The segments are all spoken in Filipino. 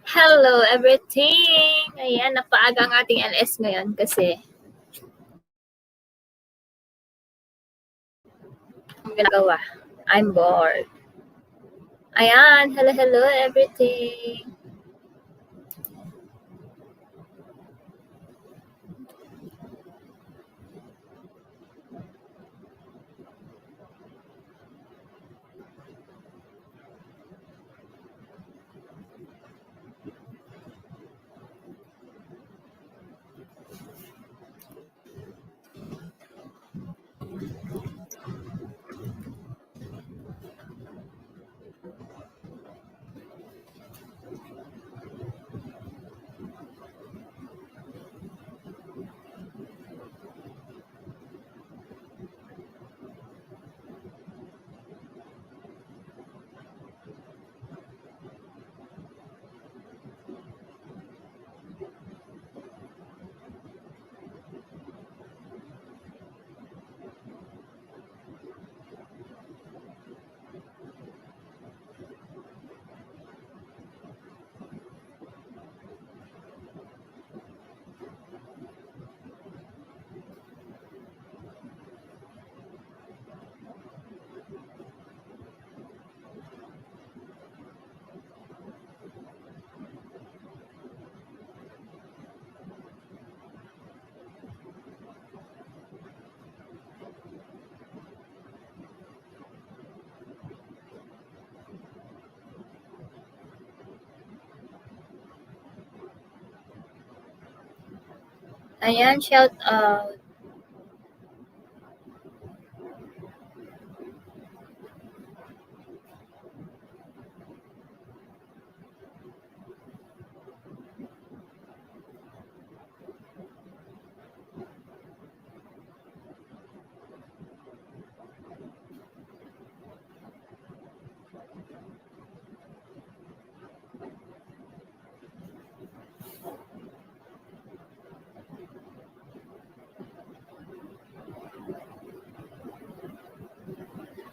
Hello everything! Ayan, napaaga ang ating LS ngayon kasi ang ginagawa. I'm bored. Ayan, hello everything! Ayan, shout out.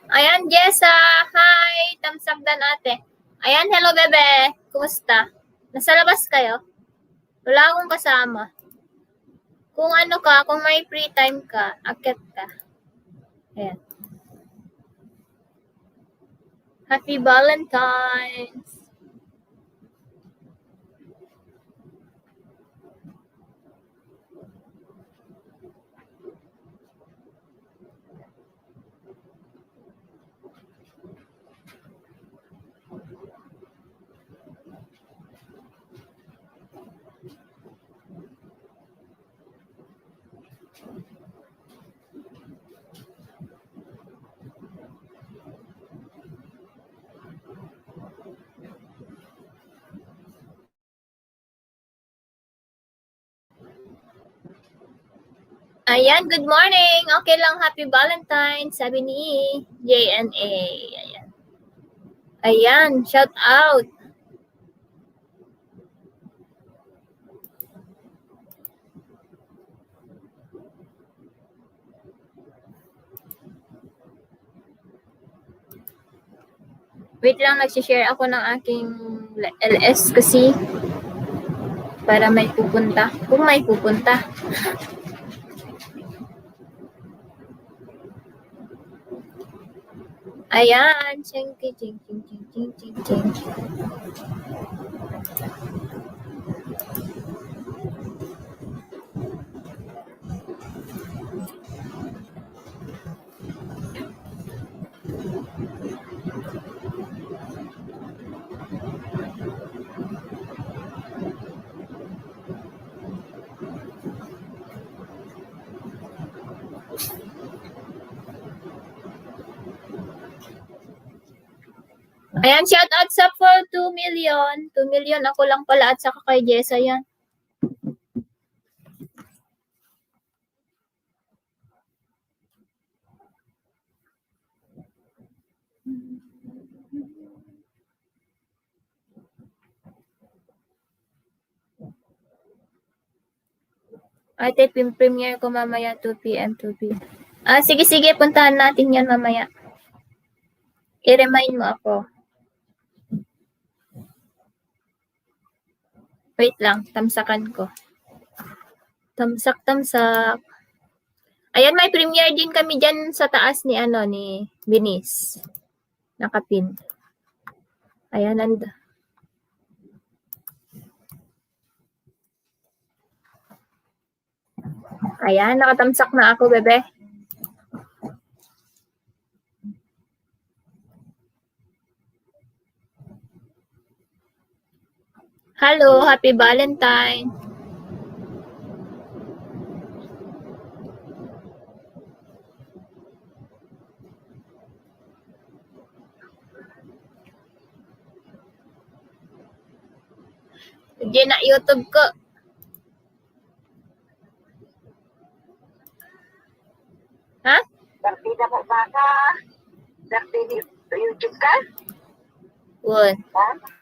Ayan, Jessa! Hi! Tamsagdan ate. Ayan, hello bebe! Kumusta? Nasa labas kayo? Wala akong kasama. Kung ano ka, kung may free time ka, akit ka. Ayan. Happy Valentine's! Ayan, good morning. Okay lang, happy Valentine's, sabi ni JNA. Ayan. Ayan, shout out. Wait lang, nagsishare ako ng aking LS kasi para may pupunta. Kung may pupunta. Ayan. Ching, ching, ching, ching, ching, ching, ching. Ayan, shout out sa for 2 million. 2 million ako lang pala at saka kay Jessa yan. Ate, premiere ko mamaya 2 p.m. 2 p.m. Sige, puntahan natin yan mamaya. I-remind mo ako. Wait lang, tamsakan ko. Tamsak. Ayan, may premiere din kami dyan sa taas ni Binis. Nakapin. Ayan, Ayan, nakatamsak na ako, bebe. Hello, happy Valentine. Diyan na YouTube ko. Ha? Partida mo ba ka? YouTube ka? Won. Ha?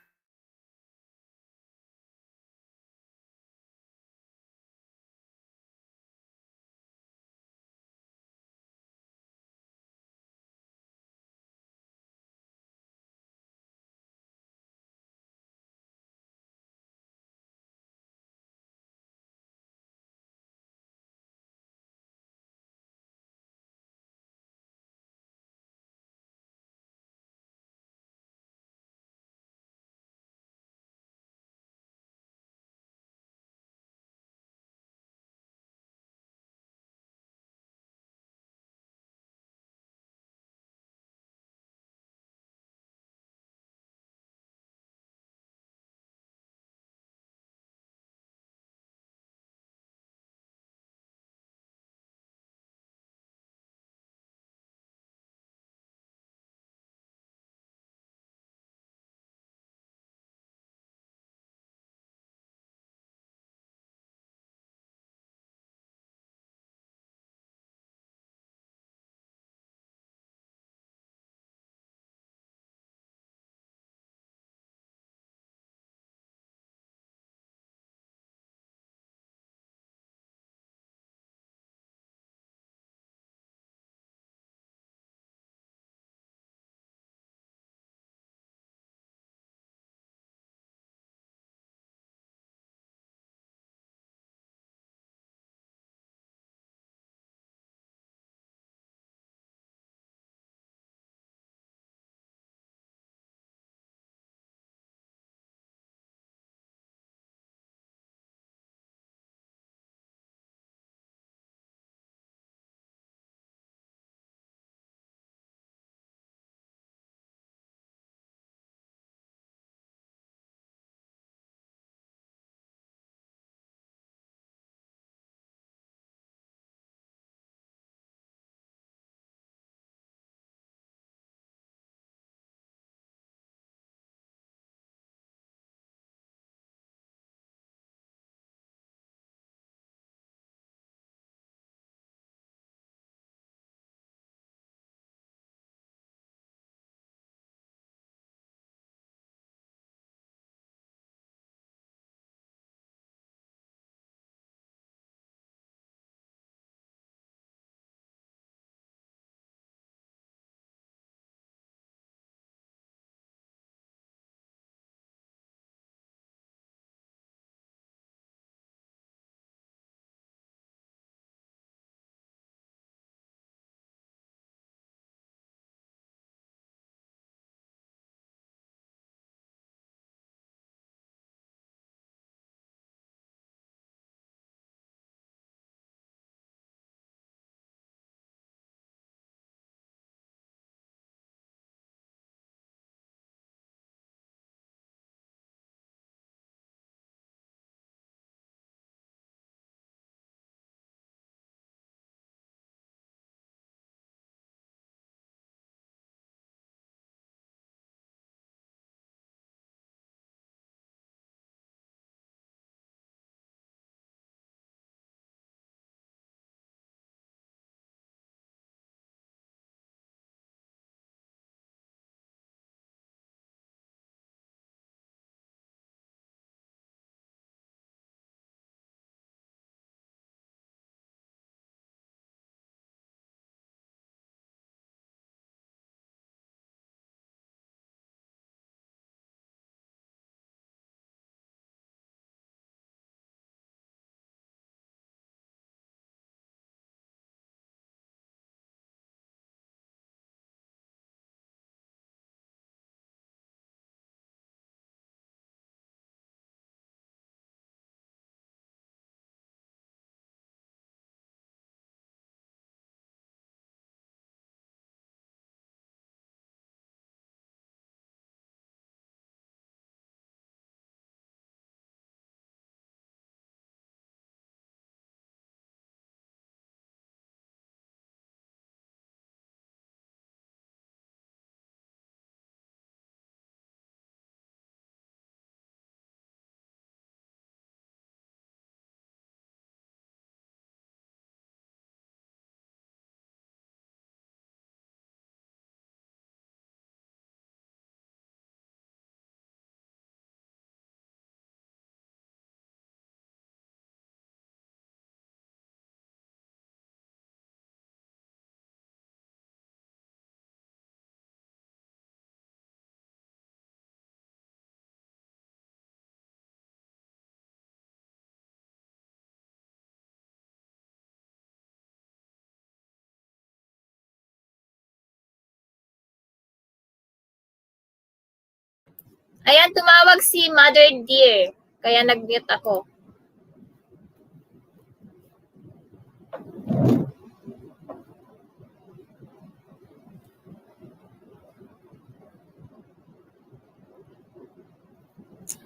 Ayan, tumawag si Mother Dear. Kaya nag-mute ako.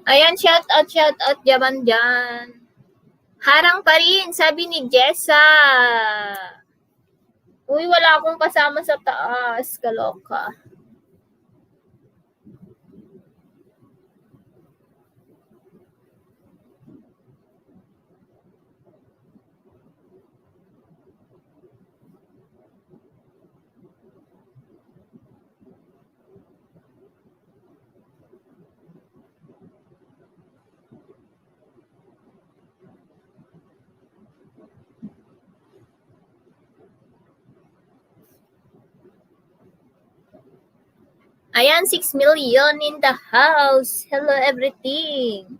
Ayan, shout out jaman dyan. Harang pa rin, sabi ni Jessa. Uy, wala akong kasama sa taas. Kaloka. Ayan, 6 million in the house. Hello, everything.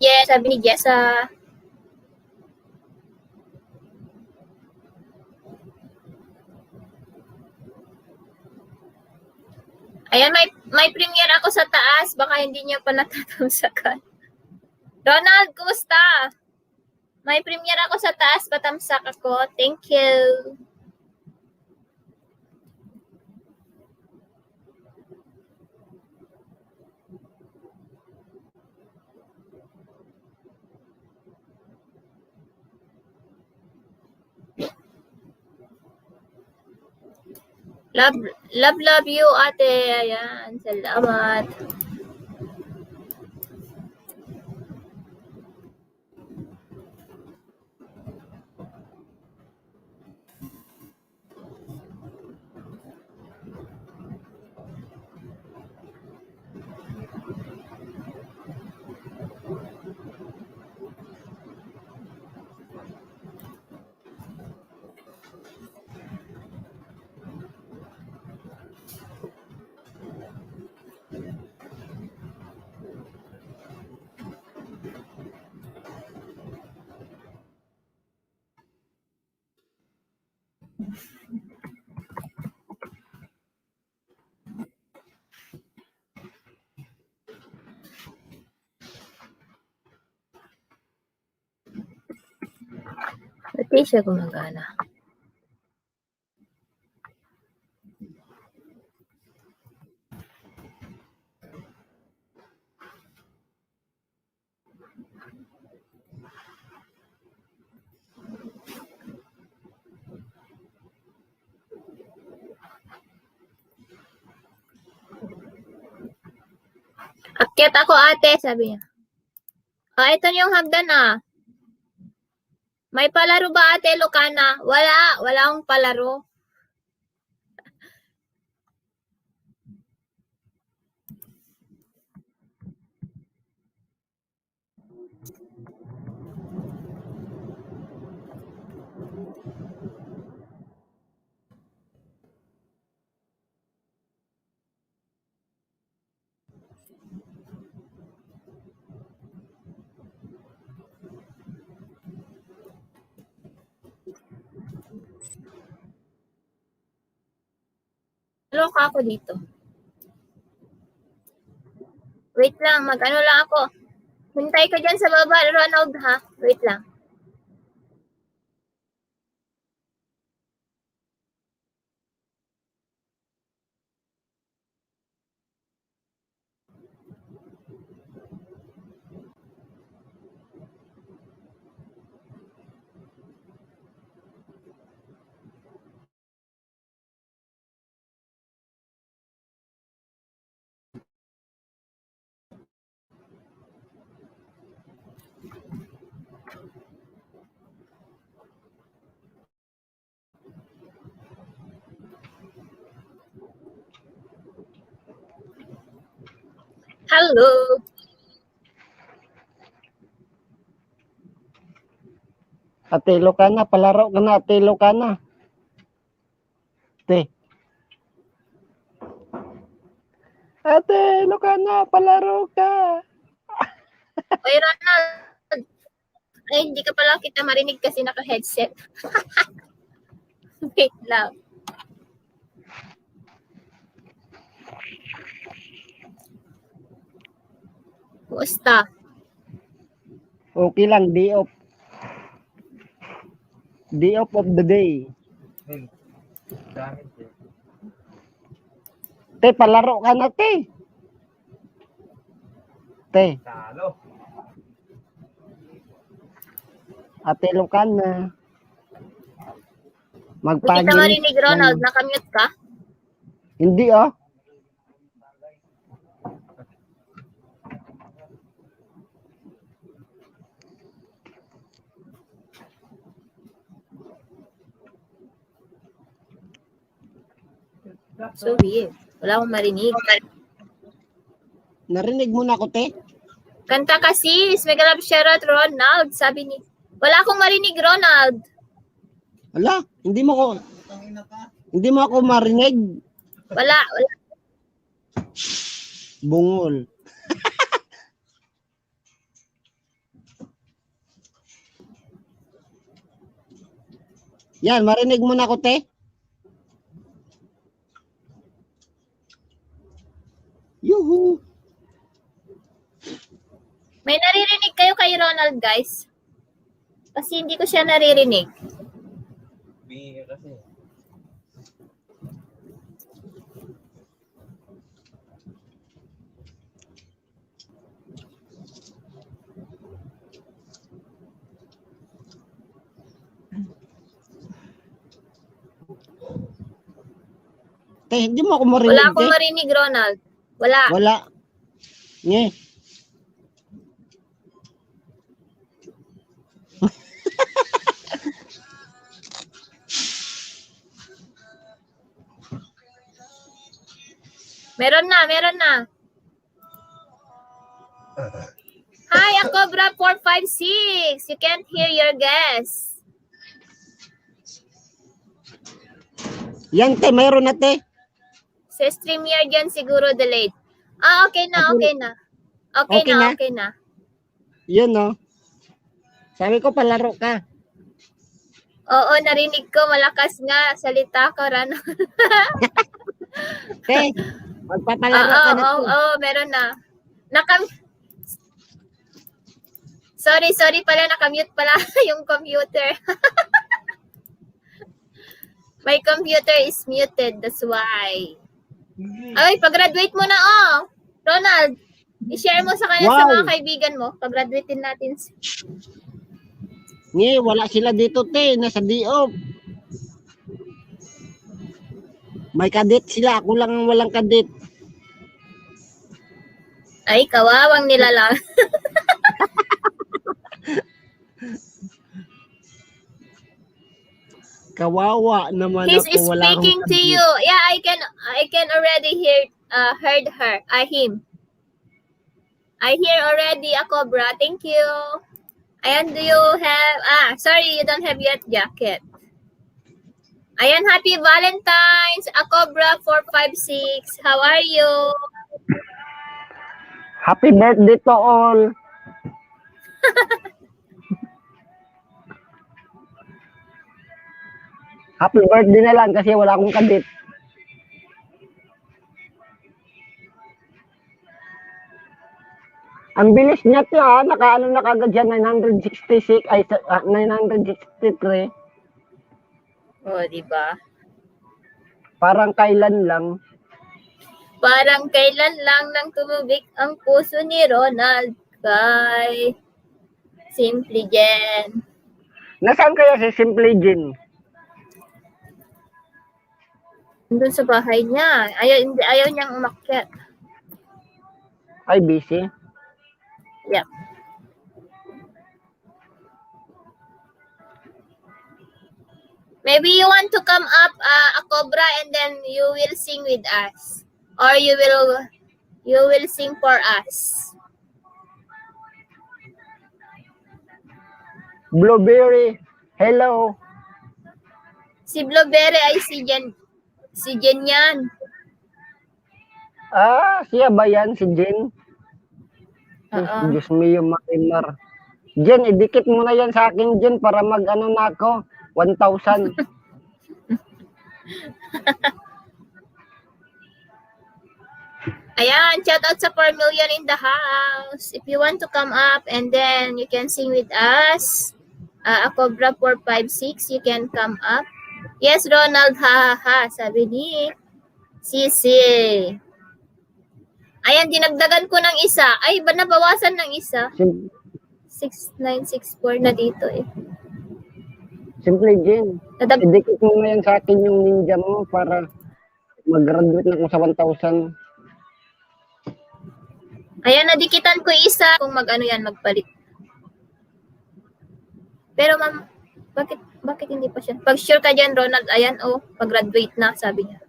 Yes, sabi ni Jessa. Ayan, may premiere ako sa taas. Baka hindi niya pa natatamsakan. Ronald, kumusta? May premiere ako sa taas. Patamsak ako. Thank you. Love you, ate. Ayan, salamat. Pati siya gumagana. Akyat ako, ate, sabi niya. Ito yung hagdan, May palaro ba, ate Lucana? Wala akong palaro. Loka ako dito. Wait lang, mag-ano lang ako. Hintay ka dyan sa baba, Ronald, ha? Wait lang. Hello. Ate Lucana, palaro ka na, Ate Lucana. Ate Lucana, palaro ka. Oy, Ronald. Ay, hindi ka pala kita marinig kasi naka-headset. Wait lang. Kumusta? Okay lang, day off. Day off of the day. Te, palaro ka na, te. Te. Ate Lucana. Hindi kita Magpagin. marinig, Ronald. Nakamute ka? Hindi, oh. So weird. Wala akong marinig. Narinig mo na ako, te? Kanta ka sis. Mega love shoutout, Ronald. Sabi ni... Wala akong marinig, Ronald. Wala, hindi mo ako marinig. Wala. Bungol. Yan, marinig mo na ako, te? Yuhu. May naririnig kayo kay Ronald, guys? Kasi hindi ko siya naririnig. Te, hindi mo ako marinig, Wala akong te. marinig, Ronald. Wala. Wala. Nye. Meron na. Hi, Akobra 456. You can't hear your guess. Yan, te, mayroon na, te. Sa StreamYard yan siguro delayed. Ah, okay na. Okay na. Yun, no. Sabi ko, palaro ka. Oo, narinig ko. Malakas nga. Salita ko, Rano. Te, magpapalaro ka na, te. Oo, meron na. Sorry pala. Nakamute pala yung computer. My computer is muted. That's why. Ay, pag-graduate mo na, Ronald, i-share mo sa kanya sa Wow. mga kaibigan mo. Pag-graduatein natin. Nye, wala sila dito, te. Nasa D.O. May kadit sila. Ako lang ang walang kadit. Ay, kawawang nila lang. Kawawa naman He's ako. Wala akong speaking to kadit. you. Yeah, I can already heard her. Him. I hear already a Cobra. Thank you. Ayan, do you have, sorry, you don't have yet jacket. Ayan, happy Valentine's, a Cobra 456. How are you? Happy birthday to all. Happy birthday na lang kasi wala akong kadit. Ang bilis niya to nakaano na kagad siya 966 ay 963. Oh, di ba? Parang kailan lang. Parang kailan lang nang tumubik ang puso ni Ronald kay Simply Jen. Nasaan kaya si Simply Jean? Doon sa bahay niya. Ayaw niyang umakyat. Ay, busy. Yeah. Maybe you want to come up, a Cobra, and then you will sing with us, or you will sing for us. Blueberry, hello. Si Blueberry ay si Jen yan. Siya ba yan? Si Jean? Oo. Diyos mio, Marimar. Jen, idikit mo na yan sa akin, Jen, para mag-ano na ako, 1,000. Ayan, shout out sa 4 million in the house. If you want to come up and then you can sing with us, a Cobra 456, you can come up. Yes, Ronald, ha ha ha, sabi ni Sisi. Ayan, dinagdagan ko ng isa. Ay, ba nabawasan ng isa? Sim- 6964 na dito eh. Simple, Jen. Idikit mo na yan sa akin yung ninja mo para mag-graduate na ako sa 1,000. Ayan, nadikitan ko isa kung mag-ano yan, magpalit. Pero ma'am, bakit hindi pa siya? Pag sure ka dyan, Ronald, ayan, pag-graduate na, sabi niya.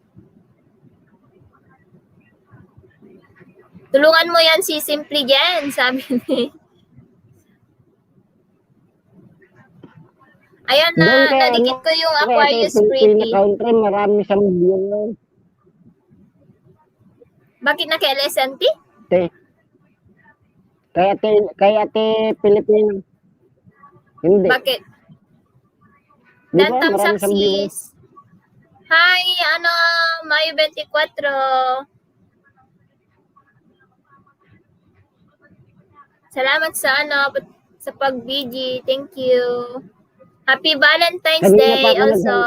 Tulungan mo yan si Simply Jen, sabi ni. Ayan na, Doon kay nadikit ko yung kaya Aquarius kay Philippine Pretty. country, marami sa milyon. Bakit na kay LSNT? Kaya ate Pilipino. Hindi. Bakit? Di ba? Dan Marami sa milyon. Tamsaksis. Hi, Mayo 24. Salamat sa sa pag-BG. Thank you. Happy Valentine's Kanina Day pa ako also.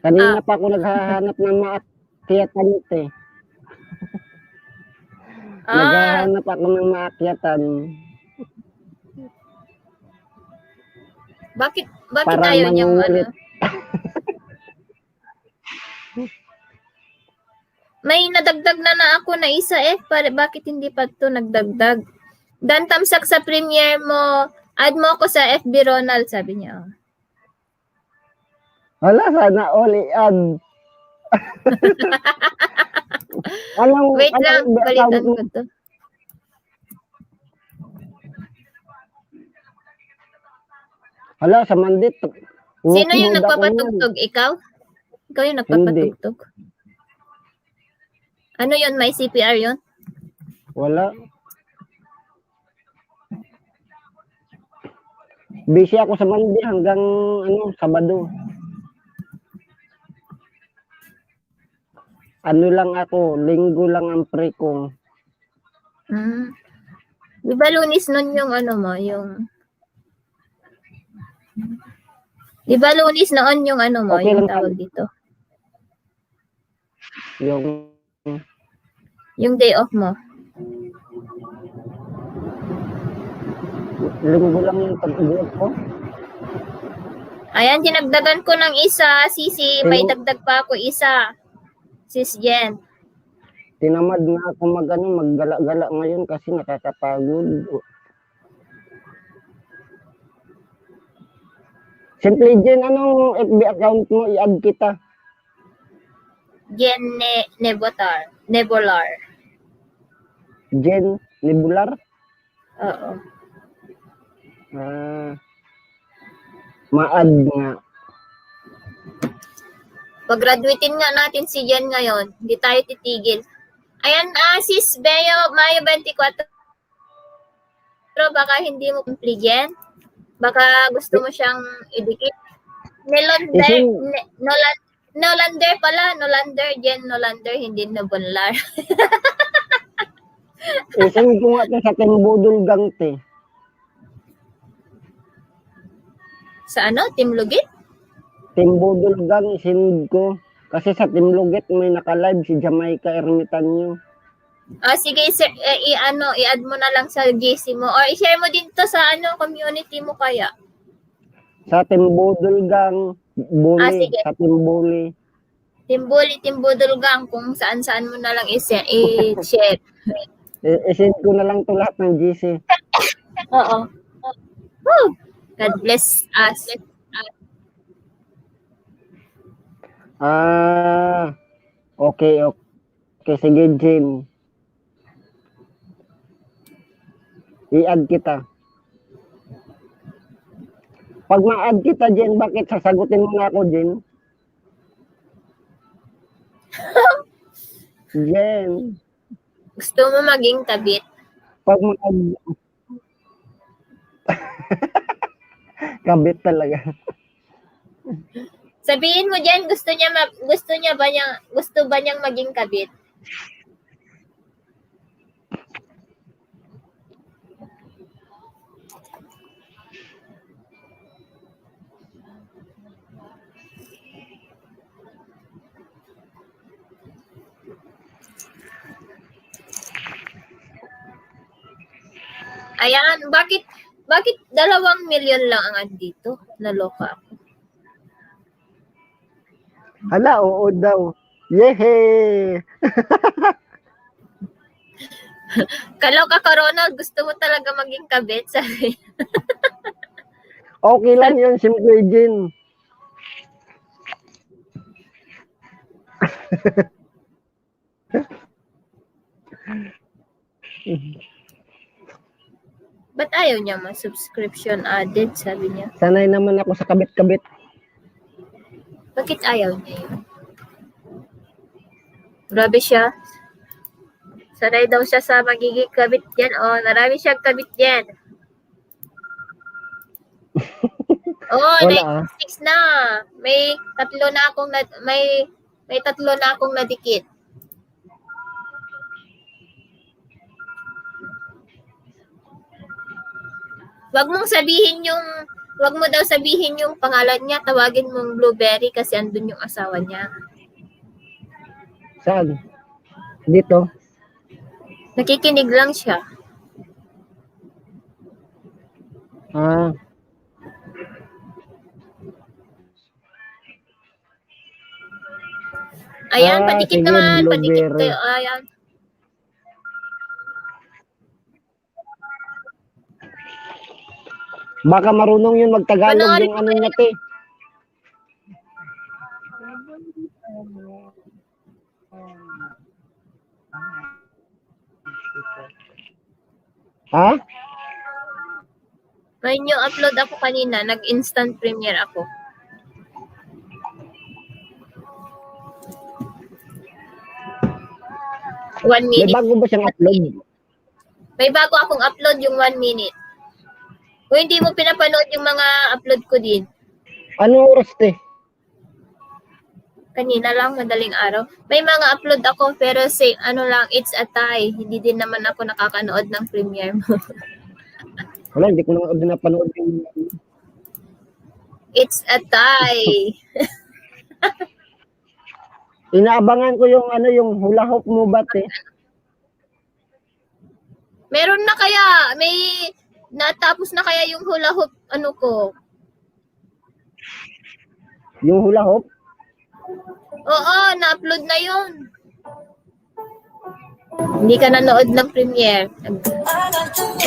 Kanina pa ako naghahanap ng maakyatan ito eh. Naghahanap ako ng maakyatan. Bakit Para ayaw niyang mangungulit. May nadagdag na ako na isa eh. Bakit hindi pa to nagdagdag? Dan tamsak sa premiere mo. Add mo ako sa FB Ronald, sabi niya. Wala, sana all i-add. Wait lang, balitan ko to. Hala, sa mandit. Sino yung nagpapatugtog? Ikaw? Ikaw yung nagpapatugtog? Ano yun? May CPR yun? Wala. Busy ako sa Monday hanggang Sabado. Ano lang ako, linggo lang ang pre ko. Di ba Lunis nun yung mo, yung... Di ba Lunis noon yung mo, Okay yung lang tawag dito? Yung day off mo. Linggo lang yung tag-uwi ko. Ayan, dinagdagan ko ng isa. Sisi, may dagdag pa ako isa. Sis Jen. Tinamad na ako maggala-gala ngayon kasi nakakapagod. Simple Jen, anong FB account mo? I-add kita. Jen Nebular. Jen Nebular? Oo. Ma-add nga. Pag-graduatein nga natin si Jen ngayon, hindi tayo titigil. Ayan, sis Beo, Mayo 24. Pero baka hindi mo complete Jen. Baka gusto mo siyang idikit. Nolander pala. Nolander, Jen Nolander, hindi Nebular. Isang ko nga ito sa Timbudol Gangte. Sa Team Lugit? Timbudol Gang, isinod ko. Kasi sa Team Lugit may naka-live si Jamaica Ermitanyo. Sige, sir, i-add mo na lang sa GC mo. Or i-share mo din to sa community mo kaya. Sa Timbudol Gang, Bully. Sige. Sa Timbuli. Timbudol Gang, kung saan-saan mo na lang i-share. Isend ko na lang to lahat ng GC. Oo. Woo! God bless us. Okay. Sige, Jim. I-add kita. Pag ma-add kita, Jen, bakit sasagutin mo na ako, Jen? Jen. Gusto mo maging kabit? Pag ma-add, Kabit talaga. Sabihin mo diyan, gusto ba niyang maging kabit? Ayan, bakit 2 milyon lang ang andito? Naloka ako. Hala, oo daw. Yehey! Kaloka ka, Ronald. Gusto mo talaga maging kabit? Sabi. Okay lang yun, simple Jin. Ba't ayaw niya ma-subscription added? Sabi niya. Sanay naman ako sa kabit-kabit. Bakit ayaw niya yun? Grabe siya. Sanay daw siya sa magiging kabit yan. Oh, marami siyang kabit yan. Oh, Wala, 96 na. May tatlo na akong nadikit. Wag mo daw sabihin yung pangalan niya, tawagin mong Blueberry kasi andun yung asawa niya. Saan? Dito? Nakikinig lang siya. Ah, Ayan, Ah, padikit sige, naman, padikit Blueberry. kayo. Ayan. baka marunong yun magtagalog Panoorin yung ano niya, te. Ha? May new upload ako kanina, nag-instant premiere ako. One May minute. bago ba siyang upload? May bago akong upload yung 1 minute. Kung hindi mo pinapanood yung mga upload ko din, Anong oras, te? kanina lang, madaling araw. May mga upload ako pero it's a tie. Hindi din naman ako nakakanood ng premiere mo. Wala, hindi ko na napanood yung... It's a tie. Inaabangan ko yung ano, yung hula hoop mo ba, te? Meron na kaya, natapos na kaya yung hula hoop, ko. Yung hula hoop? Oo, na-upload na yun. Hindi ka nanood ng premiere.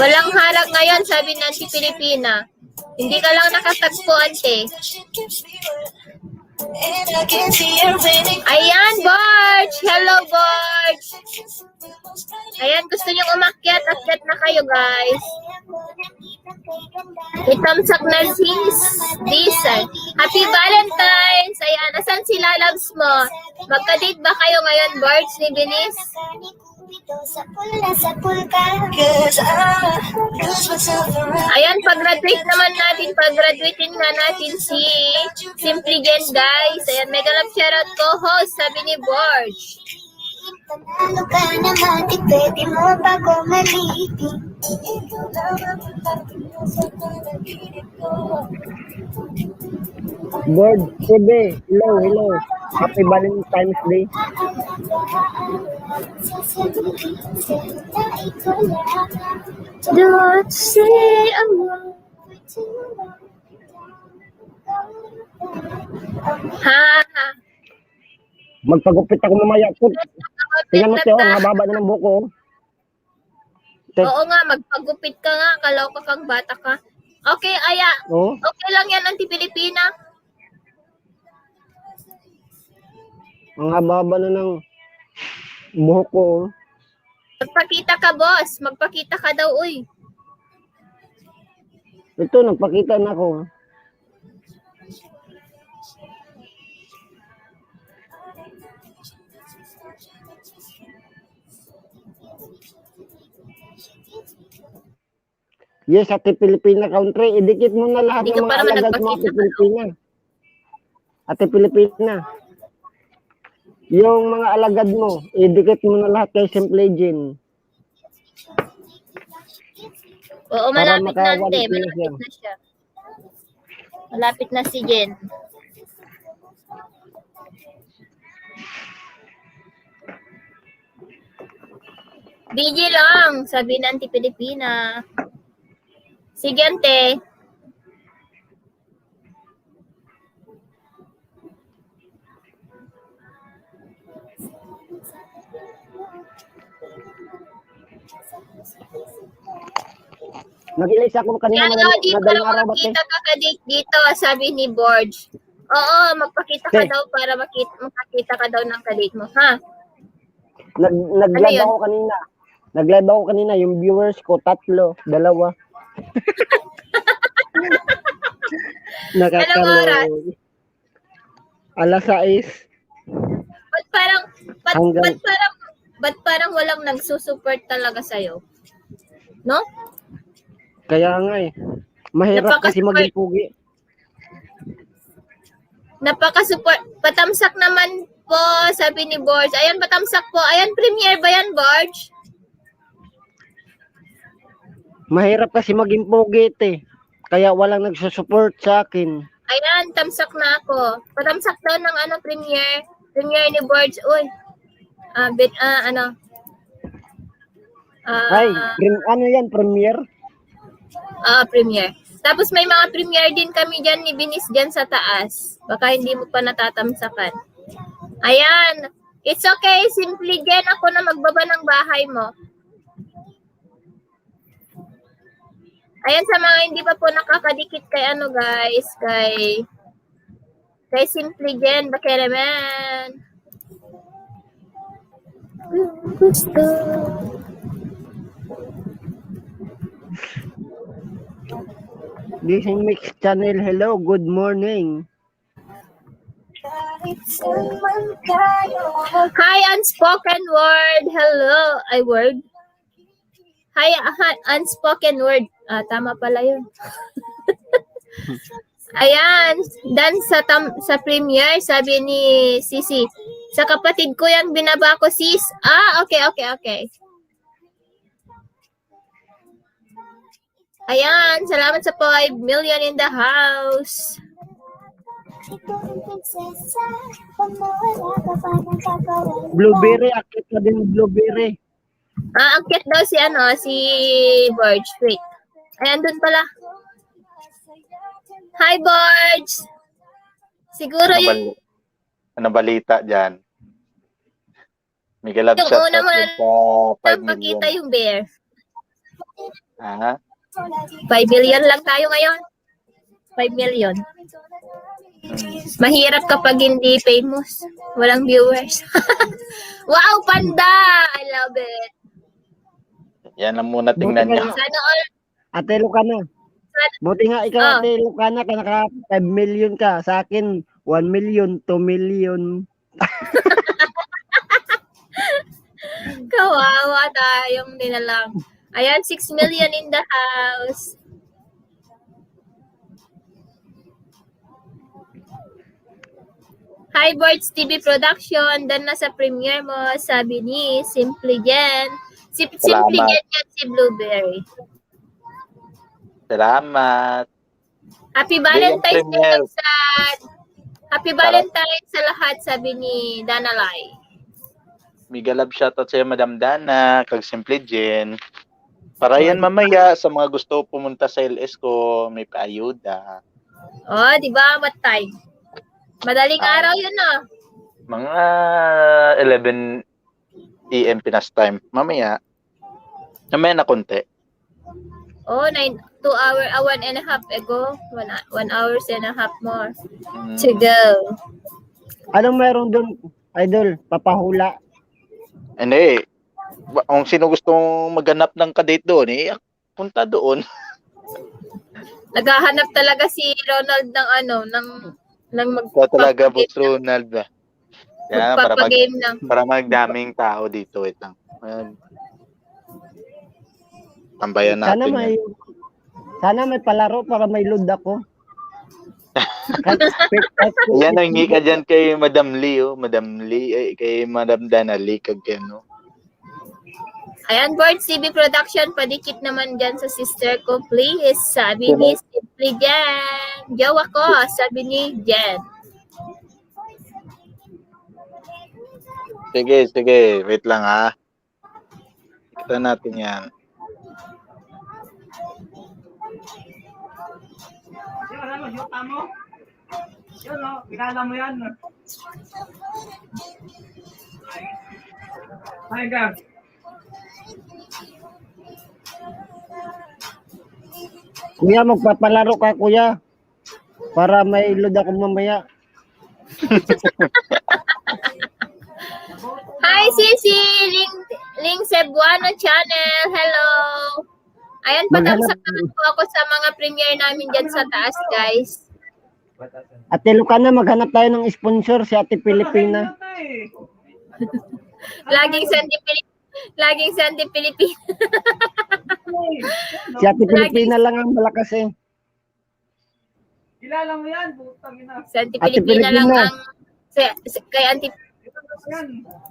Walang harag ngayon, sabi ng si Pilipina. Hindi ka lang nakatagpo, ante. Ayan, Barge! Hello, Barge! Ayan, gusto niyong umakyat. Akyat na kayo, guys. Itamsak na Diesel. Happy Valentine's! Ayan, asan sila, loves mo? Magka-date ba kayo ngayon, Barge ni Binis? Ayan, pag-graduate naman natin, pag-graduatein nga natin si Simply Jen, guys. Ayan, mega love shoutout co-host, sabi ni Borge. Panalo ka naman, di pwede mo bago malitin. Board, Sebe, hello. Happy Valentine's Day. Don't say a word. Ha. Magpagupit ako mamaya. Tingnan mo, te, ang hababa na ng buko. Te, Oo nga, magpagupit ka nga. Kaloka kang bata ka. Okay, Aya. oh, Okay lang yan, anti-Pilipina. ang hababa na ng buhok ko. Oh. Magpakita ka, boss. Magpakita ka daw, uy. Ito, nagpakita na ako. Yes, Ate Pilipina country. Idikit mo na lahat Hindi ng ka mga pa naman alagad mo, nagpakita. Ate Pilipina. Ate Pilipina. Yung mga alagad mo, idikit mo na lahat kay Simple Jane. Oo, Para malapit na ante. makawalit na siya. Malapit na siya. Malapit na si Jen. BG lang, sabi ng Auntie Pilipina. Sige, ante. Nag-ilis ako kanina Yan daw, di madaling para araw ba, te? makita ka kadate dito, sabi ni Borge. Oo, magpakita ka Te. daw para makita ka daw ng kadate mo, ha? Nag-live yun? ako kanina. Nag-live ako kanina. Yung viewers ko, 3, 2. Anong oras? Alas 6. Ba't parang, Hanggang- ba't parang walang nagsusupport talaga sa'yo? No? Kaya nga eh. Mahirap kasi Napaka-support. maging pugi. Napaka-support. Patamsak naman po, sabi ni Borge. Ayan, patamsak po. Ayan, premiere ba yan, Borge? Mahirap kasi maging pugi eh. Kaya walang nagsusupport sa akin. Ayan, tamsak na ako. Patamsak daw ng premiere. Premiere ni Borge. Uy. Ano yan, premiere? Premiere. Tapos may mga premiere din kami dyan ni Binis dyan sa taas. Baka hindi mo pa natatamsakan. Ayan. It's okay. Simply Jen, ako na magbaba ng bahay mo. Ayan, sa mga hindi pa po nakakadikit kay guys, kay Simply Jen, baka naman. Gusto. Gising Mix Channel, hello, good morning. Hi, Unspoken Word. Hello. Ay, word. Hi, Unspoken Word. Tama pala yun. Ayan. Dan sa premiere, sabi ni Sisi. Sa kapatid ko yan, binaba ko, sis. Okay. Ayan. Salamat sa 5 million in the house. Blueberry, akit na din blueberry. Angkit daw si Borge. Wait. Ayan, dun pala. Hi, Borge. Siguro yung Ano balita dyan? Miguel Yung Absat una mo sa 5 million. pakita yung bear. 5 Ah, million lang tayo ngayon. 5 million. Mahirap kapag hindi famous. Walang viewers. Wow, panda! I love it. yan ang muna tingnan Buti nyo. nga. Sana all. Ate Lucana. Buti nga ikaw, Ate Lucana, ka naka 5 million ka. Sa akin, 1 million, 2 million. Kawawa tayong dinalang. Ayan, 6 million in the house. Hi, Birds TV Production. Dan na sa premiere mo, sabi ni Simply Jen. Simply Salamat. Jen yan si Blueberry. Salamat. Happy Valentine's Day premiere. sa Happy Valentine's sa lahat, sabi ni Danalay. Miguel Love shoutout sa'yo, Madam Dana, kag Simple Jen. Para yan mamaya sa mga gusto pumunta sa LS ko, may paayuda. Oh, di ba? What time? Madaling araw yun, no? Mga 11 PM Pinas time. Mamaya na konti. Oh, 2 hour, 1.5 ago. 1 hours and a half more to go. Anong meron doon, Idol? Papahula. Hindi. Kung sino gustong maghanap ng kadate doon, punta doon. Naghahanap talaga si Ronald ng Ito talaga, Boss Ronald ba? Yan, magpapagame ng. para magdaming tao dito. Wait lang. Tambayan Sana natin may yan. Sana may palaro para may load ako. Yan ang hingi ka dyan kay Madam Lee, oh. Madam Lee, kay Madam Dana Lee, kag ano. Ayan, Board CB Production, padikit naman dyan sa sister ko, please. Sabi ni Simply Jen. Jowa ko, sabi ni Jen. Sige. Wait lang, ha. Kita natin yan. Yun, no? Kilala mo yan. Hi, Gab. Kuya, magpapalaro ka, kuya. Para may load ako mamaya. Hi, Sisi! Ling Cebuano Channel. Hello! Ayan, patamsakan po ako sa mga premiere namin dyan sa taas, guys. Ate Lucana, maghanap tayo ng sponsor, si Ate Pilipina. Laging Sandy Pilipina. Si Ate Pilipina lang ang malakas eh. Kilala mo yan, butang ina. Sandy Ate Pilipina lang Pilipina. ang...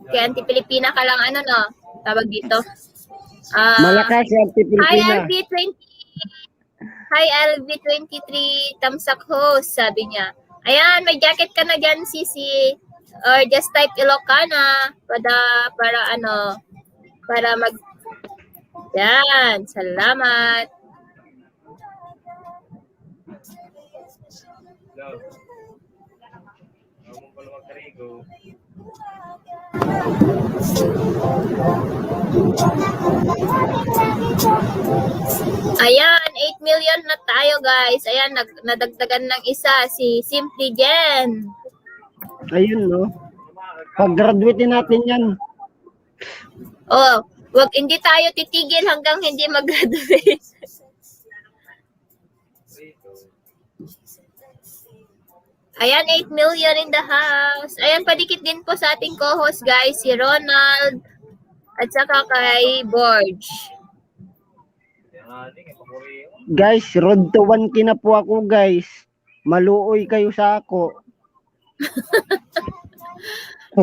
Kay Auntie Pilipina ka lang, ano no? Tawag dito. Malakas si Ate Pilipina. Hi, LV23, Tamsak host, sabi niya. Ayan, may jacket ka na dyan, Sisi. Or just type Ilocana para mag... Yan, salamat. Ayan, 8 million na tayo, guys. Ayan, nadagdagan ng isa, si Simply Jen. Ayun, no? Pag-graduate natin yan. Oh, hindi tayo titigil hanggang hindi mag-graduate. Ayan, 8 million in the house. Ayan, padikit din po sa ating co-host, guys, si Ronald at saka kay Borge. Guys, road to 1K na po ako, guys. Maluoy kayo sa ako.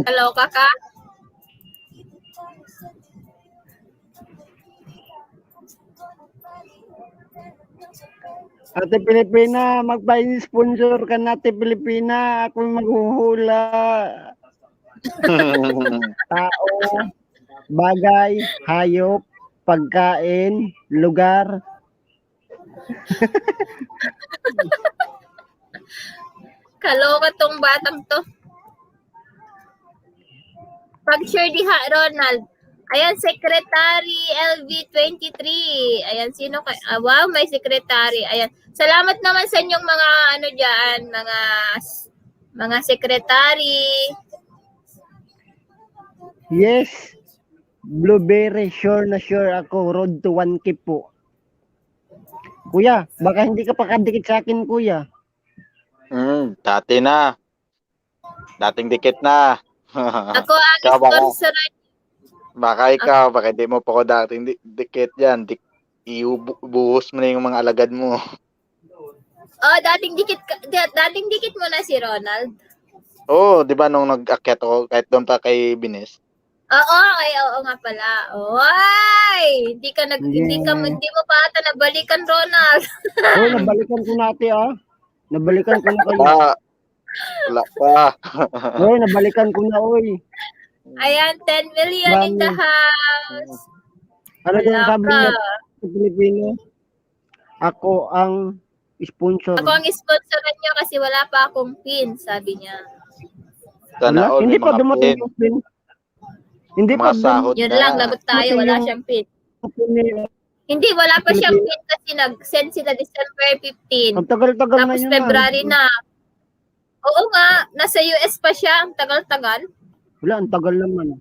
Hello, kaka. Ate Pilipina, magpa-sponsor ka na, Ate Pilipina. Ako maghuhula. Tao, bagay, hayop, pagkain, lugar. Kaloka tong batang to. Pag-share diha, Ronald. Ayan, Secretary LV23. Ayan, sino kay... wow, may secretary. Ayan. Salamat naman sa inyong mga ano diyan, mga secretary. Yes. Blueberry, sure na sure ako. Road to 1K po. Kuya, baka hindi ka pa kadikit sa akin, kuya. Dati na. Dating dikit na. Ako ang Ikaw baka- sponsor. Baka ikaw, baka di mo pa ko dating dikit yan. Iubuhos mo na yung mga alagad mo. Oh, dating dikit mo na si Ronald. Oo, di ba nung nag-akyat ako, kahit doon pa kay Bines? Oo nga pala. Oy, hindi mo pa ata nabalikan, Ronald. Oh, nabalikan ko natin, ah. Nabalikan ko na kayo. Wala pa. Oh, nabalikan ko na, oy. Ayan, 10 million in the house. Ano yung sabi Wala niya ka. sa Pilipino? Ako ang sponsor. Ako ang sponsoran niya kasi wala pa akong pin, sabi niya. Sana all Hindi may pa mga dumating pin. yung pin. Hindi pa Mga sahod Yun na. lang, lagot tayo, wala siyang pin. Hindi, wala pa siyang pin kasi nag-send sila December 15. Ang tagal-tagal na Tapos yun. February na. Oo nga, nasa US pa siya, ang tagal-tagal. Wala, ang tagal naman.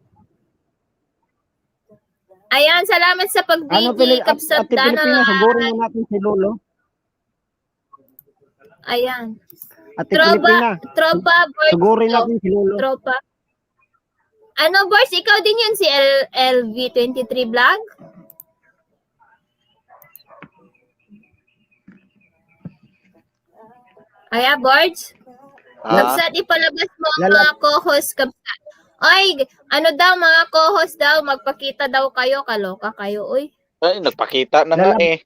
Ayan, salamat sa pagbigay, Kapsat Ate Dana. Pilipina, suburin mo natin si Lolo. Ayan. Ate Pilipina, Tropa, Board. sugurin natin si Lolo. Tropa. Ano, Boss? Ikaw din yun si LV23 Vlog? Aya, boards? Ah, Kabsat, ipalabas mo ang Lala- mga co-host, kabsat. Ay, ano daw, mga co-host daw, magpakita daw kayo, kaloka kayo, uy. ay, nagpakita na nga Lalab- eh.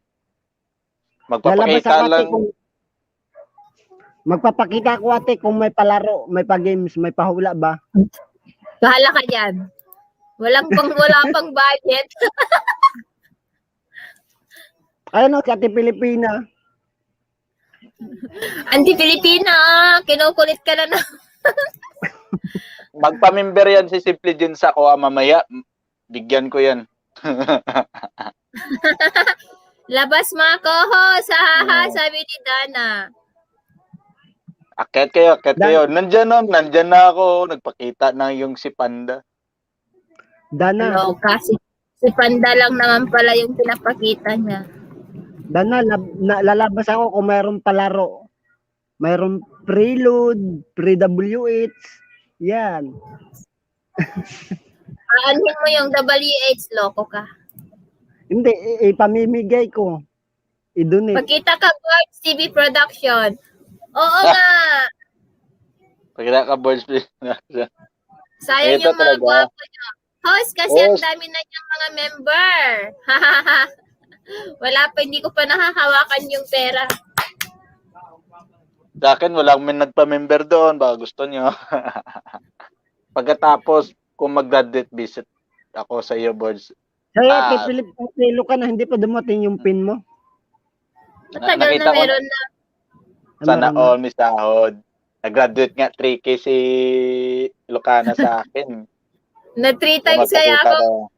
Lalabas Magpapakita ako ate lang. kung magpapakita ako ate kung may palaro, may pa-games, may pahula ba? Bahala ka dyan. Wala pang budget. Ayun o, si ate Pilipina. Anti-Pilipina, kinukulit ka na. Magpa-member yan si Simple Jen sa Koa mamaya. Bigyan ko yan. Labas mga co-host, hahaha, Oo. sabi ni Dana. Akit kayo. Nandyan na ako. Nagpakita na yung si Panda. Dana, Ano, kasi si Panda lang naman pala yung pinapakita niya. Dana, lalabas ako kung mayroong palaro. Mayroong preload, pre-WH. Yan. Aanhin mo yung WH, loko ka. Hindi, ipamimigay ko. I-donate. Pagkita ka, Boards TV Production. Oo nga. Pagkita ka, boys, please. Sayang Ito yung mga talaga. gwapo niyo. Host, kasi ang Host. dami na niyang mga member. Wala pa, hindi ko pa nakahawakan yung pera. Sa akin, walang may nagpa-member doon. Baka gusto nyo. Pagkatapos, kung mag-graduate visit ako sa iyo, boards. Kaya kay Philip, pilo ka na, hindi pa dumating yung pin mo. Matagal nakita na ko meron na. Sana Meron na. all, may sahod. Nag-graduate nga 3K si Lucana sa akin. Na 3 times kaya ako.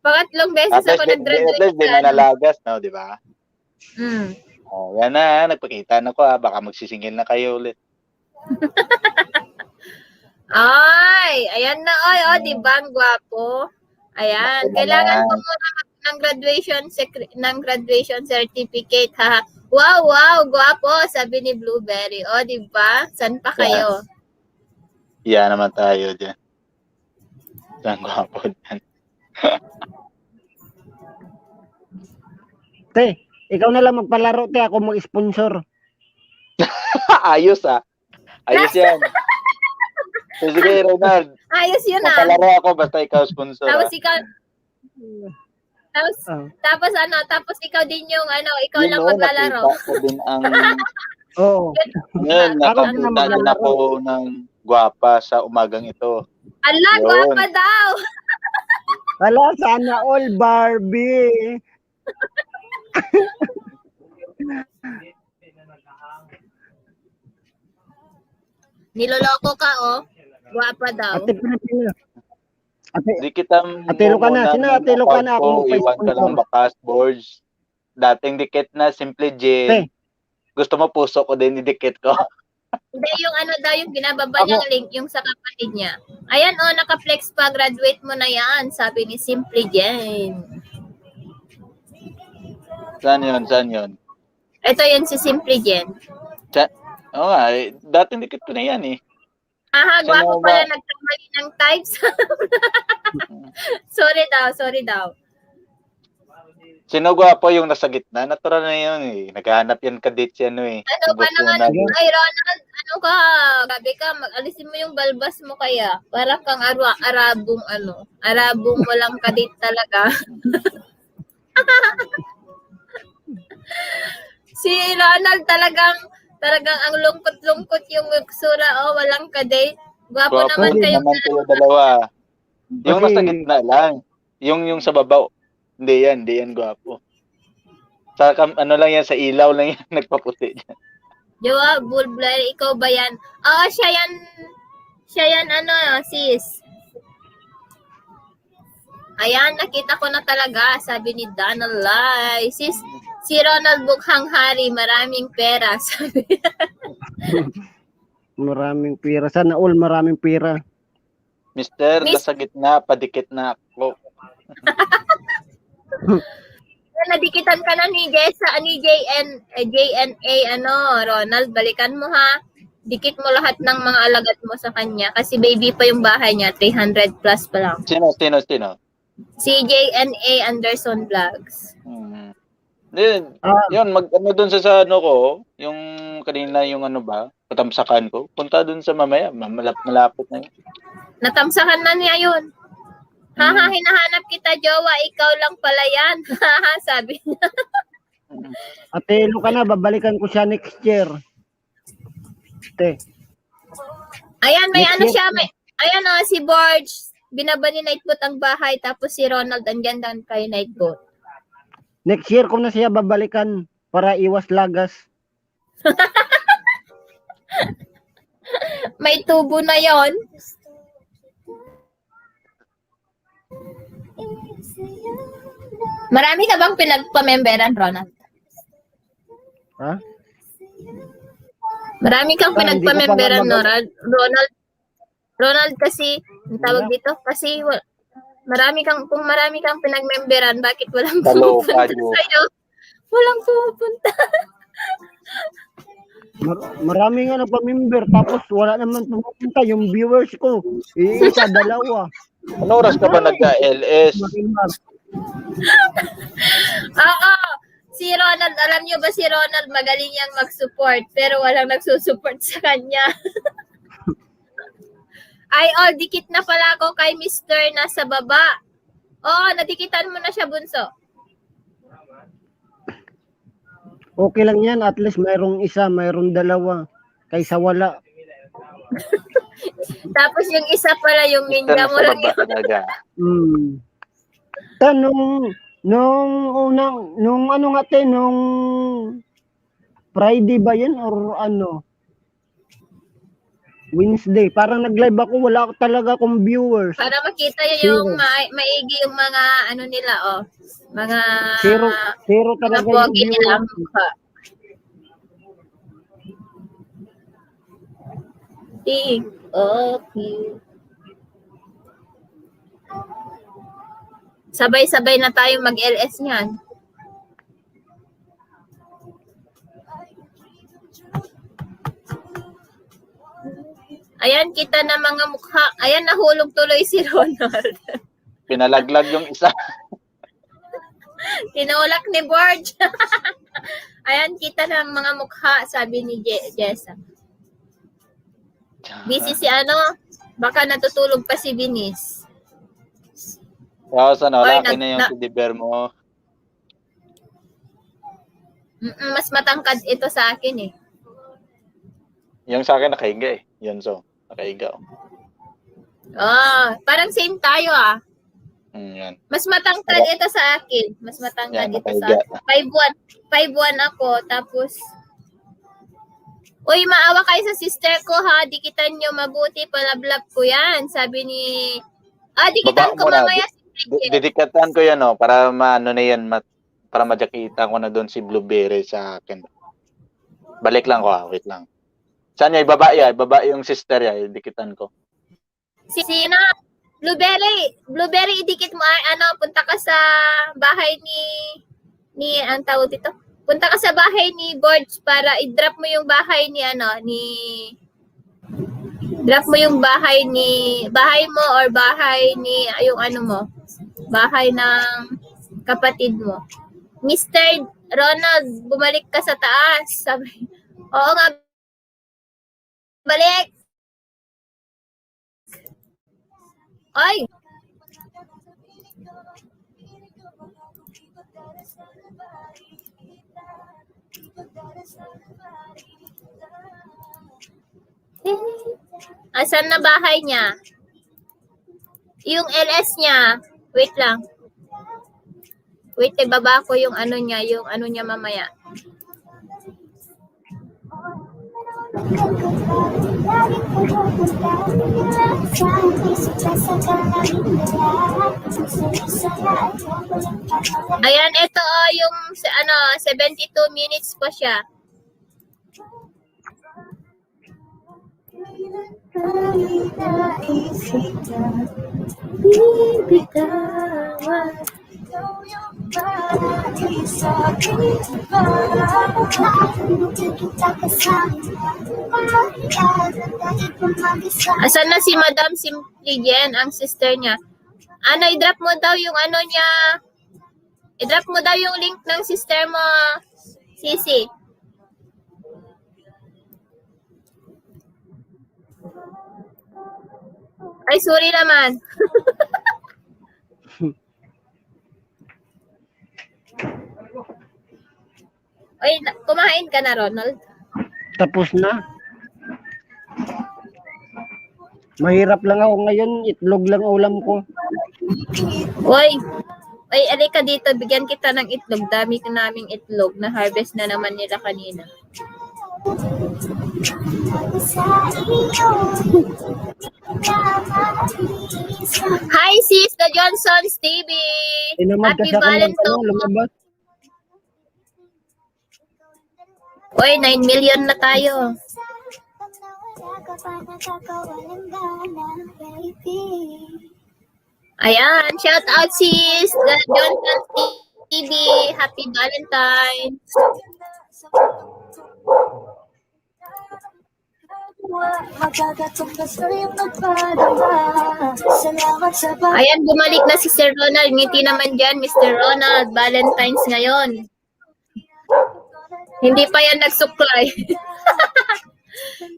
Pangatlong beses At ako least, at nag-graduate. least, di na nalagas, no, di ba? Mm. Oh, yan na, nagpakita na ko ha. Baka magsisingil na kayo ulit. Ay, ayan na. Oy, oh, di ba? Ang gwapo. Ayan. Ako Kailangan naman. ko muna ng graduation certificate. Ha. Wow, gwapo. Sabi ni Blueberry. O, di ba? San pa kayo? Iya naman tayo dyan. Ang gwapo dyan. Te, ikaw na lang magpalaro, te. Ako mag-sponsor. Ayos ah. Ayos yan. So, sige, Ronald. Ayos yun ah. Magpalaro ako basta ikaw sponsor. Tapos ah. ikaw, Ah. tapos ikaw din yung ikaw Yun, lang no, maglalaro. nakita ko din ang Oo. Yun, Ako din nakakita maglalaro. din ako ng gwapa sa umagang ito. Ala, Yun. gwapa daw. Wala, sana all Barbie. Niloloko ka, oh. Gwapa daw. Ate Pilipina. Ate, Di kita Ate Lucana, sino Ate Lucana? Ako iwan ka magpa-sponsor. ng bakas boards. Dating dikit na Simple J. Te. Gusto mo puso ko din idikit ko. Hindi, yung daw, yung binababa niyang link, yung sa kapatid niya. Ayan, oh, naka-flex pa, graduate mo na yan, sabi ni Simply Jane. Saan yun? Ito yun si Simply Jane. Oo nga, dating dikit ko na yan eh. Aha, Sino gwapo ba? pala, nagkamali ng types. sorry daw. Sino gwapo yung nasa gitna? Natural na yun eh. Naghahanap yan kadit si ano eh. Ano Yung ba naman? Bukunan. Ay, Ronald, ano ka? Gabi ka, mag-alisin mo yung balbas mo kaya. Para kang Arabong walang kadit talaga. Si Ronald talagang ang lungkot-lungkot yung sura, oh, walang kadate. Gwapo Gwapo naman din kayo. naman kayo dalawa. Yung Okay. nasa gitna lang. Yung sa babaw. Hindi yan gwapo. Sa ano lang yan, sa ilaw lang yan, nagpaputi dyan. Jowa, Bulblar, ikaw ba yan? Oo, siya yan, sis. Ayan, nakita ko na talaga, sabi ni Donald Lai. Sis, si Ronald Bukhang Hari, maraming pera, sabi. Maraming pira. Sana all maraming pira. Mister, Miss- nasa gitna, padikit na ako. Nadikitan ka na ni Jessa, ni JNA, Ronald, balikan mo ha. Dikit mo lahat ng mga alagat mo sa kanya kasi baby pa yung bahay niya, 300 plus pa lang. Sino? Si JNA Anderson Vlogs. Then, Ah, yun, ano dun sa ano ko, yung kanina yung ano ba, patamsakan ko. Punta dun sa mamaya, malapit na yun. Natamsakan na niya yun. Haha, Mm. hinahanap kita, jowa. Ikaw lang pala yan. Haha, sabi niya. Atelo ka na, babalikan ko siya next year. Te, Ayan, may Next ano year siya. na. May, ayan si Borge. Binaba ni Nightboot ang bahay. Tapos si Ronald, andyan lang kay Nightboot. Next year ko na siya babalikan para iwas lagas. May tubo na yon. Marami ka bang pinagpamemberan, Ronald? Ha? Marami kang Ah, hindi ko pa pinagpamemberan, nga no? Ronald kasi, ang tawag dito, kasi kung marami kang pinagmemberan, bakit walang Kaloka, pumupunta Jo. sa'yo? Walang pumupunta. Marami nga nagpa-member tapos wala naman pumupunta yung viewers ko. Isa, dalawa. Ano oras ka ba nagka-LS? Marimar. Oo. Si Ronald, alam niyo ba si Ronald magaling yang mag-support pero walang nagsusupport sa kanya. Ay, dikit na pala ako kay Mr. nasa baba. Nadikitan mo na siya, bunso. Okay lang yan, at least mayroong isa, mayroong dalawa. Kaysa wala. Tapos yung isa pala, yung ninja mo Sa lang baba yun. talaga. Nung ano nga te, nung Friday ba yun or ano? Wednesday. Parang nag-live ako, wala talaga akong viewers. Para makita yung Zero. maigi yung mga ano nila, mga Zero mga talaga yung pogi nila ang viewers. mukha. Think of you. Sabay-sabay na tayo mag-LS niyan. Ayan, kita na mga mukha. Ayan, nahulog tuloy si Ronald. Pinalaglag yung isa. Tinulak ni Borge. Ayan, kita na mga mukha, sabi ni Jessa. Busy si baka natutulog pa si Binis. Tapos Or laki na yung sidiber mo. Mas matangkad ito sa akin eh. Yung sa akin nakahiga eh. Yun nakahiga. Parang same tayo Yan. Mas matangkad ito sa akin. Mas matangkad Yan, ito sa nakahiga. akin. 5'1" ako, tapos uy, maawa kayo sa sister ko ha. Dikitan nyo mabuti. Palablab ko yan. Sabi ni... dikitan Baba ko mo na. mamaya si Bridget. Didikatan ko yan para maano na yan. Para majakita ko na doon si Blueberry sa akin. Balik lang ko wait lang. Saan niya? Ibaba yung sister niya. Dikitan ko. Sina? Blueberry, idikit mo punta ka sa bahay ni ang tawag dito. Punta ka sa bahay ni Borge para i-drop mo yung bahay ni drop mo yung bahay mo or bahay ni yung bahay ng kapatid mo. Mr. Ronald, bumalik ka sa taas. Sabi, oo nga, balik. Ay, asan na bahay niya? Yung LS niya. Wait lang. Wait, ibaba ko yung niya mamaya. Ayan, ito yung 72 minutes pa siya. Asan na si Madam Simply Jen, ang sister niya? I-drop mo daw yung niya. I-drop mo daw yung link ng sister mo, Sisi. Ay, sorry naman. Ay, kumain ka na, Ronald? Tapos na. Mahirap lang ako ngayon. Itlog lang ulam ko. Uy, ay, alika dito. Bigyan kita ng itlog. Dami ko naming itlog. Na-harvest na naman nila kanina. Hi, sis, the Johnsons TV. Tinamad Happy kasi ako ng Valentine's. lumabas. Uy, 9 million na tayo. Ayan, shout out sis, the Johnsons TV. Happy Valentine's. Ayan, bumalik na si Sir Ronald. Ngiti naman dyan, Mr. Ronald. Valentine's ngayon. Hindi pa yan nagsuklay.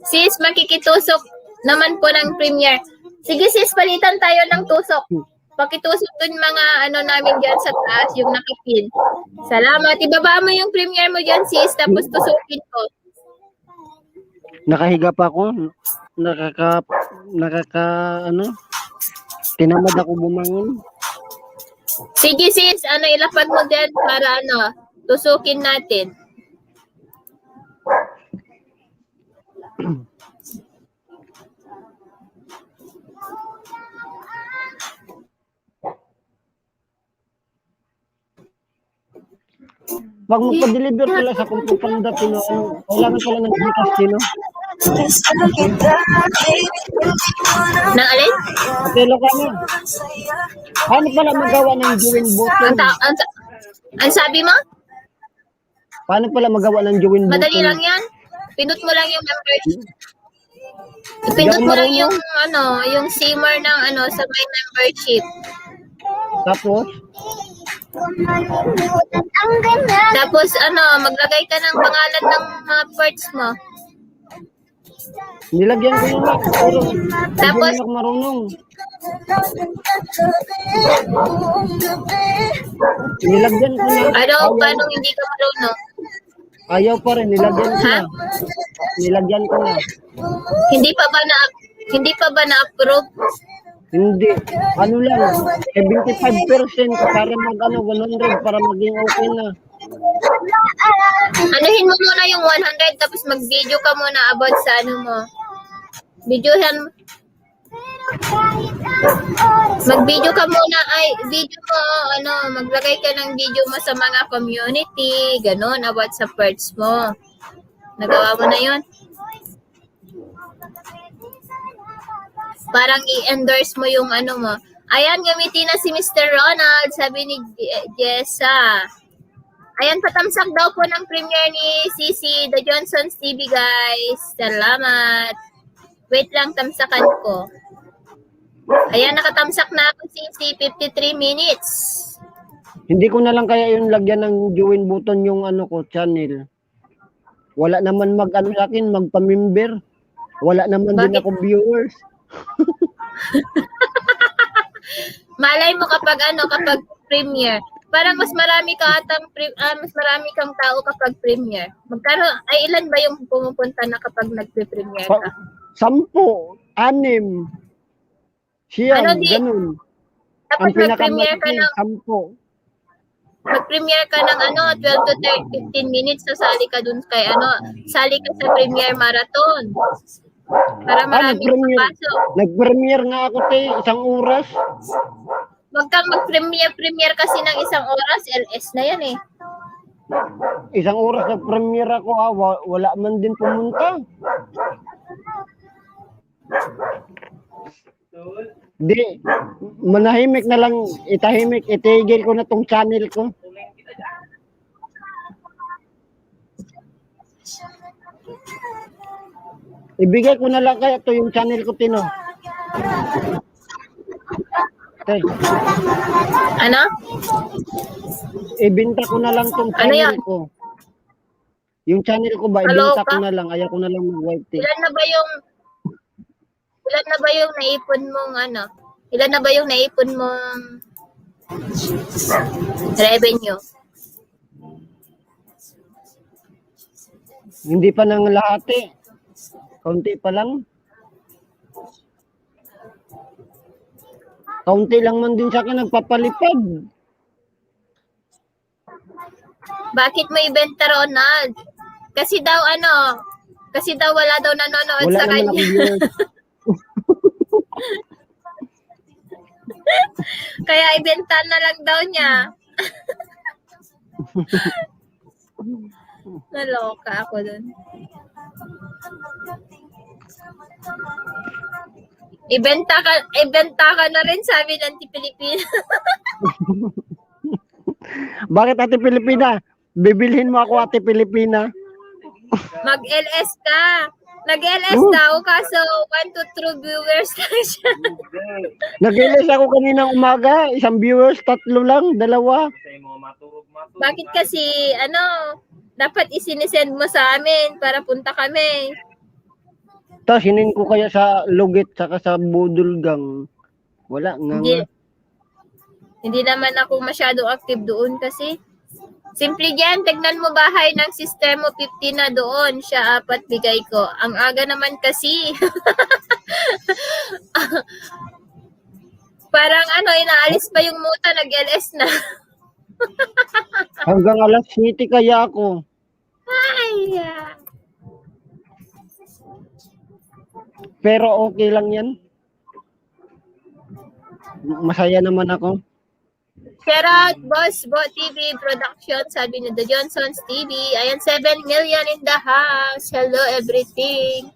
Sis, makikitusok naman po ng premiere. Sige sis, palitan tayo ng tusok. Pakitusok dun mga ano namin dyan sa taas, yung nakapin. Salamat. Ibaba mo yung premiere mo dyan sis, tapos tusukin ko. Nakahiga pa ako. Tinamad ako bumangon. Sige sis, ilapag mo dyan para tusukin natin. Pag magpa-deliver pala sa Kumpupanda, kailangan pala ng Gcash, Tino. Nang alin? Atelo ka na. Paano pala magawa ng join button? Ang sabi mo? Paano pala magawa ng join button? Madali lang yan. Pindot mo lang yung membership. Pindot mo lang yung yung simmer ng sa my membership. Tapos? Tapos maglagay ka ng pangalan ng mga parts mo. Nilagyan ko yun lang. Pero Tapos? hindi ako marunong. Nilagyan ko na. Paano hindi ka marunong? Ayaw pa rin. Nilagyan ko na. Nilagyan ko na. Hindi pa ba na-approve? Hindi. Ano lang. 75% para mag 100 para maging okay na. Anuhin mo muna yung 100 tapos mag-video ka muna about sa mo. Videohan mo. Mag-video ka muna, video mo, maglagay ka ng video mo sa mga community, ganun, about sa parts mo. Nagawa mo na yun? Parang i-endorse mo yung mo. Ayan, gamitin na si Mr. Ronald, sabi ni Jessa. Ayan, patamsak daw po ng premiere ni Sisi, the Johnsons TV, guys. Salamat. Wait lang, tamsakan ko. Ayan, nakatamsak na ako, Sisi, 53 minutes. Hindi ko na lang kaya yung lagyan ng join button yung ko, channel. Wala naman sa akin, magpa-member. Wala naman din Bakit? ako viewers. Malay mo kapag kapag premiere. Parang mas marami kang tao kapag premiere. Ilan ba yung pumupunta na kapag nagpe-premiere ka? 10, 6, siyam, ganun. Dapat mag-premiere ka ng 10. mag-premiere ka ng 12 to 15 minutes, sasali ka dun kay sali ka sa premiere marathon. Para marami papasok. Nag-premiere nga ako 1 oras. Wag kang mag-premiere kasi ng 1 oras, LS na yan eh. 1 oras nag-premiere ako, wala man din pumunta. Di, manahimik na lang, itigil ko na tong channel ko. Ibigay ko na lang kaya to yung channel ko, Tino. Te, Ano? ibenta ko na lang tong Ano channel yan? ko. Yung channel ko ba, Hello ibenta ko ka? na lang. Ayaw ko na lang mag-white tea. Ilan na ba yung naipon mong ano? Ilan na ba yung naipon mong revenue? Hindi pa nang lahat eh. Kaunti pa lang. Kaunti lang man din sa akin nagpapalipad. Bakit mo ibenta, Ronald? Kasi daw wala daw nanonood Wala sa naman kanya. akong viewers. Kaya ibenta na lang daw niya. Naloka ako dun. Ibenta ka na rin, sabi ng Pilipina. Bakit Ate Pilipina? Bibilhin mo ako Ate Pilipina. Mag-LS ka. Nag-LS Oh. daw, kaso 1 to 2 viewers lang siya. Nag-ilis ako kaninang umaga. Isang viewers, 3 lang, 2. Bakit kasi, dapat isinisend mo sa amin para punta kami. Tapos hinin ko kaya sa Lugit saka sa Budulgang. Wala nga Hindi, nga. hindi naman ako masyado active doon kasi. Simple yan, tignan mo bahay ng sister mo, 50 na doon. Siya 4 bigay ko. Ang aga naman kasi. Parang inaalis pa yung muta, nag-LS na. Hanggang alas 7 kaya ako. Ay, Pero okay lang yan. Masaya naman ako. shout out, Boss Bo TV Production, sabi ni The Johnsons TV. Ayan, 7 million in the house. Hello, everything.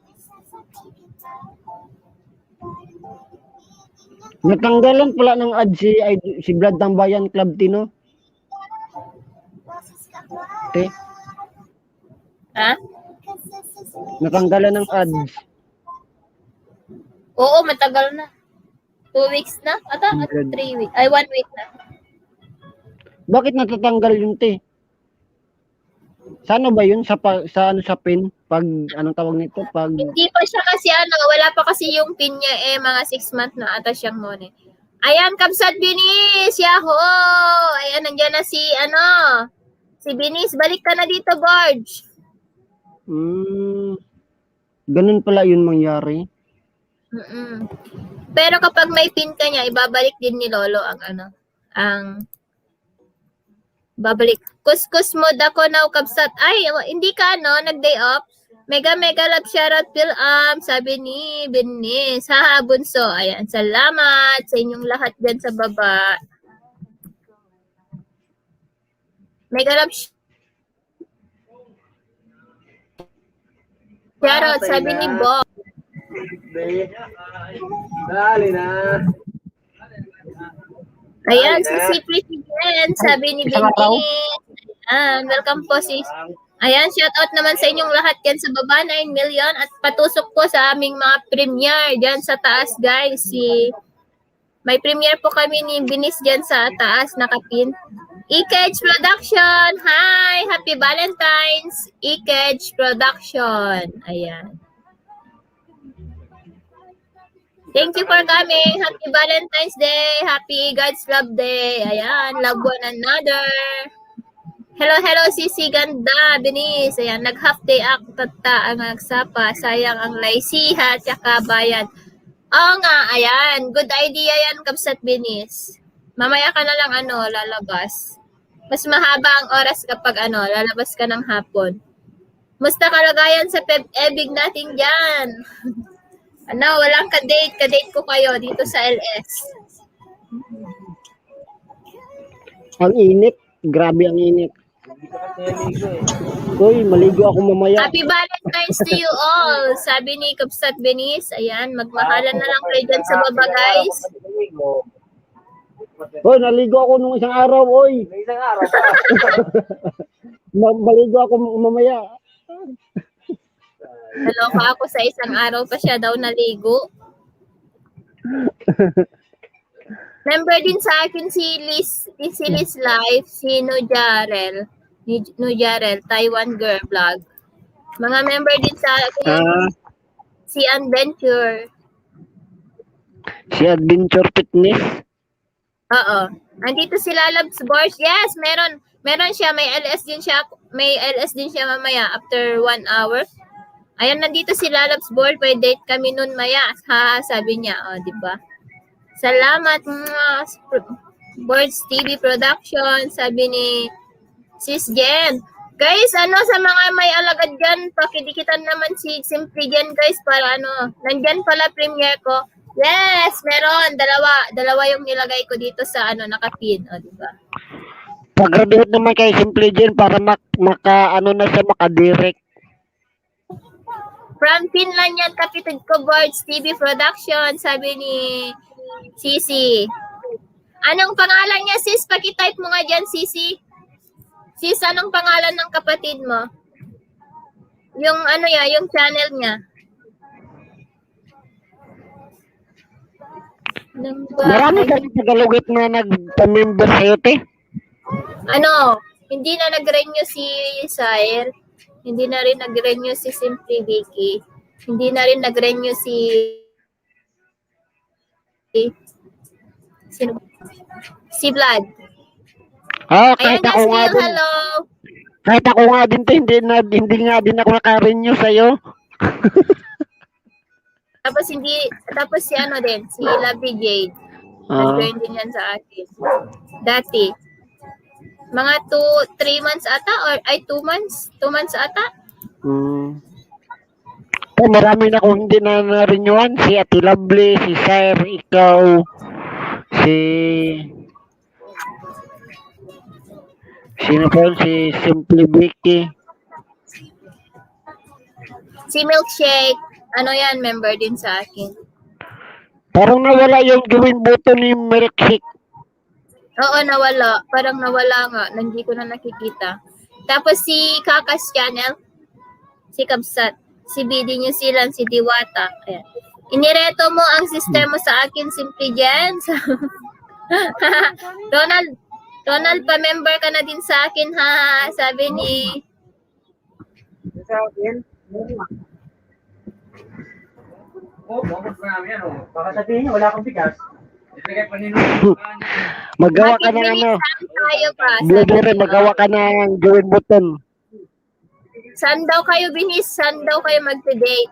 Natanggalan pala ng ad si Brad Tambayan Club Tino. Te, Ha? natanggalan ng ads. Oo, matagal na. 2 weeks na? Ata, 3 weeks. Ay, 1 week na. Bakit natatanggal yun, te? Sa ano ba yun? Sa pin? Pag, anong tawag nito? Pag, Hindi pa siya kasi wala pa kasi yung pin niya mga 6 months na ata siyang muna. Ayan, Kamsat Binis! Yahoo! Ayan, nandiyan na si Binis. Balik ka na dito, Gorge. ganun pala yun mangyari. Mm-mm. Pero kapag may pin ka niya, ibabalik din ni Lolo ang babalik. Kuskus mo dako now, Kamsat. Ay, hindi ka nag-day off. Mega love shoutout sabi ni Binis. Haha, bunso. Ayan, salamat sa inyong lahat dyan sa baba. Mega love shoutout, sabi ni Bob. Dali na. Ayan, si President, sabi ni Isang araw? Binis. Ayan, welcome po sis. Ayan, shoutout naman sa inyong lahat dyan sa baba, 9 million. At patusok po sa aming mga premiere dyan sa taas, guys. May premiere po kami ni Binis dyan sa taas, nakapin. Ikej Production, hi! Happy Valentine's! Ikej Production. Ayan. Thank you for coming. Happy Valentine's Day. Happy God's Love Day. Ayan, love one another. Hello, Sisi Ganda, Binis. Ayan, nag-half day act tata ang nagsapa. Sayang ang laisiha, tsaka bayan. Oo nga, ayan. Good idea yan, Kapsat Binis. Mamaya ka na lang, lalabas. Mas mahaba ang oras kapag, lalabas ka ng hapon. Musta kalagayan sa ebig natin dyan? Walang ka-date. Ka-date ko kayo dito sa LS. Ang init. Grabe ang init. Uy, maligo ako mamaya. Happy Valentine's to you all, sabi ni Kapsat Binis. Ayan, magmahalan na lang kayo dyan sa baba, guys. Uy, naligo ako nung isang araw, uy. Isang araw pa. Maligo ako mamaya. Naloka ako sa isang araw pa siya daw naligo. Member din sa akin si Liz Life, si Nujarel, Taiwan Girl Vlog. Mga member din sa akin Ah, si Adventure. si Adventure Fitness. Oo. Andito si Lalabs Boys. Yes, meron siya, may LS din siya mamaya after 1 hour. Ayan, nandito si Lalabs Board, pwede date kami nun maya. Ha, sabi niya, di ba? Salamat mga Boards TV Production, sabi ni Sis Jen. Guys, sa mga may alagad dyan, pakidikitan naman si Simply Jen, guys, para nandyan pala premiere ko. Yes, meron. Dalawa yung nilagay ko dito sa nakapin, di ba? Pag-graduate naman kay Simply Jen para maka-direct. From Finland yan, kapitid ko, Boards TV Production, sabi ni Sisi. Anong pangalan niya, sis? Pakitype mo nga dyan, Sisi. Sis, anong pangalan ng kapatid mo? Yung yung channel niya. Marami ka rin Tagalogit na nagpa-member sa'yo, te. Hindi na nag-renew si Sair. Hindi na rin nag-renew si Simply Vicky. Hindi na rin nag-renew si Vlad. Ah, Ayan, kahit ako nga Jasmine, din. hello. Kahit ako nga din, te, hindi nga din ako naka-renew sa'yo. Tapos si si Lovely Jade. Nag-join din yan sa akin. Dati. Mga 3 months ata or 2 months? 2 months ata? Marami na akong hindi na na-renewan. Si Ate Lovely, si Sire, ikaw, sino po? Si Simply Vicky. Si Milkshake. Yan, member din sa akin. Parang nawala yung gawin buto ni Milkshake. Oo, nawala. Parang nawala nga. Hindi ko na nakikita. Tapos si Kakas Channel, si Kabsat, si BD New Zealand, si Diwata. Ayan. Inireto mo ang sister mo sa akin, Simply Jen. Ronald, pa-member ka na din sa akin, ha? Sabi ni... Bukod ko namin yan, oh. Baka sabihin niya, wala akong bigas. Ibigay pa nino. Magawa ka ng tayo pa. Blueberry, magawa ka ng gawin button. Saan daw kayo binis? Saan daw kayo magte-date?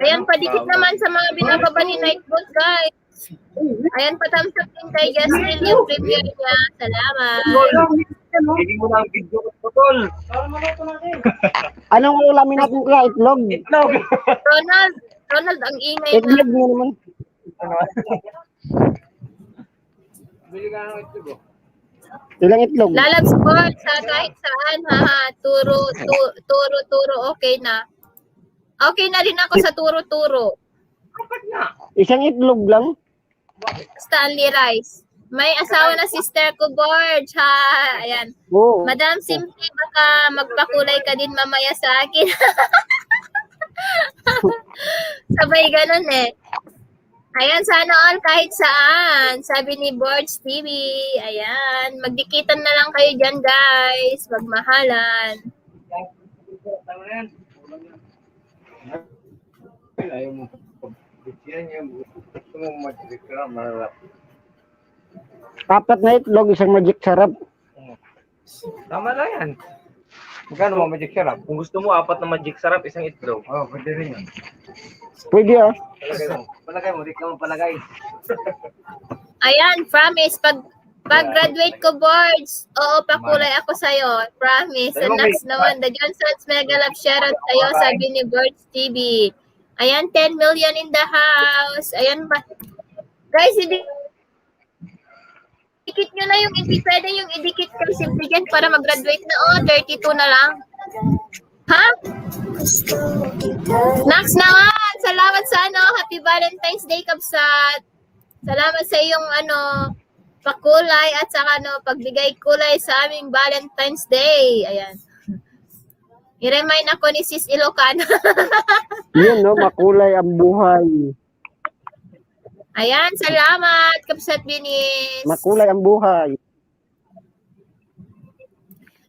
Ayan, padikit naman sa mga binababa ni Nightbot, guys. Ayan, patamsak din kay Justin yung premiere niya. Salamat. Hindi mo lang video ko, tol. Anong ulamin natin ka? Itlog? Itlog. Ronald, ang ingay na. Itlog mo naman. Bili ka ng itlog, oh. Ilang itlog? Lalabs Board sa kahit saan, ha. Turo, okay na. Okay na rin ako sa turo. Isang itlog lang? Stanley Rice. May asawa na sister ko, Board, ha. Ayan. Oo. Madam Simply, baka magpakulay ka din mamaya sa akin. Sabay ganun eh. Ayan, sana all kahit saan. Sabi ni Boards TV. Ayan, magdikitan na lang kayo dyan, guys. Magmahalan. Ayaw mo. Yan yung gusto mo mag-record, mararap. 4 na itlog, isang magic sarap. Tama lang yan. Magkano mo magic sarap? Kung gusto mo, 4 na magic sarap, isang itlog. Oo, pwede rin yun. Pwede ah. Palagay mo, di ka mo palagay. Ayan, promise. Pag graduate ko, Boards, oo, pakulay ako sa'yo. Promise. And next naman, the Johnson's Mega Love shoutout sa'yo, sabi ni Boards TV. Ayan, 10 million in the house. Ayan ba? Guys, idikit nyo na yung, hindi pwede yung idikit kay Simply Jen para mag-graduate na. 32 na lang. Ha? Next naman! Salamat sa Happy Valentine's Day, Kabsat. Salamat sa iyong pakulay at saka pagbigay kulay sa aming Valentine's Day. Ayan. I-remind ako ni Sis Ilocano. Yun, no? Makulay ang buhay. Ayan, salamat, Kapsat Binis. Makulay ang buhay.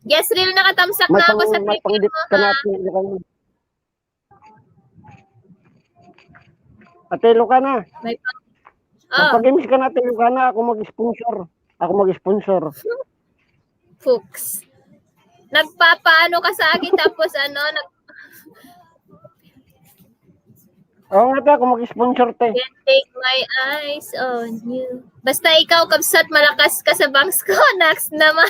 Yes, real nakatamsak May na ako sa may preview pang-dip mo, ka ha? natin. Ate Lucana, May pang... Oh, pag-games ka natin Lucana, ako mag-sponsor. Ako mag-sponsor. Fuchs. Nagpapaano ka sa akin tapos Oo nga te, ako mag-sponsor te. can't take my eyes on you. Basta ikaw, Kapsat, malakas ka sa bangs ko. Next naman.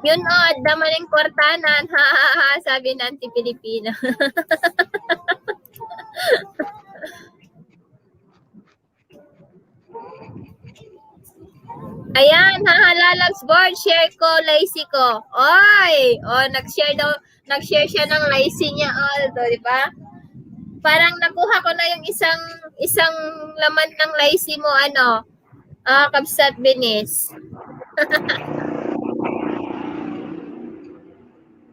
Yun damaling kwartanan. Ha, ha, ha, sabi ng anti-Pilipino. Ayan, hahalalags board, share ko, lazy ko. Oy! Nag-share siya ng lazy niya, di ba? Parang nakuha ko na yung isang laman ng lazy mo, Kapsat Binis.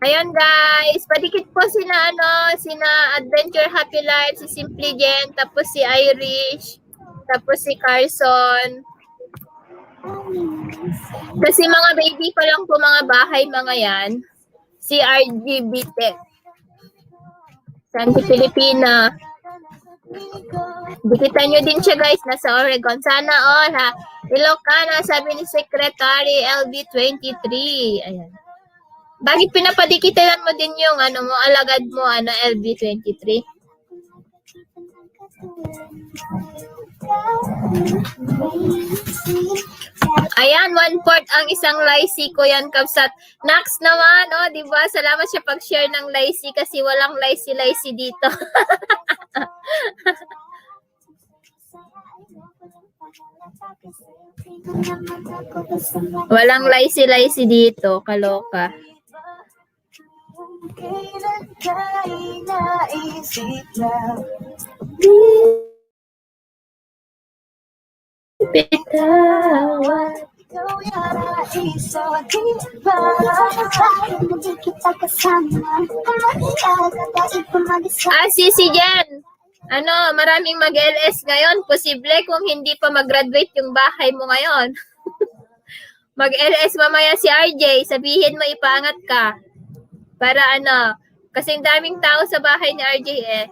Ayun guys, padikit po sina Adventure Happy Life, si Simply Jen, tapos si Irish, tapos si Carson. Kasi mga baby pa lang po mga bahay mga yan. Si RGBT. Santi Pilipina. Dikitan nyo din siya guys, nasa Oregon. Sana all ha. Ilocana, sabi ni Secretary LB23. Ayan. Bakit pinapadikitan mo din yung mo, alagad mo, LB23? Ayan, 1/4 ang isang laisi ko yan, Kapsat. Next naman, di ba? Salamat siya pag-share ng laisi kasi walang laisi dito. Walang laisi dito, kaloka. Bitawan. Si Jen. Maraming mag-LS ngayon. Posible kung hindi pa mag-graduate yung bahay mo ngayon. Mag-LS mamaya si RJ. Sabihin mo ipaangat ka. Para kasing daming tao sa bahay ni RJ eh.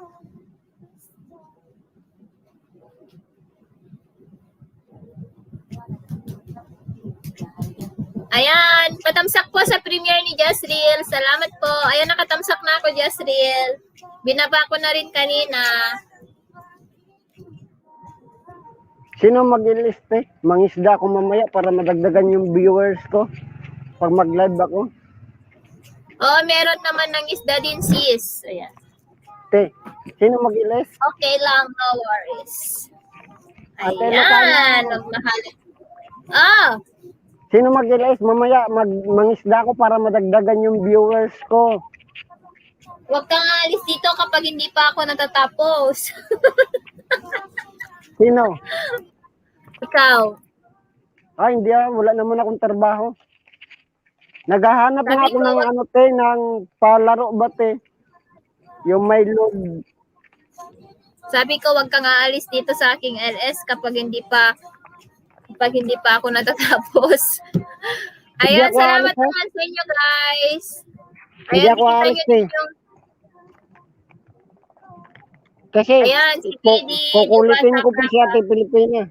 Ayan, patamsak po sa premiere ni Jasriel. Salamat po. Ayan, nakatamsak na ako, Jasriel. Binaba ko na rin kanina. Sino mag-iliste? Mangisda ako mamaya para madagdagan yung viewers ko pag mag-live ako. Meron naman ng isda din, sis. Ayan. Te, sino mag-ilist? Okay lang, no worries. Ate, Ayan, magmahal. Sino mag-ilist? Mamaya mangisda ako para madagdagan yung viewers ko. Huwag kang alis dito kapag hindi pa ako natatapos. Sino? Ikaw. Hindi wala naman akong trabaho. Naghahanap Sabi nga ako ko, ng palaro ba te? Yung may load. Sabi ko, huwag kang aalis dito sa aking LS kapag hindi pa ako natatapos. Ayan, salamat naman sa inyo guys. Hindi ako aalis eh. Kasi Ayan, si Didi. kukulitin ko pa si Ate Pilipina.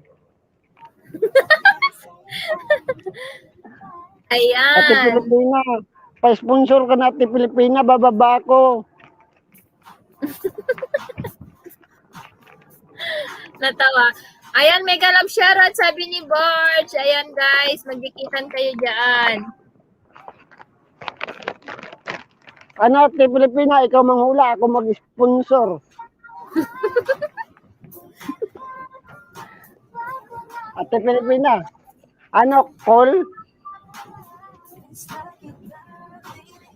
Ayan. Ate Pilipina, pa-sponsor ka na Ate Pilipina, bababa ako. Natawa. Ayan, mega love shoutout sabi ni Borge. Ayan guys, magdikitan kayo dyan. Ate Pilipina, ikaw manghula, ako mag-sponsor. Ate Pilipina. Ano, call?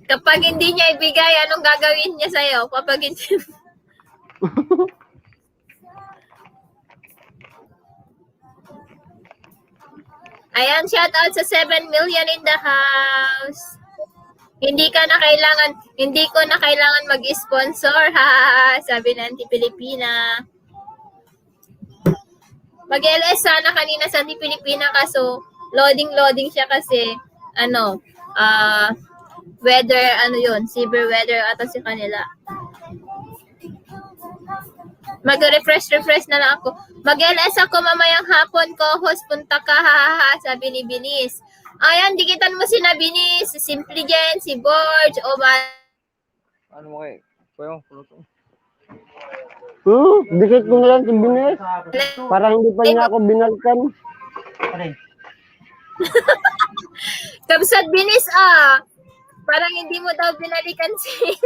Kapag hindi niya ibigay, anong gagawin niya sa'yo? Kapag hindi... Ayan, shout out sa 7 million in the house. Hindi ko na kailangan mag-sponsor, ha, sabi ng Auntie Pilipina. Mag-LS sana kanina sa Auntie Pilipina, kaso loading siya kasi, weather, severe weather ata si kanila. Mag-refresh na lang ako. Mag-LS ako mamayang hapon ko, host, punta ka, ha, sabi ni Binis. Ayan, dikitan mo si Binis, si Simply Jen, si Borge, o ba? Ano mo kayo? Kuya, puluto. Dikit ko na lang si Binis. Parang hindi pa niya ako binalikan. Kamsat Binis, parang hindi mo daw binalikan si...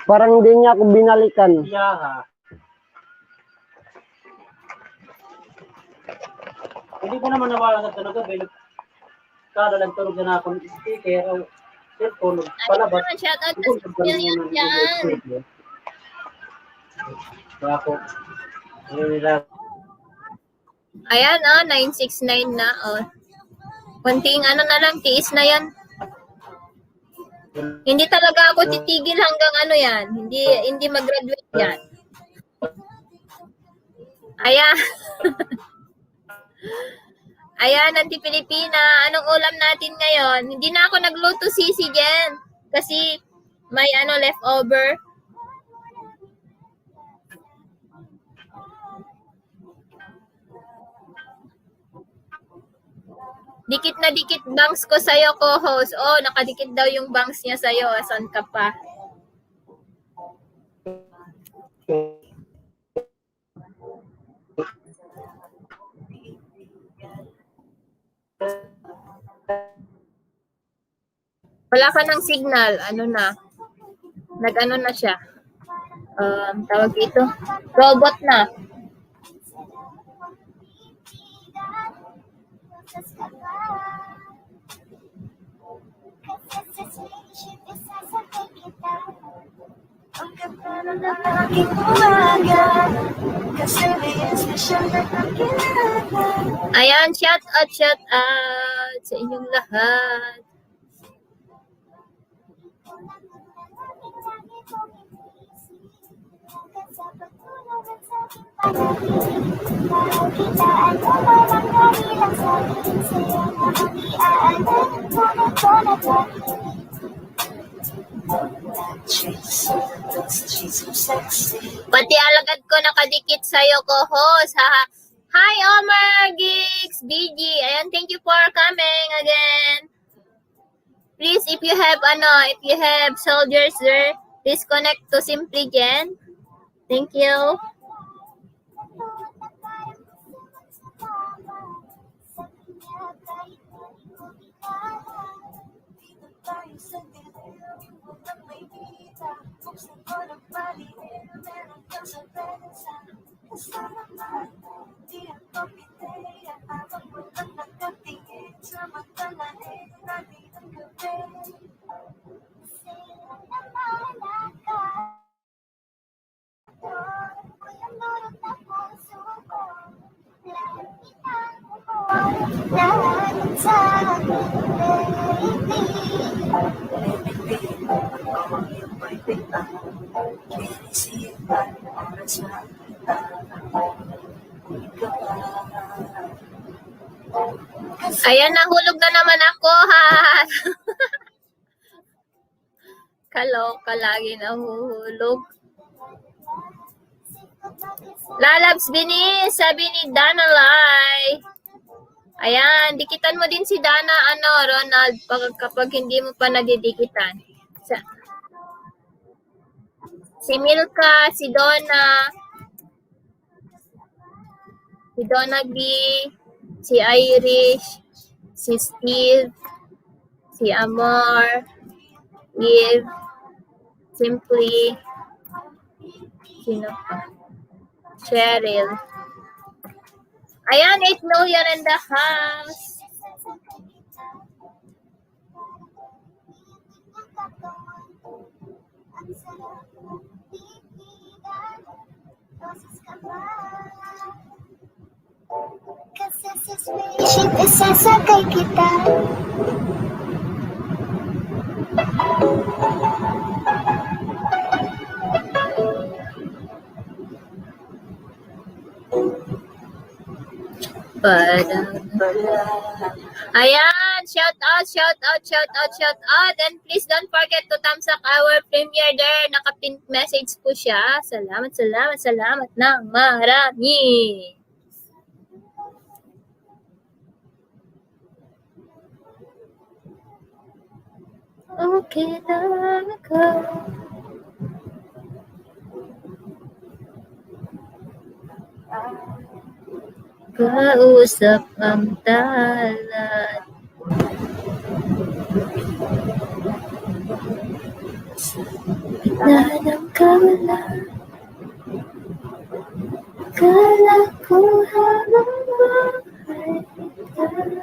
Parang hindi niya ako binalikan. Hindi ko naman nawala talaga. Kada lang tulog na ako ng speaker o cellphone. Palabas. Shout out sa 6 million yan. Ako. Ayan, 969 na. Konting na lang, tiis na yan. Hindi talaga ako titigil hanggang yan. Hindi mag-graduate yan. Ayan. Ayan, Auntie Pilipina. Anong ulam natin ngayon? Hindi na ako nagluto sisi, Jen. Kasi may leftover. Dikit na dikit bangs ko sa'yo, co-host. Nakadikit daw yung bangs niya sa'yo. Asan ka pa? Wala ka ng signal. Nag-ano na siya. Tawag ito. Robot na. Ayan, shout out sa inyong lahat. Pati alagad ko nakadikit sa'yo, co-host. Hi, Omar, Gigs, BG. Ayan, thank you for coming again. Please, if you have soldiers there, please connect to Simply Jen. Thank you. Ayan, nahulog na naman ako, ha. Kaloka lagi nahuhulog. Lalabs Binis, sabi ni Dana Lai. Ayan, dikitan mo din si Dana, Ronald, kapag hindi mo pa nadidikitan. Si Milka, si Donna B, si Irish, si Steve, si Amor, Eve, Simply, Sino pa? Cheryl. Ayan, 8 million in the house. Kasi sa spaceship, isasakay kita. Ayan, shout out. And please don't forget to thumbs up our premiere there. Naka-pin message po siya. Salamat ng marami. Okay lang ako. Kausap ang talat. Gitna ng kawalan. Kala ko habang buhay tayo.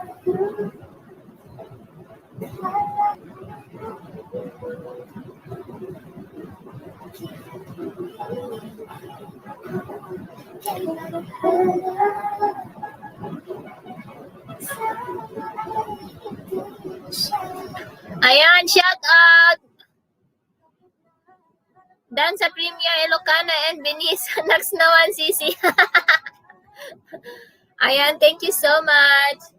Ayan, shout out. Dan sa Premier Ilocana and Benisa. Next naman, Sisi. Ayan, thank you so much.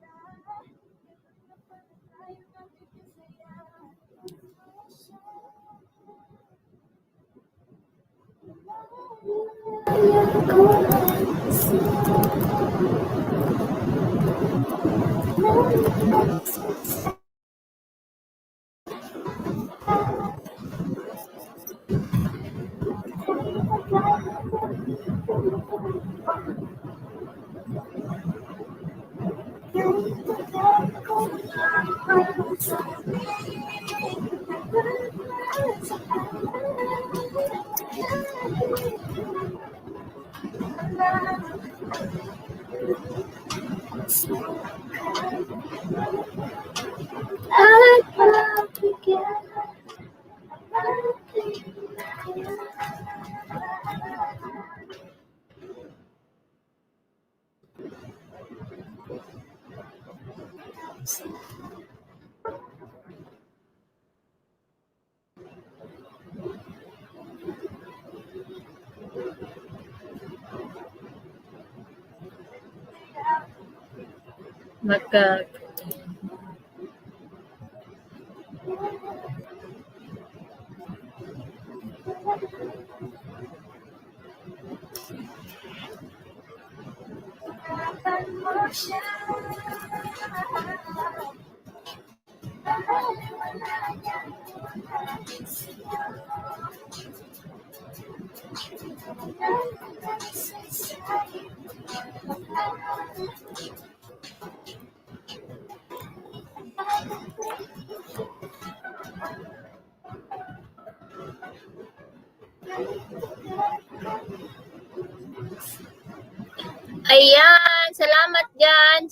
Ayan, salamat dyan.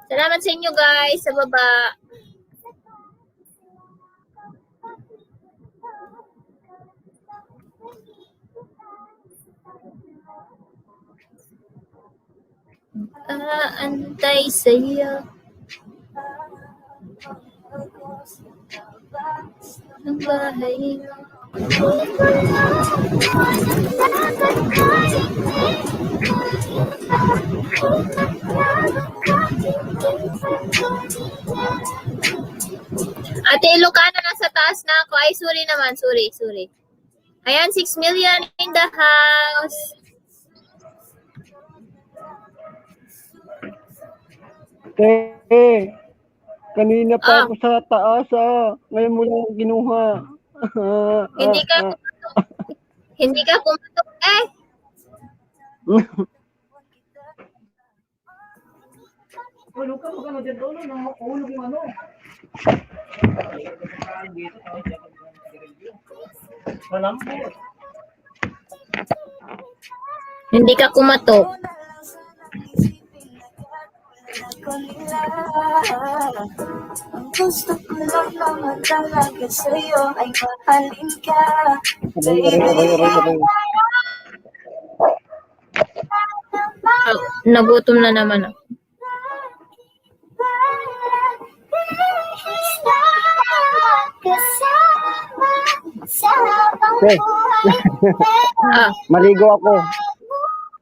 Salamat sa inyo guys, sa baba. Aantay sa'yo. Ang bahay mo. Ate Ilocana, nasa taas na ako. Ay, sorry naman. Sorry. Ayan, 6 million in the house. Kanina pa ako sa taas, ngayon mo lang ginuha. Hindi ka pumatok eh. Hulog ka, huwag ano dyan doon, nang makuhulog yung ano. Malambot. Hindi ka kumatok. Ang gusto ko lang naman talaga sa'yo ay mahalin ka. Aray. Oh, nagutom na naman ako. Kasama sa habang Te, Ah, maligo ako.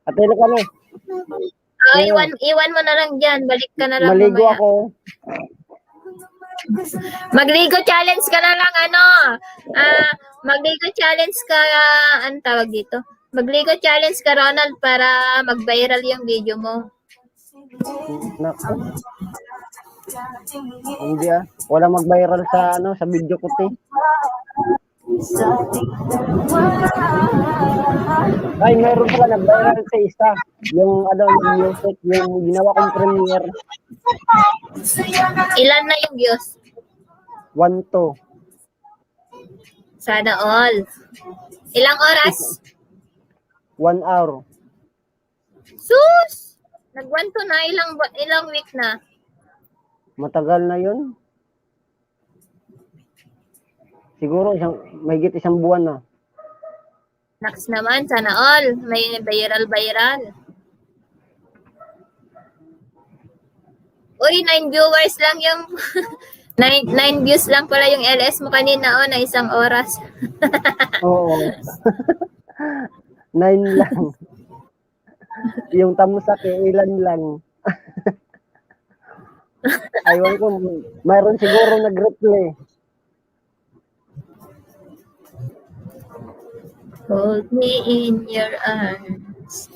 Ate, ka na. iwan mo na lang dyan. Balik ka na lang Maligo mamaya. ako. Magligo challenge ka na lang, magligo challenge ka, ano tawag dito? Magligo challenge ka, Ronald, para mag-viral yung video mo. Naku. Hindi ah. Wala mag-viral sa video ko, te. Ay, meron pala nag-viral sa isa. Yung yung music, yung ginawa kong premiere. Ilan na yung views? 1-2. Sana all. Ilang oras? 1 hour. Sus! Nag-1 to na, ilang week na. Matagal na yun. Siguro mahigit isang buwan na. Next naman, sana all. May viral. Uy, 9 viewers lang yung 9 views lang pala yung LS mo kanina na isang oras. Oo. 9 lang. Yung tamusak ilan lang. Aywan ko, mayroon siguro nag-reply. Hold me in your arms.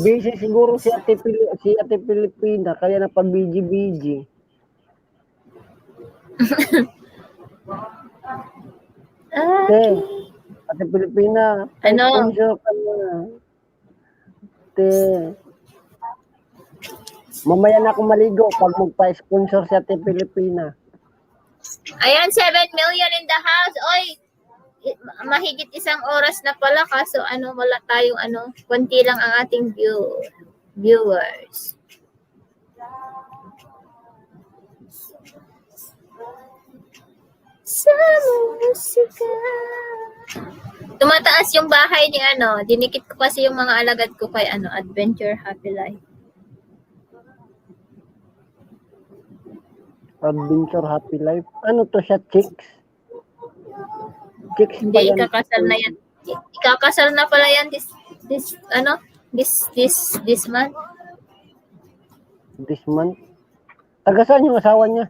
Busy siguro si Ate Pilipina, kaya napag-BG. Te, Ate Pilipina, Ano? sponsor ka na. Te, mamaya na ako maligo pag magpa-sponsor si Ate Pilipina. Ayan, 7 million in the house. Oy, mahigit isang oras na pala kaso wala tayong konti lang ang ating viewers. Sa musika. Tumataas yung bahay ni dinikit ko kasi yung mga alagad ko kay Adventure Happy Life. Adventure Happy Life. Ano to siya, chicks? Chicks ba Hindi, yan? ikakasal na yan. Ikakasal na pala yan this month. This month? Taga saan yung asawa niya?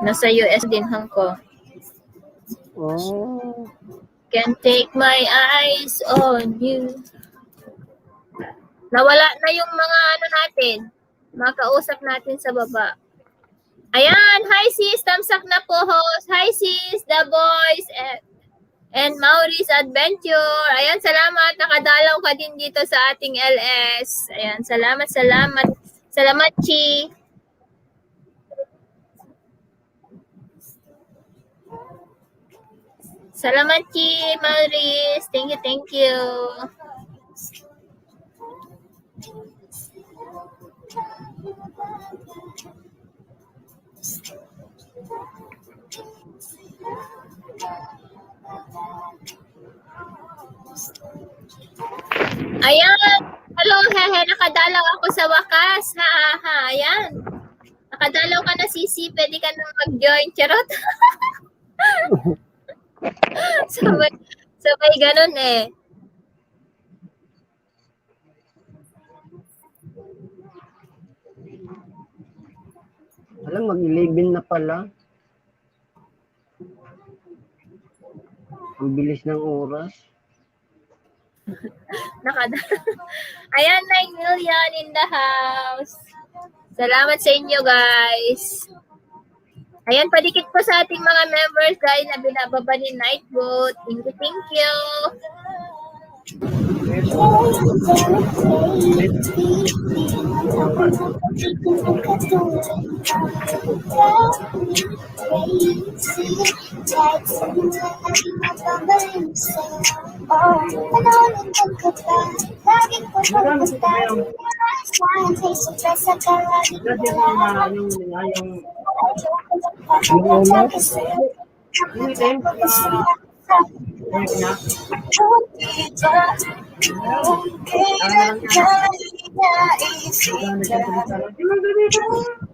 Nasa US din, Hong Kong. Oh. Can't take my eyes on you. Nawala na yung mga natin. Makausap natin sa baba. Ayan, hi sis, tamsak na po host. Hi sis, the boys, and Maurice Adventure. Ayan, salamat. Nakadalaw ka din dito sa ating LS. Ayan, salamat. Salamat, Chi. Salamat, Chi, Maurice. Thank you. Ayan. Hello, hehe. Nakadalaw ako sa wakas. Ayan. Nakadalaw ka na, Sisi. Pwede ka nang mag-join. Charot. sabay ganun eh. Alam, mag-11 na pala. Ang bilis ng oras. Ayan, 9 million in the house. Salamat sa inyo, guys. Ayan, padikit po sa ating mga members guys na binababa ni Nightboat. Thank you, thank you.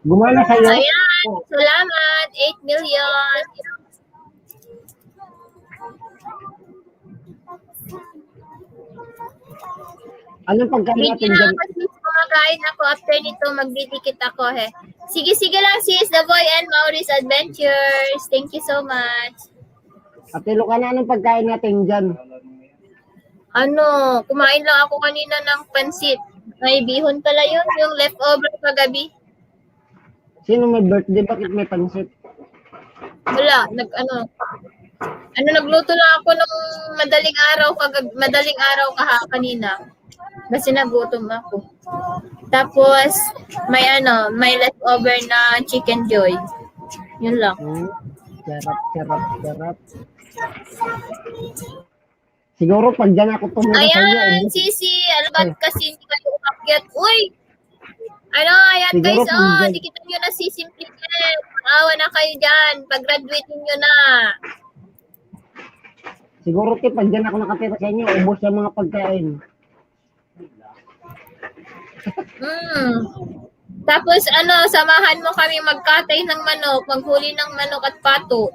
Gumana sa'yo? Ayan, salamat. 8 million. Anong pagkain Hindi natin na dyan? ako sis, kumakain ako. After nito, magdidikit ako he. Sige lang sis, The Boy and Maurice Adventures. Thank you so much. Ate Luca, anong pagkain natin dyan? Ano, kumain lang ako kanina ng pansit. May bihon pala yun, yung leftover kagabi. Sino may birthday? Bakit may pansit? Wala, nagluto lang ako ng madaling araw kanina. Kasi nagutom ako. Tapos, may leftover na chicken joy. Yun lang. Sarap. Siguro pag dyan ako tumira sa inyo. Ayan, Sisi, ba't kasi hindi kayo umakyat? Uy! Ayan Siguro guys, kung dikitan nyo na si Simply Jen. Awa na kayo dyan. Pag-graduating nyo na. Siguro pag dyan ako nakatira sa inyo, ubos yung mga pagkain. Tapos samahan mo kami magkatay ng manok, maghuli ng manok at pato.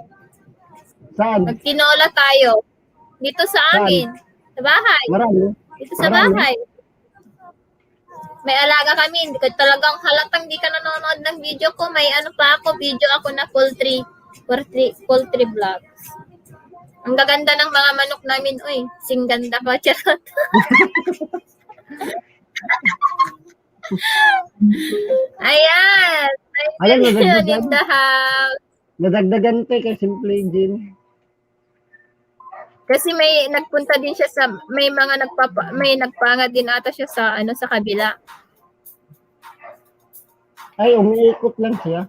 Saan? Magtinola tayo. Dito sa amin. Sa bahay. Marami. Dito sa Marami. bahay. May alaga kami. Hindi ka talagang halatang di ka nanonood ng video ko. May video ako na poultry vlogs. Ang gaganda ng mga manok namin. Uy, singganda pa. Charot. Ayan. Ayan, Yun nadagdagan. in the house. Nadagdagan kay Simple Jean. Kasi may nagpunta din siya sa may nagpanga din ata siya sa sa kabila. Ay, umiikot lang siya.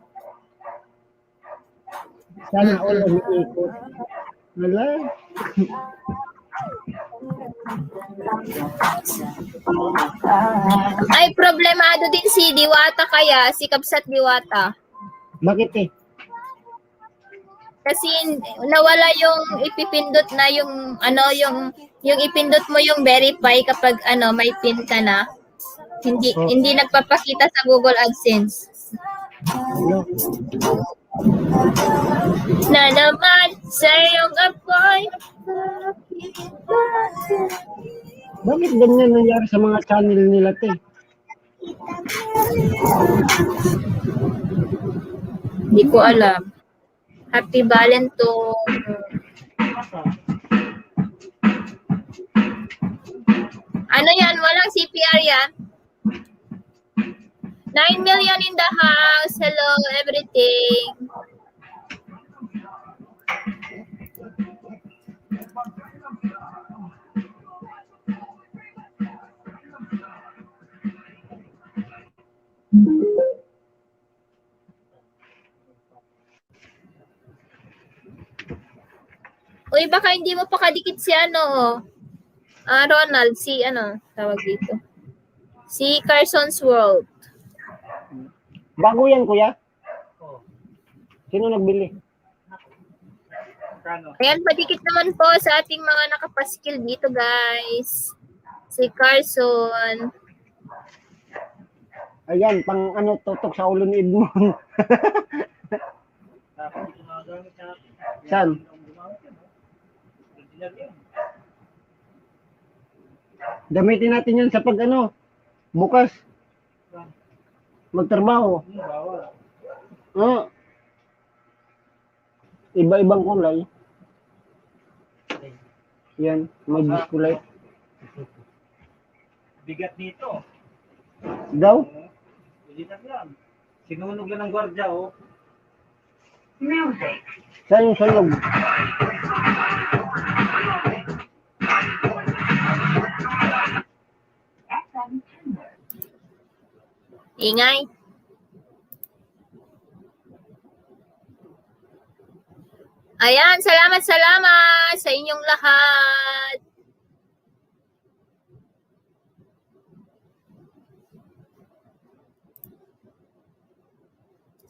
Sana all umiikot. Wala. Ay, problemado din si Diwata kaya, si Kabsat Diwata. Bakit eh? Kasi nawala yung ipipindot na yung yung ipindot mo yung verify kapag may pin ka na. Hindi nagpapakita sa Google AdSense. Ano? Na naman sa iyong apoy. Bakit ganyan nangyari sa mga channel nila, te? Hindi ko alam. Happy Valentine. Ano yan? Walang CPR yan? 9 million in the house. Hello, everything. Uy, baka hindi mo pa kadikit si Ronald, si tawag dito. Si Carson's World. Bago yan, kuya? Sino nagbili? Ayan, padikit naman po sa ating mga nakapaskil dito, guys. Si Carson. Ayan, pang tutok sa ulo ni Edmond. Saan? Gamitin natin yan sa bukas. Magtrabaho. Iba-ibang kulay. Yan, may diskulay. Bigat dito. Daw? Hindi na yan. Sinunog lang ng gwardya, oh. Saan yung sunog? Ingay. Ayan, salamat sa inyong lahat.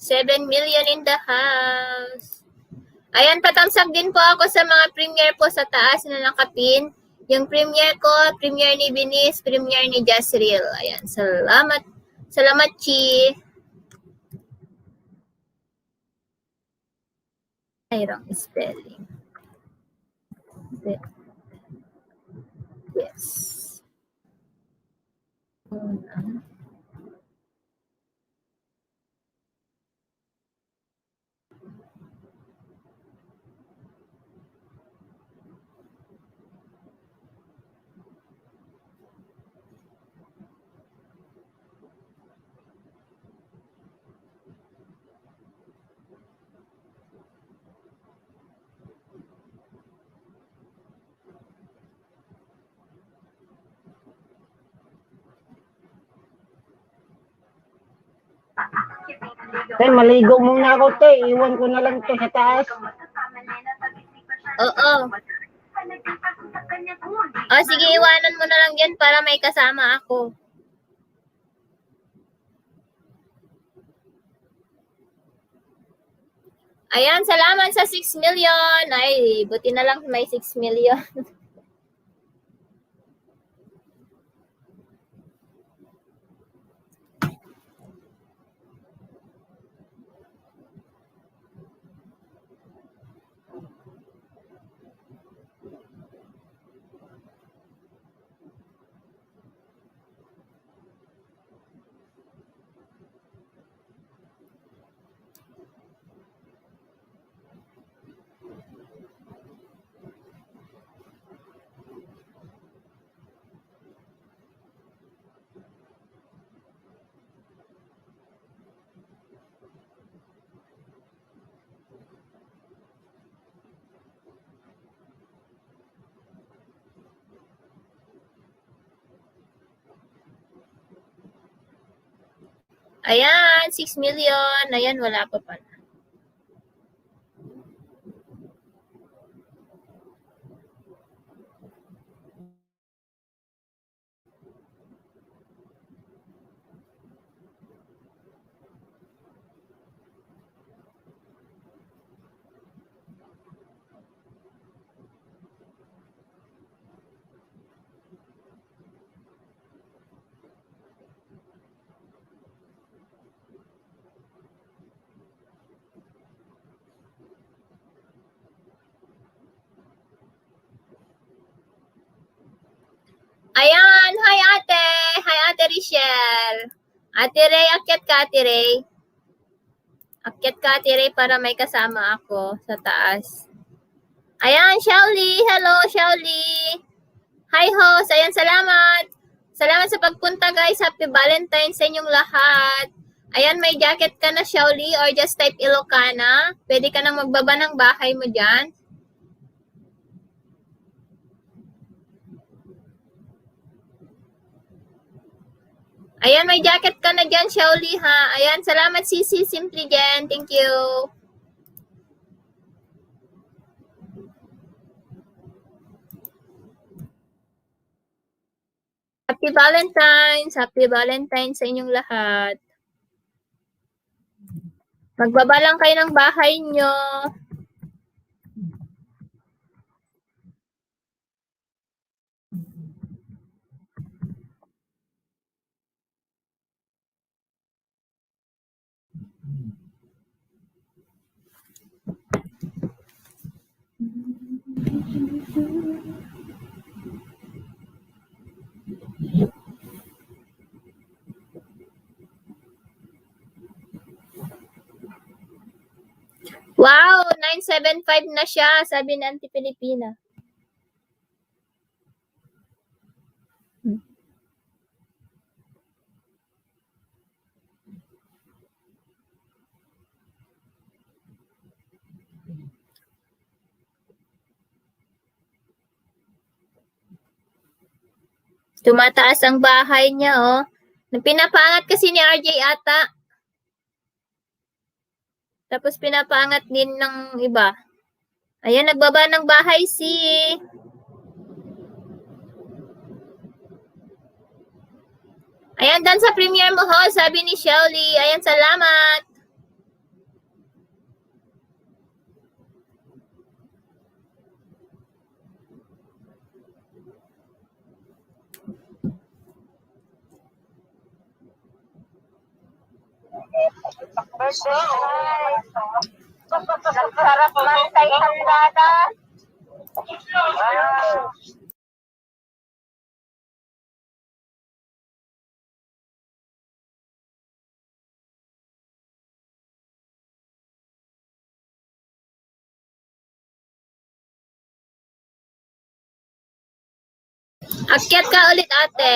$7 million in the house. Ayan, patamsak din po ako sa mga premiere po sa taas na nakapin. Yung premiere ko, premiere ni Binis, premiere ni Jasril. Ayan, salamat. Salamat, Chi. Ay, wrong spelling. Yes. Te, maligo muna ako, te. Iwan ko na lang to sa taas. Oo. Oh, sige, iwanan mo na lang yan para may kasama ako. Ayan, salamat sa 6 million. Ay, buti na lang may 6 million. Ayan, 6 million. Ayan, wala pa pala. Ayan, hi ate. Hi ate Richelle. Ate Ray, akyat ka ate Ray. Akyat ka ate Ray para may kasama ako sa taas. Ayan, Shaoli. Hello, Shaoli. Hi host. Ayan, salamat. Salamat sa pagpunta guys. Happy Valentine's sa inyong lahat. Ayan, may jacket ka na Shaoli or just type Ilocana. Pwede ka nang magbaba ng bahay mo dyan. Ayan, may jacket ka na dyan, Shaoli, ha? Ayan, salamat, Sisi Simply Jen. Thank you. Happy Valentine's. Happy Valentine's sa inyong lahat. Magbaba lang kayo ng bahay nyo. Wow, 975 na siya, sabi ni Auntie Pilipina. Tumataas ang bahay niya, oh. Pinapaangat kasi ni RJ ata. Tapos pinapaangat din ng iba. Ayan, nagbaba ng bahay si... Ayan, dan sa premiere mo, ho, sabi ni Shelly. Ayan, salamat. Sarap man tayo hangada. Akyat ka ulit, ate.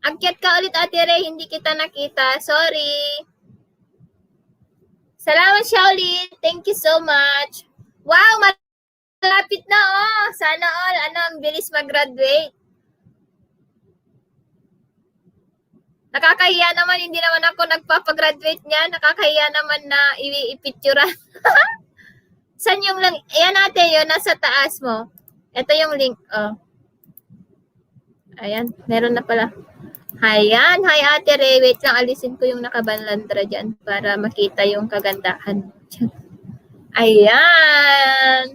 Akyat ka ulit, ate Ray. Hindi kita nakita. Sorry. Salamat, Shaolin. Thank you so much. Wow, malapit na, oh. Sana all, ang bilis mag-graduate. Nakakahiya naman, hindi naman ako nagpapagraduate niya. Nakakahiya naman na ipicturan. Saan yung link? Ayan natin yun, nasa taas mo. Ito yung link, oh. Ayan, meron na pala. Ayan, hi Ate Ray. Wait lang, alisin ko yung nakabanlandra dyan para makita yung kagandahan. Ayan.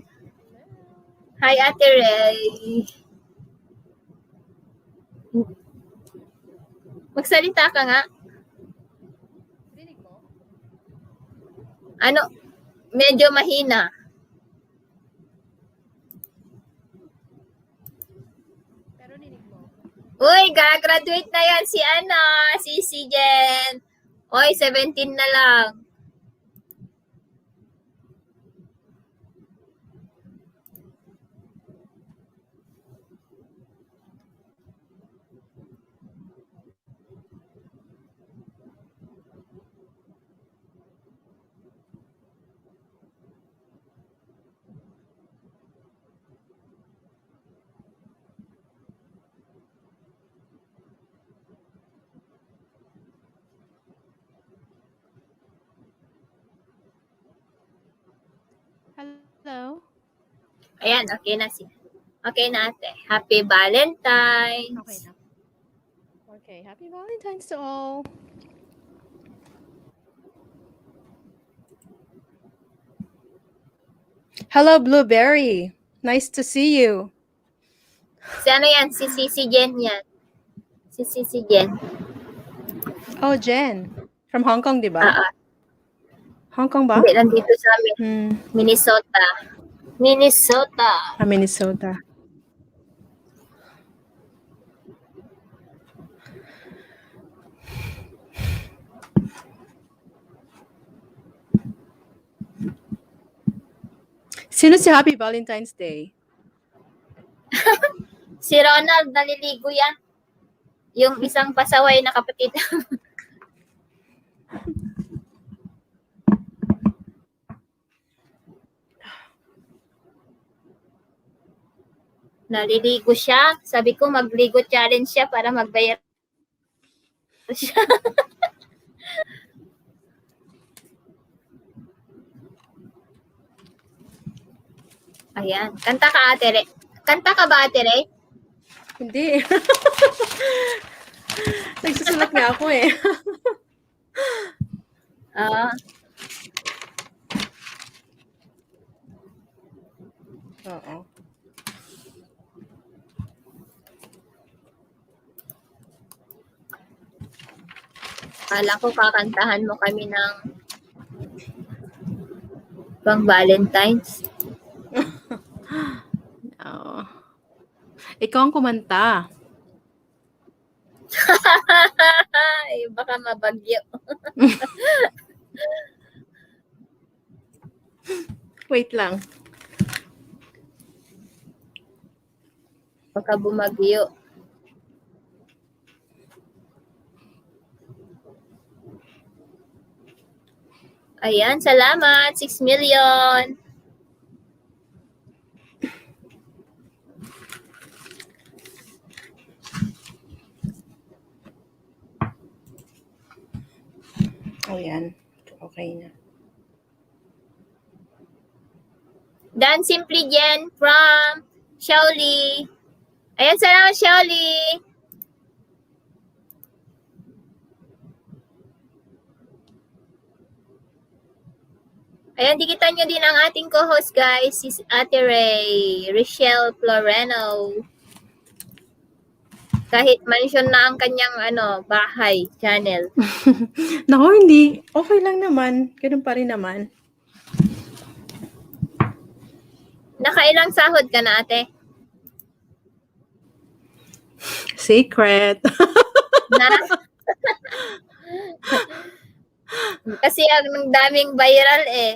Hi Ate Ray. Magsalita ka nga. Ano? Medyo mahina. Uy, graduate na yan si Jen. Uy, 17 na lang. Hello? Ayan, okay na siya. Okay na ate. Happy Valentine's. Okay na. Okay, happy Valentine's to all. Hello, Blueberry. Nice to see you. Si ano yan? Si Jen yan. Si Jen. Oh, Jen. From Hong Kong, di ba? Hong Kong ba? Hindi, nandito sa amin. Minnesota. Minnesota. Sino si Happy Valentine's Day? Si Ronald, naliligo yan. Yung isang pasaway na kapatid. Naliligo siya. Sabi ko, magligo challenge siya para magbayar siya. Ayan. Kanta ka, Ate Ray. Kanta ka ba, Ate Ray? Hindi. Nagsusulat nga ako eh. Oo. Kala ko kakantahan mo kami ng pang Valentine's. Oo. Ikaw ang kumanta. Ay, baka mabagyo. Wait lang. Baka bumagyo. Ayan, salamat. 6 million. Ayan. Okay na. Dan Simply Jen from Shaoli. Ayan, salamat Shaoli. Ayan, dikitan nyo din ang ating co-host guys, si Ate Ray, Richelle Floreno. Kahit mansion na ang kanyang bahay, channel. Naku, hindi. Okay lang naman. Ganun pa rin naman. Nakailang sahod ka na, ate? Secret. Na? Kasi ang daming viral eh.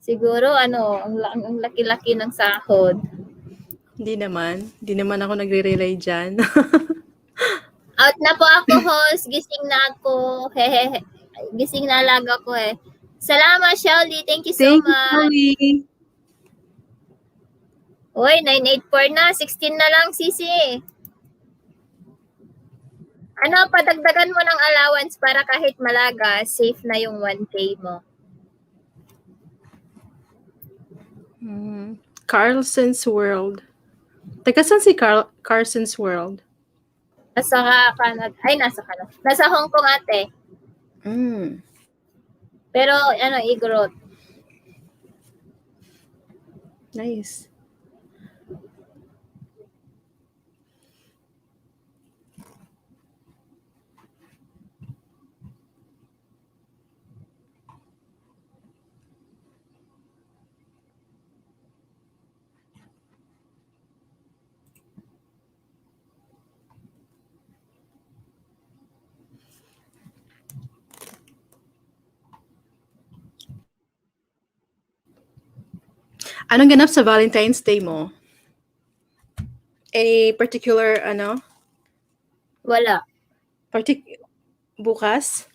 Siguro ang laki-laki ng sahod. Hindi naman. Hindi naman ako nagre-relay dyan. Out na po ako, host. Gising na ako. Hehehe. Gising na alaga ko eh. Salamat, Shaoli. Thank you so Thank you, much. Chloe. Uy, 984 na. 16 na lang, Sisi. Padagdagan mo ng allowance para kahit malaga, safe na yung 1K mo. Carlson's World. Teka, saan si Carson's World? Nasa Canada. Ay, nasa Canada. Nasa Hong Kong, ate. Pero, i-growth. Nice. Anong ganap sa Valentine's Day mo? Any particular, Wala. bukas?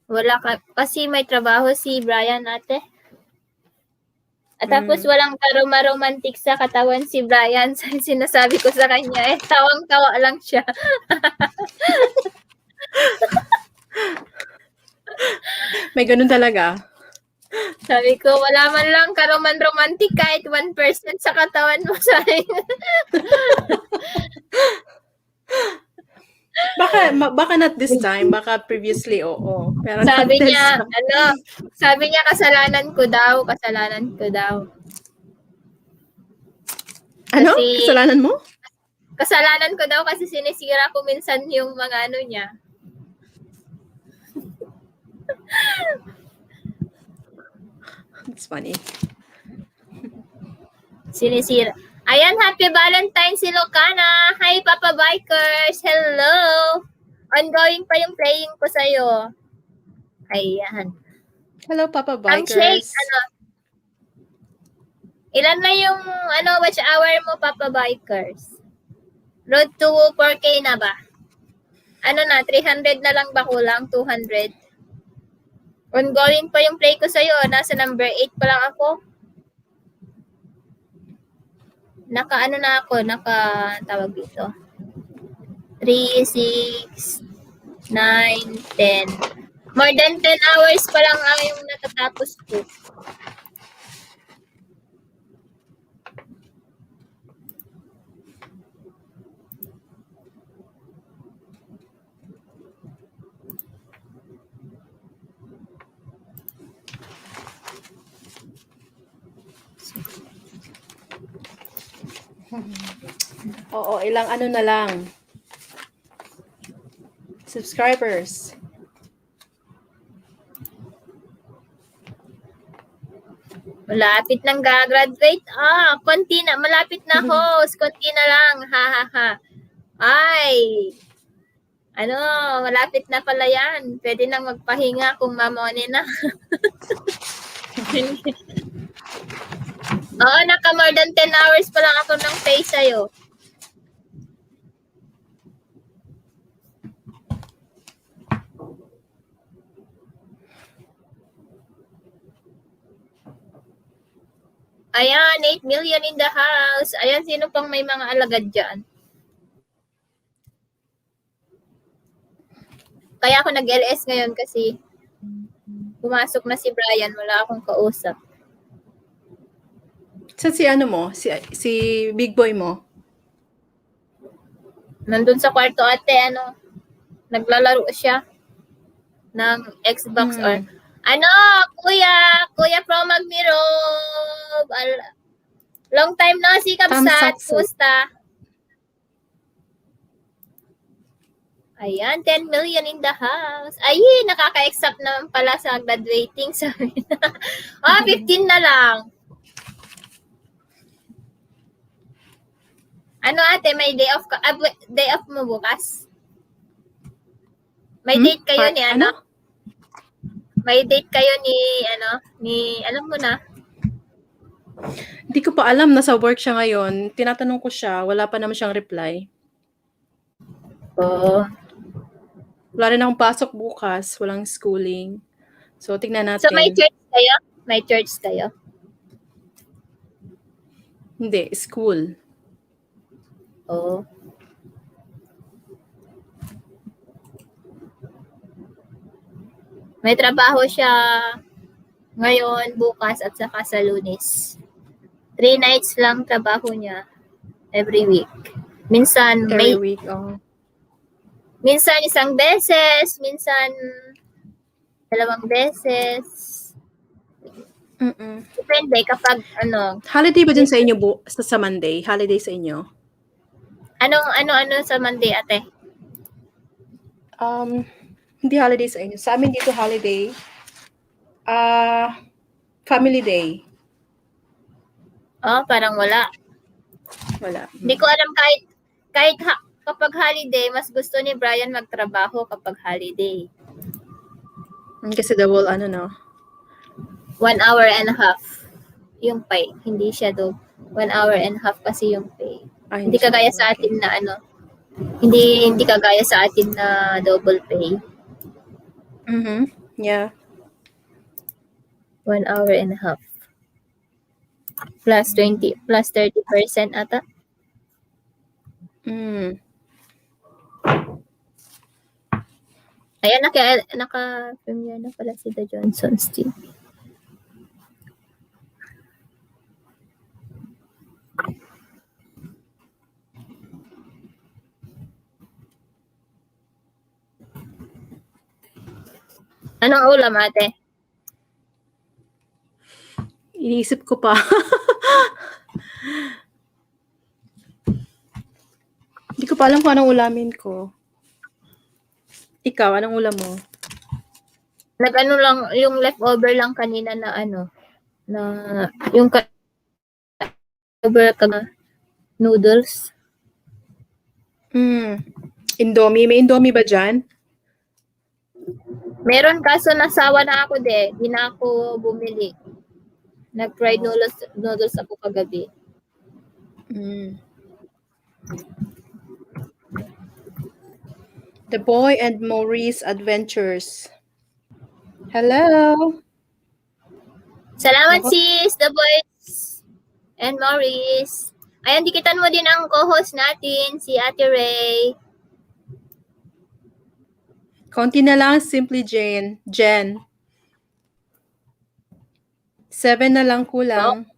Wala ka. Kasi may trabaho si Brian, ate. At tapos walang karoma-romantic sa katawan si Brian. Sinasabi ko sa kanya, tawang-tawa lang siya. May ganun talaga. Sabi ko, wala man lang karoman-romantic kahit 1% sa katawan mo. Baka not this time, baka previously, oo. Pero Sabi not this niya, time. sabi niya kasalanan ko daw. Ano? Kasi- Kasalanan mo? Kasalanan ko daw kasi sinisira ko minsan yung mga niya. It's funny. Sinisira. Ayan, happy Valentine's si Lucana. Hi, Papa Bikers. Hello. Ongoing pa yung playing ko sa'yo. Ayan. Hello, Papa Ang shake, Bikers. ilan na yung watch hour mo, Papa Bikers? Road to 4K na ba? 300 na lang ba kulang? 200? Ongoing pa yung play ko sa'yo. Nasa number 8 pa lang ako. Tawag dito. 3, 6, 9, 10. More than 10 hours pa lang yung natatapos ko. Oo, ilang na lang. Subscribers. Malapit nang gagraduate. Konti na. Malapit na, host. Konti na lang. Ha, ha, ha. Ay. Malapit na pala yan. Pwede nang magpahinga kung mamone na. Oo, naka more than 10 hours pa lang ako ng pay sa'yo. Ayan, 8 million in the house. Ayan, sino pang may mga alagad dyan? Kaya ako nag-LS ngayon kasi pumasok na si Brian. Wala akong kausap. Sa si ano mo? Si big boy mo? Nandun sa kwarto ate, naglalaro siya ng Xbox or Kuya from Magmirov. Long time no see, Thumbs Kabsat. up, sir. Kumusta? Ayan, 10 million in the house. Ay, nakaka-accept naman pala sa graduating. Sorry. 15 na lang. Ano ate, may day off ka? Day off mo bukas? May date kayo ni May date kayo ni alam mo na. Hindi ko pa alam, nasa work siya ngayon. Tinatanong ko siya, wala pa naman siyang reply. Oo. Wala rin akong pasok bukas, walang schooling. So, tignan natin. So, may church kayo? May church kayo? Hindi, school. Oo. May trabaho siya ngayon, bukas, at saka sa Lunes. 3 nights lang trabaho niya every week. Minsan, Every week, oh. minsan isang beses, minsan 2 beses. Depende kapag Holiday ba dun sa inyo sa Monday? Holiday sa inyo? Ano sa Monday, ate? Hindi holiday sa inyo. Sa amin dito holiday. Family day. Oh, parang wala. Wala. Hindi ko alam kahit kapag holiday, mas gusto ni Brian magtrabaho kapag holiday. Kasi double 1 hour and a half yung pay. Hindi siya 1 hour and a half kasi yung pay. Hindi kagaya sa atin na hindi kagaya sa atin na double pay. Yeah. 1 hour and a half. Plus 30% ata. Ayan, naka-premiere na pala si The Johnsons TV. Anong ulam, ate? Iniisip ko pa. Hindi ko pa alam kung anong ulamin ko. Ikaw, anong ulam mo? Lang, yung leftover lang kanina na yung leftover noodles. Indomie. May Indomie ba dyan? Meron, kaso nasawa na ako di na ako bumili. Nag-fried noodles ako kagabi. The Boy and Maurice Adventures. Hello. Salamat sis, The Boys and Maurice. Ayan, dikitan mo din ang co-host natin, si Ate Ray. Konti na lang, Simply Jen. 7 na lang kulang.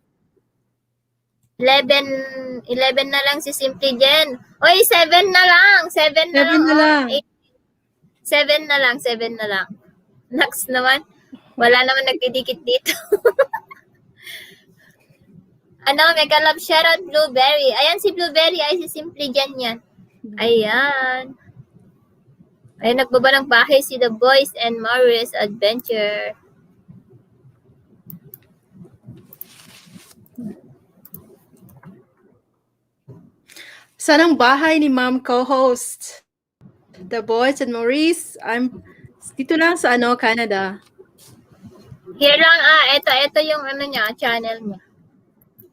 11 na lang si Simply Jen. Oy, 7 na lang. 7 na lang. 7 na lang. Next naman. Wala naman nagdidikit dito. Mega love shoutout Blueberry. Ayan si Blueberry, ay si Simply Jen yan. Ayan. Ay, nagbaba ng bahay si The Boys and Maurice Adventure. Saan ang bahay ni Ma'am co-host? The Boys and Maurice. I'm dito lang sa Canada. Here lang, ito yung niya, channel niya.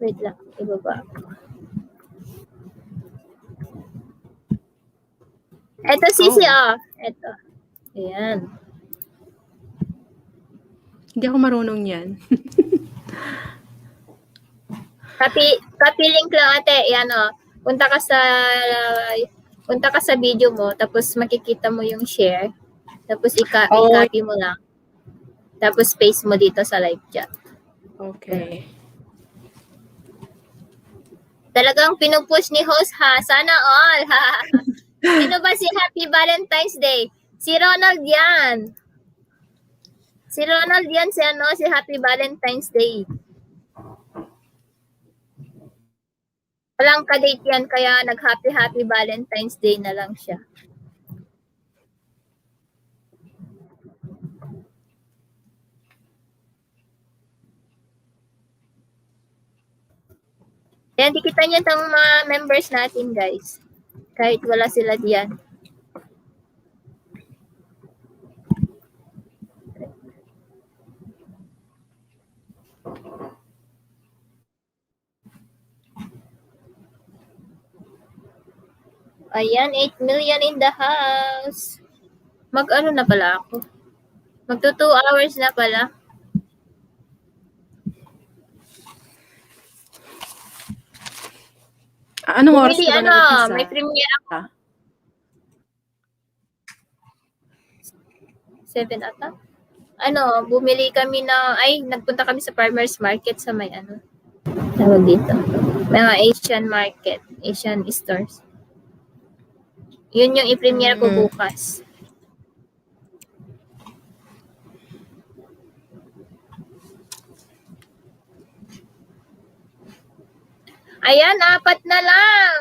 Wait lang, ibaba. Ito Sisi, Ito. Ayan. Hindi ako marunong yan. Copy link lang ate. Yan o. Punta ka sa video mo, tapos makikita mo yung share. Tapos Oh. i-copy mo lang. Tapos paste mo dito sa live chat. Okay. Talagang pinupush ni host ha. Sana all ha. Sino ba si Happy Valentine's Day? Si Ronald yan. Si Ronald yan si Happy Valentine's Day. Walang ka-date yan, kaya nag-happy Valentine's Day na lang siya. Yan, dikita niyo itong mga members natin, guys. Kahit wala sila diyan. Ayan, 8 million in the house. Mag-ano na pala ako? Magto 2 hours na pala. Anong oras Bumili, ka ba nag-umpisa? may premiere ako. 7 ata. Bumili kami nagpunta kami sa farmer's market sa may tawag dito. Mga Asian market, Asian stores. Yun yung i-premiere ko bukas. Ayan, 4 na lang.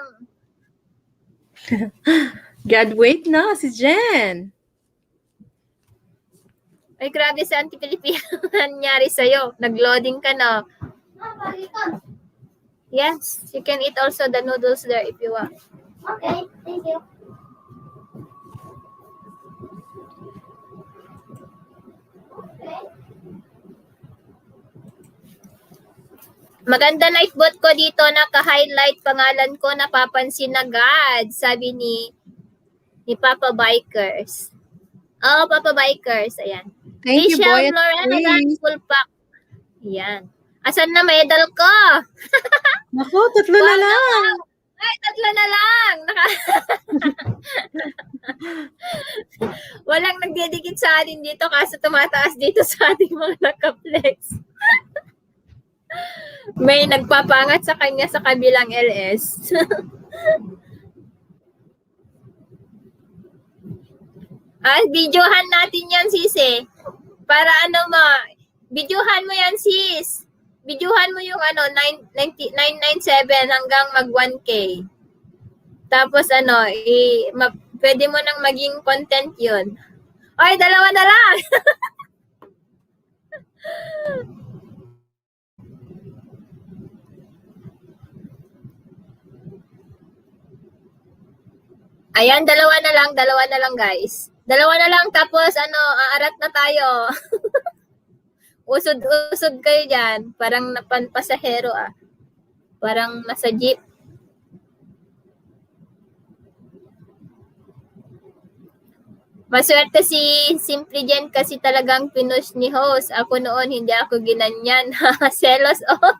Graduate na si Jen. Ay, grabe sa anti-Pilipino nangyari sa'yo. Nag-loading ka na. Yes, you can eat also the noodles there if you want. Okay, thank you. Maganda lifeboat ko dito, naka-highlight pangalan ko, napapansin agad, sabi ni Papa Bikers. Oh, Papa Bikers, ayan. Thank you, Michelle boy. at Lorena, Grace. full pack. Ayan. Asan na medal ko? Naku, 3 na lang. Ay, 3 na lang. Walang nagdedikit sa atin dito kasi tumataas dito sa ating mga naka-flex. May nagpapangat sa kanya sa kabilang LS. Videohan natin yan, sis. Para videohan mo yan, sis. Videohan mo yung 997 hanggang mag 1K. Tapos pwede mo nang maging content yun. Ay, 2 na lang. Ayan, 2 na lang guys. 2 na lang tapos aarat na tayo. Usod kayo dyan. Parang napanpasahero Parang nasa jeep. Maswerte si Simply Jen kasi talagang pinush ni host. Ako noon, hindi ako ginanyan. Selos, oh.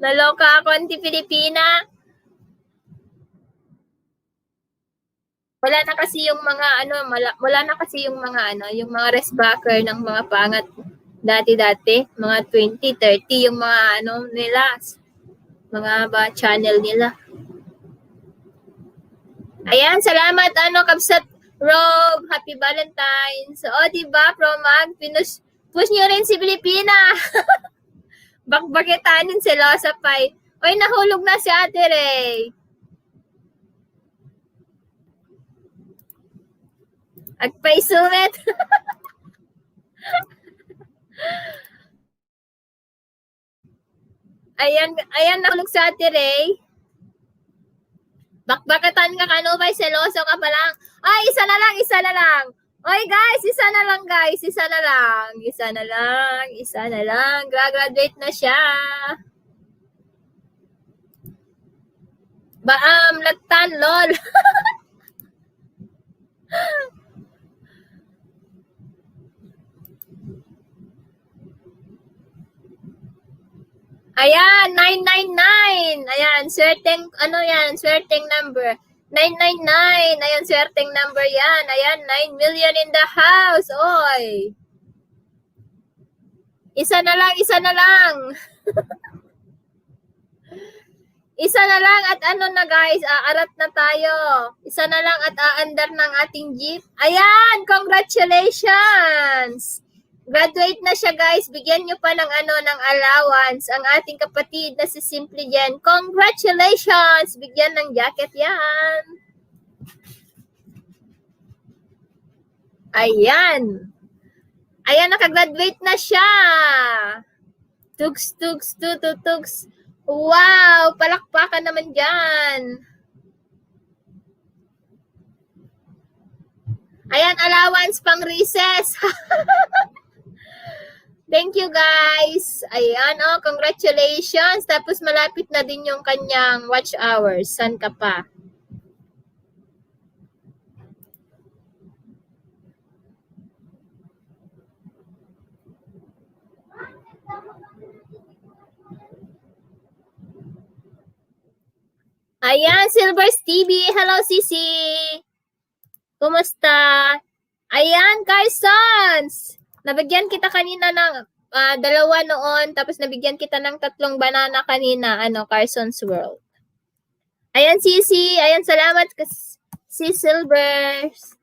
Naloka ako, anti-Pilipina. Wala na kasi yung mga yung mga restbacker ng mga pangat dati-dati, mga 20, 30, yung mga nila, mga channel nila. Ayan, salamat Kabsat Rob, Happy Valentine's. O, diba, Promag, push nyo rin si Pilipina. Bakbakitanin si Losa Pai. Oy, nahulog na si Ate Ray. Agpaisulit. Ayan, nahulog si Ate Ray. Bakbakatan ka kanubay, seloso ka pa lang. Ay, isa na lang. Oy guys, isa na lang. Graduate na siya. Lagtan, lol. Ayan, 999. Ayan, swerteng, ano yan, swerteng number. 999. Ayan, swerteng number yan. Ayan, 9 million in the house. Oy. Isa na lang, isa na lang. Isa na lang at ano na guys, aarat na tayo. Isa na lang at aandar ng ating jeep. Ayan, congratulations! Graduate na siya guys. Bigyan nyo pa ng ano, ng allowance ang ating kapatid na si Simply Jen. Congratulations! Bigyan ng jacket yan. Ayan. Ayan, nakagraduate na siya. Tugs, tugs, tugs. Wow! Palakpakan naman dyan. Ayan, allowance pang recess. Thank you, guys. Ayan, oh, congratulations. Tapos malapit na din yung kanyang watch hours. San ka pa? Ayan, Silvers TV. Hello, Sisi. Kumusta? Ayan, Carsons. Nabigyan kita kanina ng 2 noon, tapos nabigyan kita ng 3 banana kanina, Carsons World. Ayan, Sisi. Ayan, salamat si Silvers.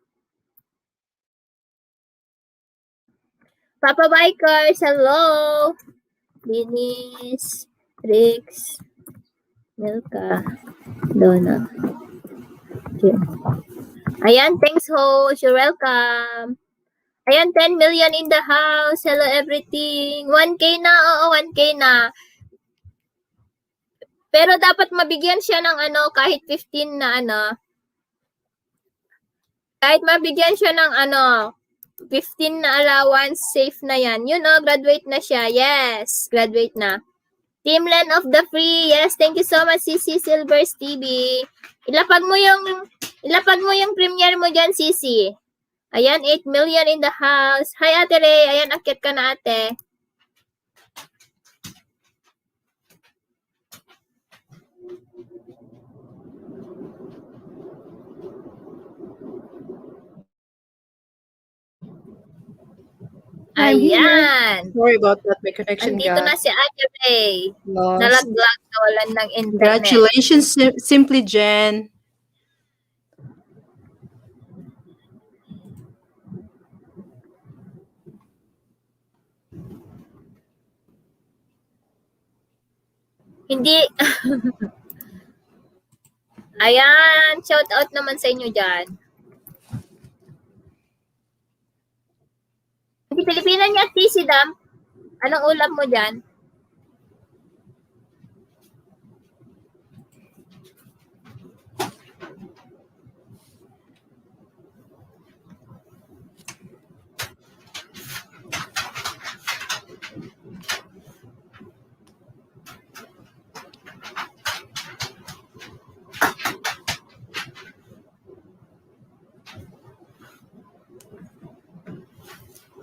Papa Bikers, hello. Linis, Rix, Milka, Donna. Ayan, thanks host. You're welcome. Ayan, 10 million in the house. Hello everything. 1K na. Oo, 1K na. Pero dapat mabigyan siya ng kahit 15 na Kahit mabigyan siya ng 15 na allowance, safe na yan. Yun graduate na siya. Yes, graduate na. Teamland of the Free. Yes, thank you so much, Sisi Silvers TV. Ilapag mo yung premiere mo dyan, Sisi. Ayan, 8 million in the house. Hi, Ate Ray. Ayan, akit ka na, ate. Ayan. Sorry about that. My connection Andito got na si Ate Ray. lost. Nalaglag na walan ng internet. Congratulations, Simply Jen. Hindi. Ayan. Shout out naman sa inyo dyan. Hindi Pilipinan niya, si Dam. Anong ulam mo dyan?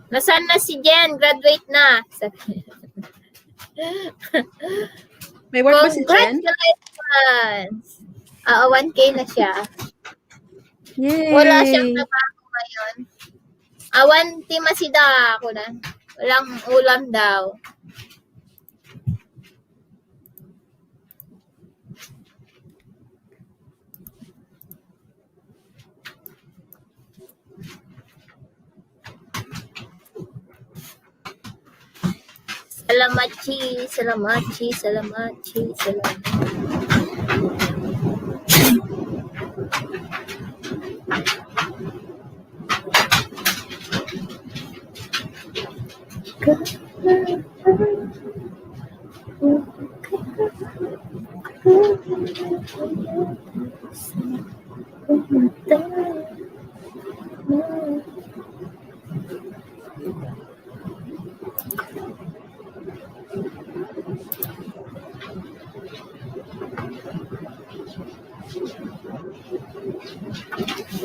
Nasaan na si Jen? Graduate na. May work ba si Jen? Congratulations! 1K na siya. Yay! Wala siyang trabaho ngayon. Awan timasida ako na. Walang ulam daw. Salamat.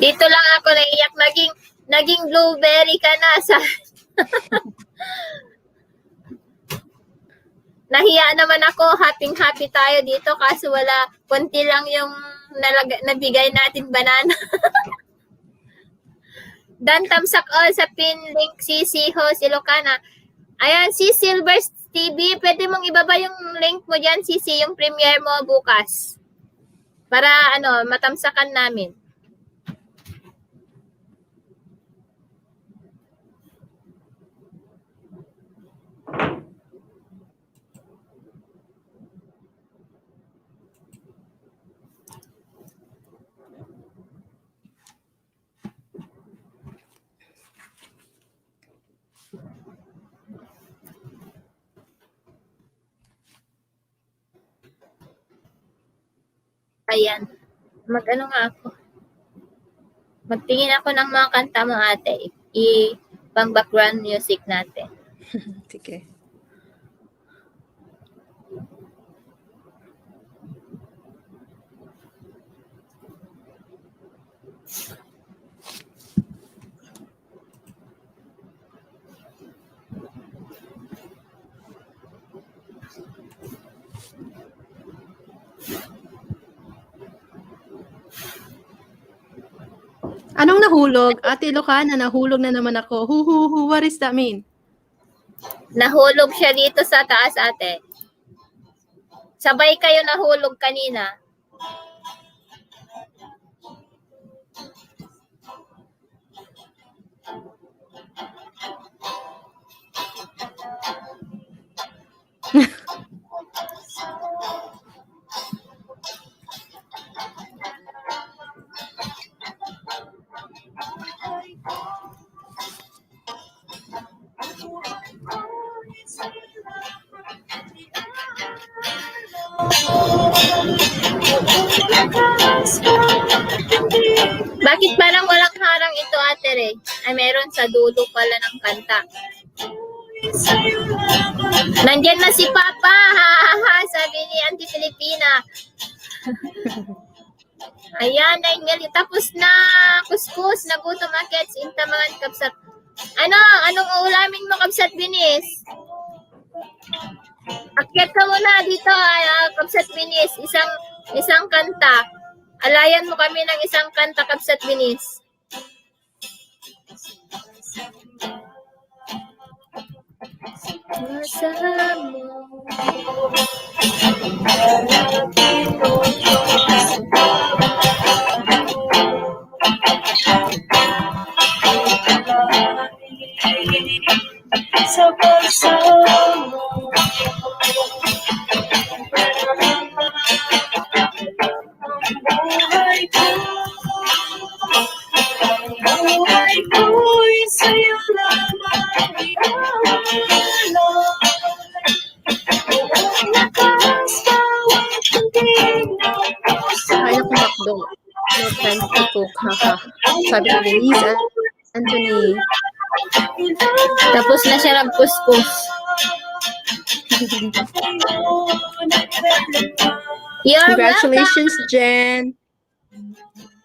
Dito lang ako naiyak. Naging blueberry ka na. nahiya naman ako. Happy tayo dito kaso wala, konti lang yung nabigay natin banana. Dan tamsak all sa pin link si Host Ilocana. Ayan, si Silver TV, pwede mong ibaba yung link mo dyan, Sisi, yung premiere mo bukas. Para matamsakan namin. Ayan. Mag-ano nga ako. Magtingin ako ng mga kanta mo, ate. Pang background music natin. Sige. Anong nahulog? Ate Ilocana, nahulog na naman ako. What does that mean? Nahulog siya dito sa taas, ate. Sabay kayo nahulog kanina. Bakit parang walang harang ito, ate Ray? Ay, meron sa dulo pala ng kanta. Nandyan na si Papa, sabi ni Auntie Filipina. Ayan, naingali. Tapos na, kuskus, nagutom akits, intamangan kapsat. Anong ulamin mo kapsat binis? Akyat ka muna dito, kapsat binis, isang kanta. Alayan mo kami ng isang kanta, kapsat binis. Sa pagsama buhay ko'y sa'yo lamang iaalay. Lakas bawat tindig ng puso. Kaya kong makdo. No time to cook. Haha. Sabi ni Denise, Anthony. Tapos na siya nagkuskus. You're Congratulations, welcome. Jen.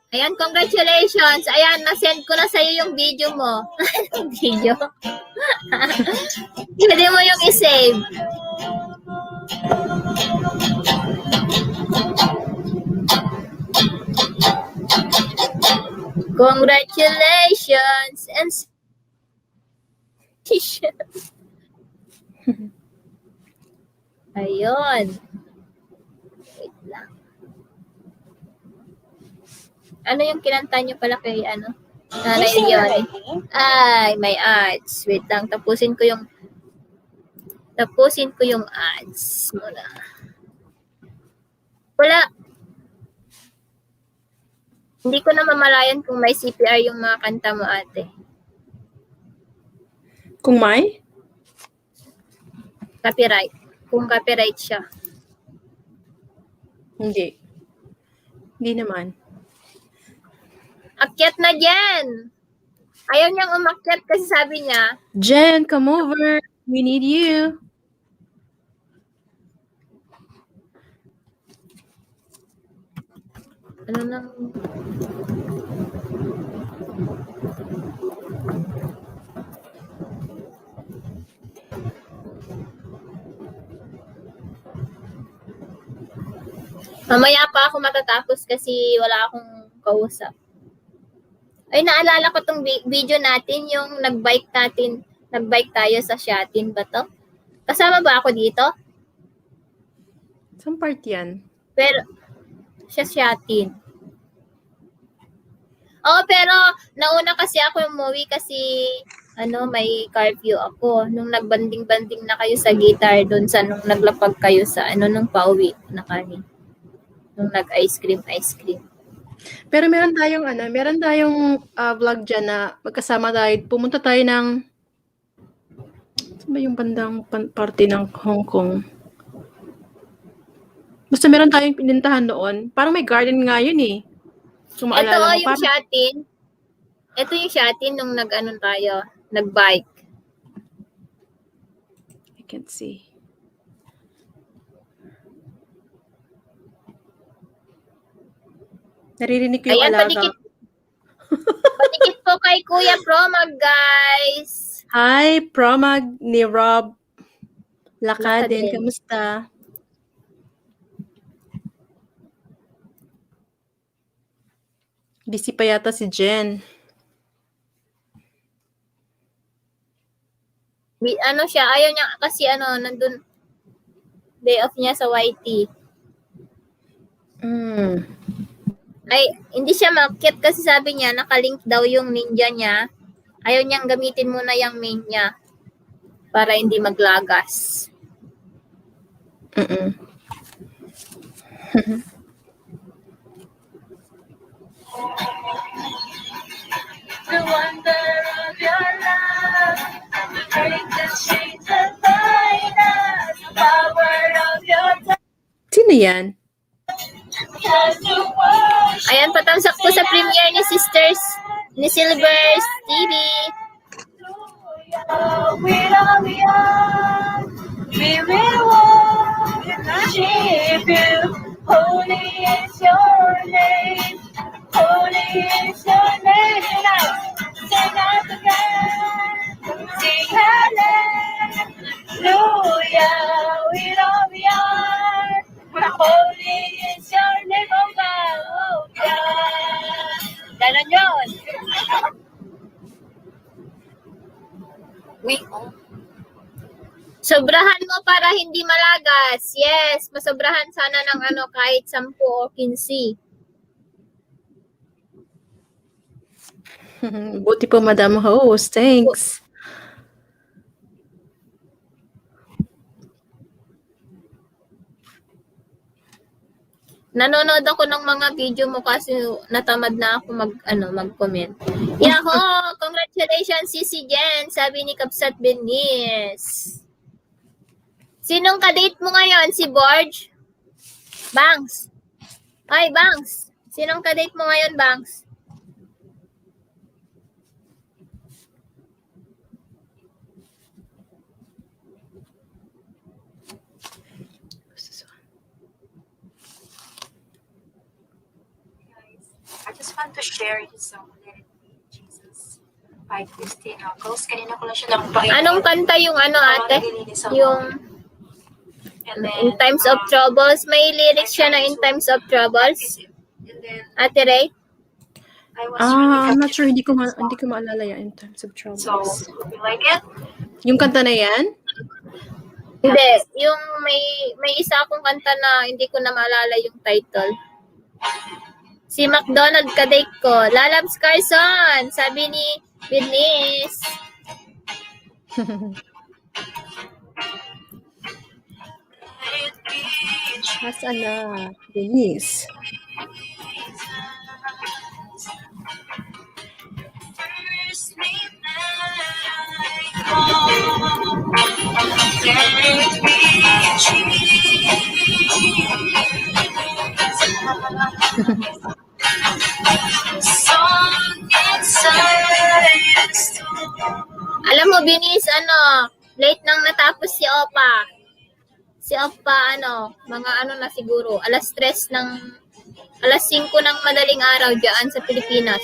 Ayan, congratulations. Ayan, na-send ko na sa'yo yung video mo. Video? Pwede mo yung i-save. Congratulations and ayun. Wait lang. Ano yung kinanta nyo pala kay Nanay Leon? Ay, may ads. Wait lang, tapusin ko yung ads muna. Wala. Hindi ko na mamalayan kung may CPR yung mga kanta mo, ate. Kung may? Copyright. Kung copyright siya. Hindi. Hindi naman. Akyat na Jen! Ayaw niyang umakyat kasi sabi niya, Jen, come over. We need you. ano nang... Mamaya pa ako matatapos kasi wala akong kausap. Ay, naalala ko tong video natin, yung nag-bike tayo sa Shatin ba to? Kasama ba ako dito? Saan part yan? Pero, siya Shatin. Oo, pero nauna kasi ako umuwi kasi may curfew ako. Nung nagbanding-banding na kayo sa guitar doon sa nung naglapag kayo sa nung pauwi na kami. Nung nag-ice cream. Pero meron tayong vlog dyan na magkasama tayo. Pumunta tayo ng saan ba yung bandang parte ng Hong Kong? Basta meron tayong pinintahan noon. Parang may garden nga yun eh. Kung Ito maalala mo, yung parang- Shatin. Ito yung Shatin nung tayo, nag-bike. I can't see. Naririnig ko yung Ayan, alaga. Patikit po kay Kuya Promag, guys. Hi, Promag ni Rob Lakadin. Lakadin. Kamusta? Busy pa yata si Jen. Siya, ayaw niya kasi nandun, day off niya sa YT. Ay, hindi siya makit kasi sabi niya, nakalink daw yung ninja niya. Ayaw niyang gamitin muna yung main niya para hindi maglagas. The wonder of your love, the break that shapes the light us, the power of your Sino yan? touch to worship. Ayan, patamsak po sa premiere ni Sisters, ni Silvers TV. With all we are, we will worship you. Holy is your name, holy is your name. Sing out together, sing hallelujah. With all we are, holy is your name, oh God, oh God. Ganon yun. Sobrahan mo para hindi malagas. Yes, masobrahan sana ng kahit 10 o 15. Buti po, Madam Host. Thanks. Nanonood ako ng mga video mo kasi natamad na ako mag-comment. Yako, congratulations Sisi Jen, sabi ni Kapsat Benis. Sinong ka-date mo ngayon? Si Borge? Bangs? Ay, Bangs. Sinong ka-date mo ngayon, Bangs? I just want to share his song, Let It Be, Jesus, by Christine Knuckles. Kanina ko lang siya nakapakita. Anong kanta yung ate? Nilinis ako. Yung And then, In Times of Troubles. May lyrics siya na In Times of Troubles. And then, Ate Ray? I was really I'm not sure. captivated. Hindi ko maalala yan in times of troubles. So, you like it? Yung kanta na yan? Hindi. Yung may isa akong kanta na hindi ko na maalala yung title. Si McDonald kadate ko. Lalabs Carson, sabi ni Benis. Nasaan na? Denise. Alam mo, Benis, late nang natapos si Opa. Si Opa, mga na siguro, alas 5 ng madaling araw dyan sa Pilipinas.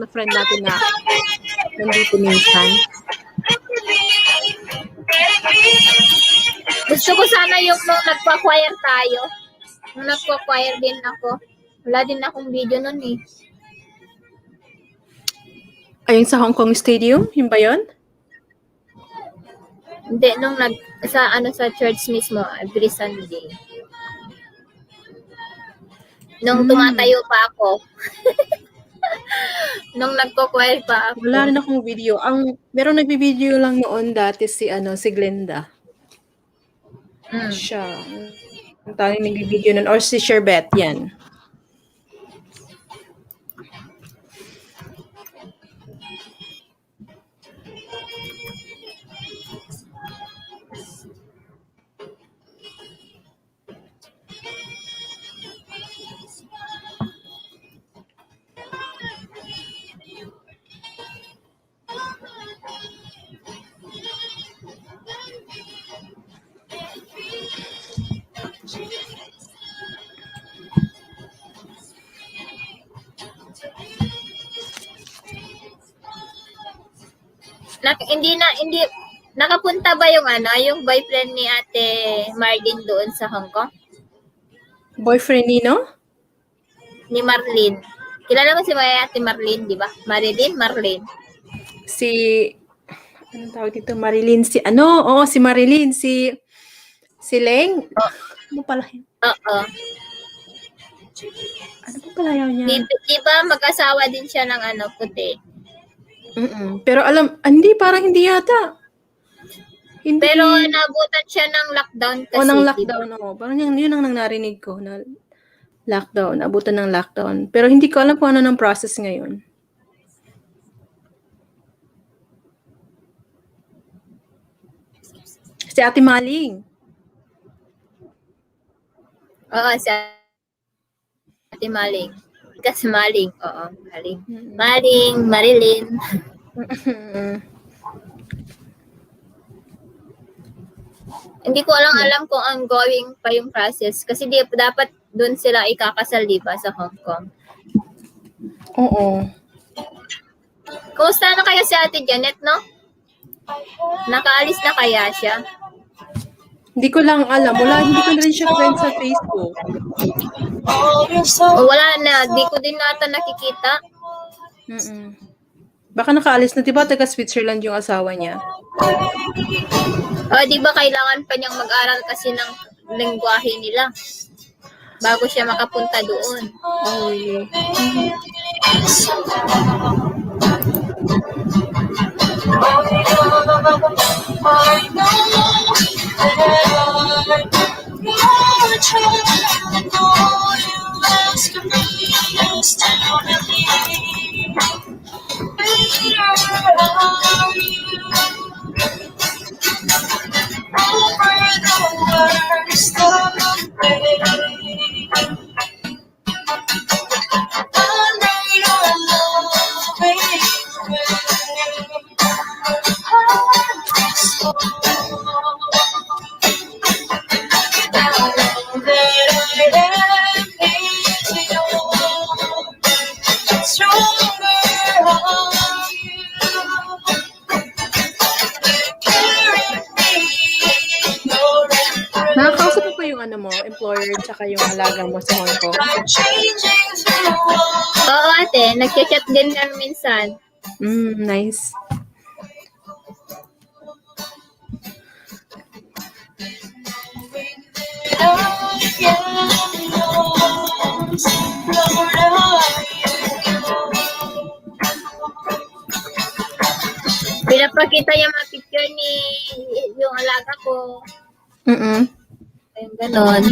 na friend natin na nandito minsan. Gusto ko sana yung nung nagpa-choir tayo. Nung nagpa-choir din ako. Wala din akong video nun eh. Ayun sa Hong Kong Stadium, yun ba yun? Hindi, nung sa church mismo, every Sunday. Nung tumatayo pa ako. Nung nagko-choir pa ako. Wala rin akong video. Merong nagbi-video lang noon dati si Glenda. Siya. Ang tanging nagbi-video nun. Or si Sherbet, yan. Hindi nakapunta ba yung boyfriend ni Ate Marlene doon sa Hong Kong? Boyfriend Nino? Ni Marlene. Kilala mo si Ate Marlene, di ba? Marlene. Si anong tawag dito? Marilyn si si Marilyn si Leng. Ano pala yun? Oo. Ano pa pala yun niya? Di ba mag-asawa din siya ng puti? Pero parang hindi yata. Hindi. Pero nabutan siya ng lockdown kasi. ng lockdown, Parang yun ang narinig ko na lockdown, abutan ng lockdown. Pero hindi ko alam kung ano ng process ngayon. Si Ate Maling. Oo, si Ate Maling. Kasi Maling. Oo, Maling. Marilyn. Hindi ko alam kung ongoing pa yung process. Kasi dapat doon sila ikakasal, di ba, sa Hong Kong. Oo. Kumusta na kaya si Ate Janet, no? Nakaalis na kaya siya? Hindi ko lang alam. Hindi ko na rin siya friend sa Facebook. O wala na. Di ko din nata nakikita. Baka nakaalis na. Diba taga Switzerland yung asawa niya? Di ba kailangan pa niyang mag-aral kasi ng lengguwahe nila bago siya makapunta doon. Nakakausap mo pa yung employer tsaka yung alaga mo sa Hong Kong? Oo, ate. Nag-chat din kami minsan. Nice. Pinapakita yung mga picture ni yung alaga ko. Ayun, ganon.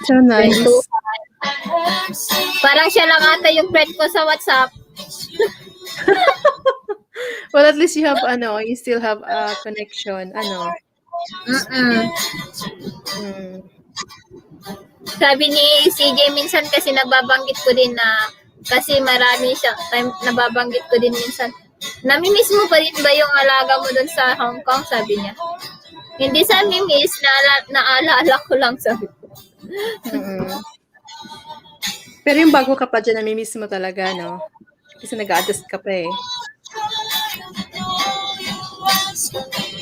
So nice. Parang siya lang ata yung friend ko sa WhatsApp. Well, at least you have, you still have a connection, Sabi ni CJ minsan kasi nababanggit ko din na kasi marami siya time nababanggit ko din minsan. Namimiss mo pa rin ba yung alaga mo dun sa Hong Kong? Sabi niya. Hindi sa mimiss, naalala ko lang, sabi ko. Pero yung bago ka pa dyan, namimiss mo talaga, no? Kasi nag-a-adjust ka pa eh.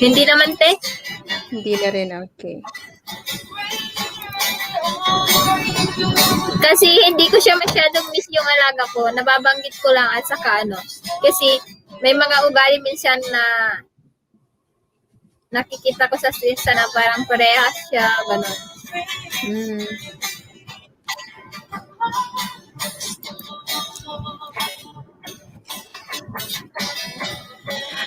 Hindi naman, te. Hindi na rin, okay. Kasi hindi ko siya masyadong miss yung alaga ko. Nababanggit ko lang at saka ano. Kasi may mga ugali minsan na nakikita ko sa street na parang parehas siya, gano'n. Mm.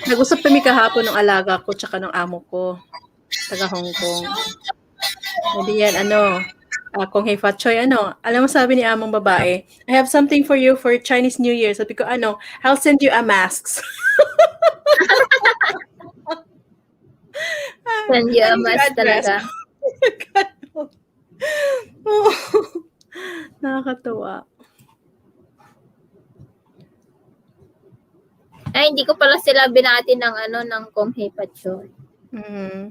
Nag-usap kami kahapon ng alaga ko tsaka ng amo ko. Taga Hong Kong. Hindi yan, kung hey Fat Choy, alam mo sabi ni among babae, I have something for you for Chinese New Year. Sabi ko, I'll send you a mask. Send you a mask talaga. Nakakatawa. Ay, hindi ko pala sila binati ng Kung Hei Pachoy. Mm.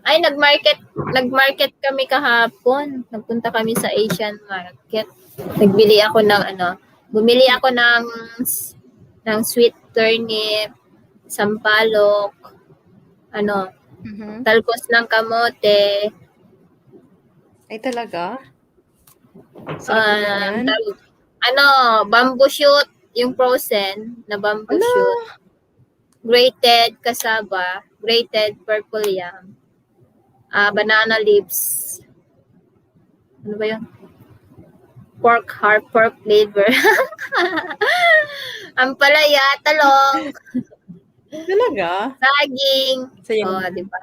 Ay, nag-market kami kahapon. Nagpunta kami sa Asian market. Bumili ako ng sweet turnip, sampalok, Mhm. talbos ng kamote, Ay, talaga? Sarap naman. bamboo shoot, yung frozen na bamboo Ala! shoot. Grated cassava, grated purple yam, banana leaves. Ano ba yun? Pork flavor. Ampalaya, talong, Talaga? saging. Sayang. Oh, di ba?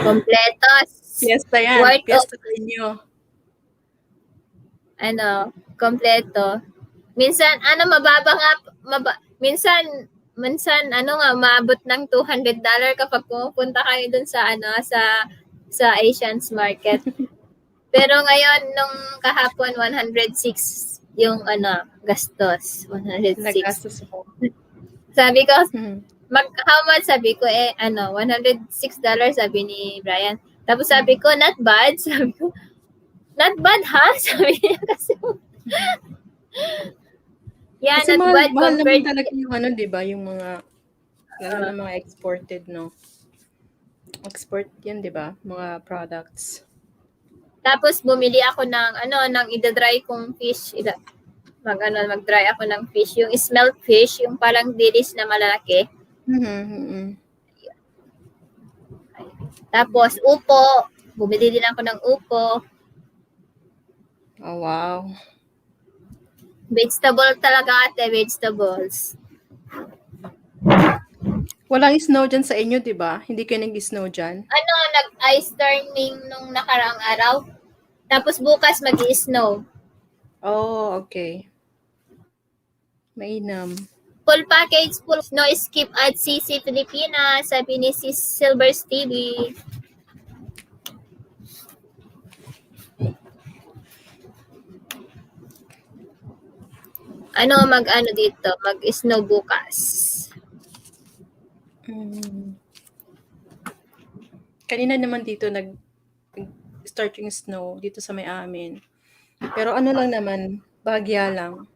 Kompletos. Fiesta yan. Worth Fiesta sa inyo. Kompleto. Minsan, mababa nga, minsan, maabot ng $200 kapag pumupunta kayo dun sa Asians market. Pero ngayon, nung kahapon, 106 yung, gastos. 106. Nagastos mo. Sabi ko, Mhm. how much? Sabi ko, $106, sabi ni Brian. Tapos sabi ko, not bad. Sabi ko, not bad, ha? Sabi niya kasi, yeah, Kasi not bad mahal naman compared talaga yung di ba? Yung mga, lalo na mga exported, no? Export yan, di ba? Mga products. Tapos bumili ako ng ida-dry kong fish. Mag-dry ako ng fish. Yung smelt fish, yung parang dilis na malalaki. Mhm. Tapos upo. Bumili din ako ng upo. Oh, wow. Vegetable talaga ate, vegetables. Walang snow dyan sa inyo, di ba? Hindi kayo nag-snow dyan? Nag-ice turning nung nakaraang araw. Tapos bukas mag-i-snow. Oh, okay. Mainam. Full package, full no skip at CC Pilipinas, sabi ni Sis Silvers TV. Dito, mag-snow bukas. Kanina naman dito nag-start yung snow dito sa may amin. Pero lang naman, bagya lang.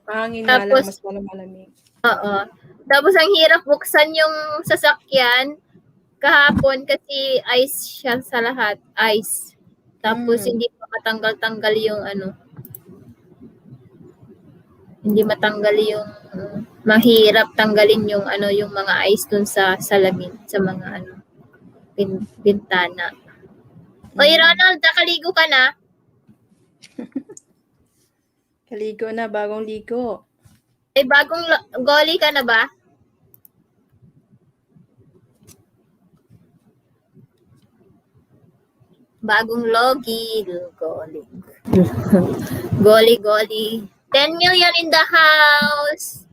Pangin nga lang, Tapos, mas malamig. Oo. Tapos ang hirap buksan yung sasakyan kahapon kasi ice siya sa lahat. Ice. Tapos hindi pa matanggal-tanggal yung hindi matanggal yung mahirap tanggalin yung yung mga ice dun sa salamin, sa mga bintana. Oy, Ronald, nakaligo ka na? Kaligo na, bagong ligo. Ay, bagong goli ka na ba? Bagong logi. Goli. Goli. 10 million in the house.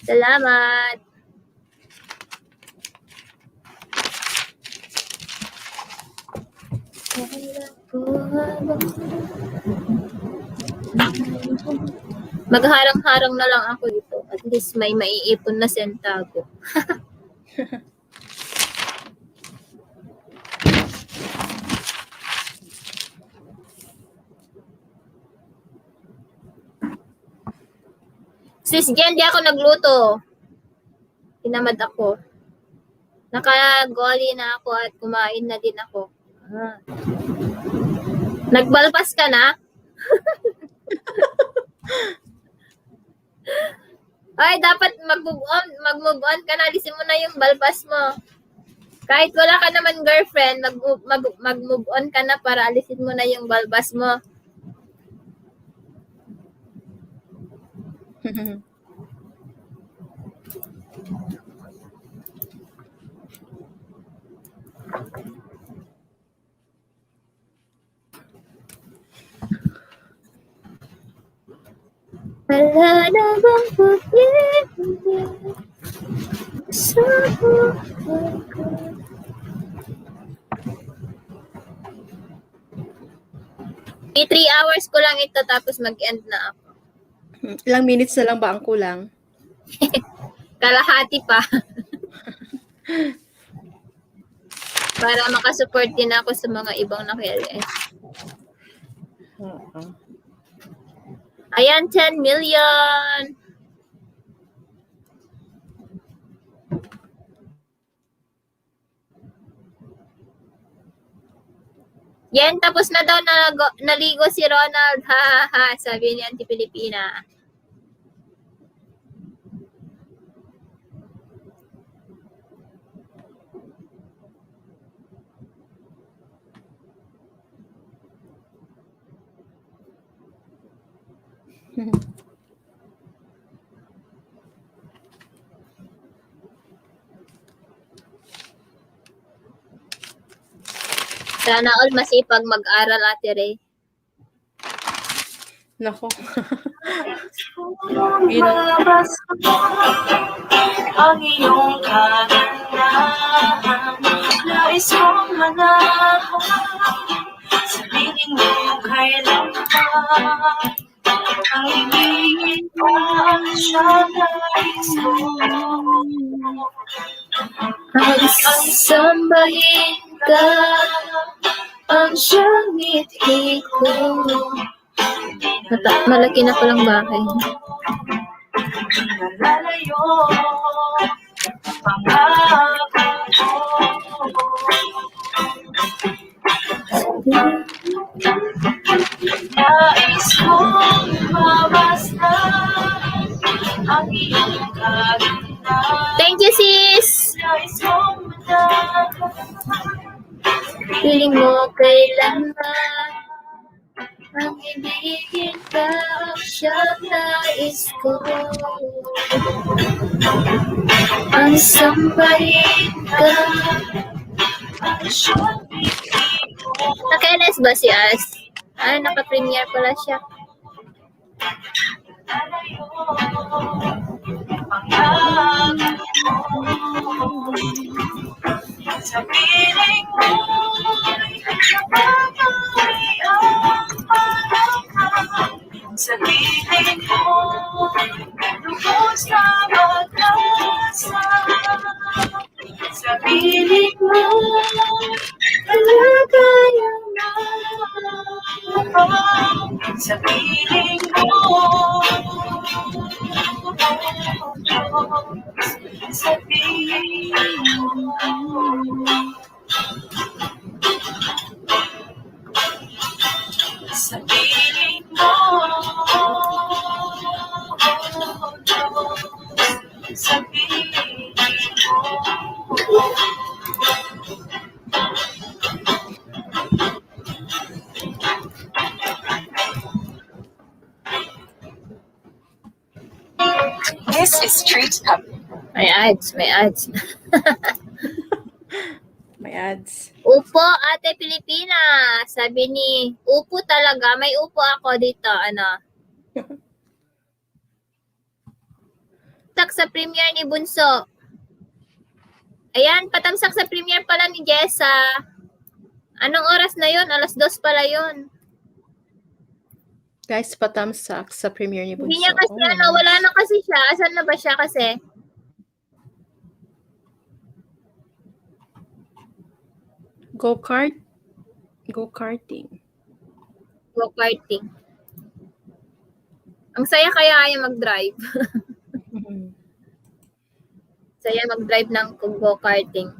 Salamat. Magharang-harang na lang ako dito. At least may maiipon na sentavo. Sis Jen, di ako nagluto. Tinamad ako. Nakagoli na ako at kumain na din ako. Nagbalpas ka na? Ay, dapat mag-move on ka na. Alisin mo na yung balbas mo. Kahit wala ka naman girlfriend, mag-move on ka na para alisin mo na yung balbas mo. Wala na bang pag-ibig sa buhay ko? May 3 hours ko lang ito tapos mag-end na ako. Ilang minutes na lang ba ang kulang? Kalahati pa. Para makasupport din ako sa mga ibang naki-LS. Ayan, 10 million! Yan, tapos na daw naligo si Ronald. Ha, ha, ha, sabi ni Auntie Pilipina. Sana all masipag mag-aral, Ate Ray. Nako. Lumabas ang iyong kagandahan. Nais kong manahan sa piling mo kailangan. Ang ibigin ko siya nais ko. Ang sambahin ka, ang siyang ngiti ko. Malaki na palang bahay. Nalalayo, pangako nais kong mabastan ang iyong kagandahan. Thank you, sis! Nais kong manahan Piling mo kailangan ang ibigin ka, ang siyang nais ko. Ang sambahin ka, ang siyang ngiti ko. naka-LS ba si As? Ay, naka-premiere pala siya. Nalalayo, pangako sa piling mo'y napapaway ang panahon. Sa piling mo'y lubos na mag-asa. Sa piling mo'y talagayang mahal. Sa piling mo'y sa piling mo. Sa piling mo, sa piling mo. This is Street Cup. May ads, may ads. May ads. Upo, Ate Pilipina. Sabi ni, upo talaga. May upo ako dito. Ano? Tak sa premiere ni Bunso. Ayan, patamsak sa premiere pala ni Jessa. Anong oras na yun? 2:00 pala yun. Guys, patamsak sa premiere ni Bunso. Hindi niya kasi Oh, wala na kasi siya. Asan na ba siya kasi? Go-kart? Go-karting. Go-karting. Ang saya kaya yung mag-drive. Mhm. Saya mag-drive ng go-karting.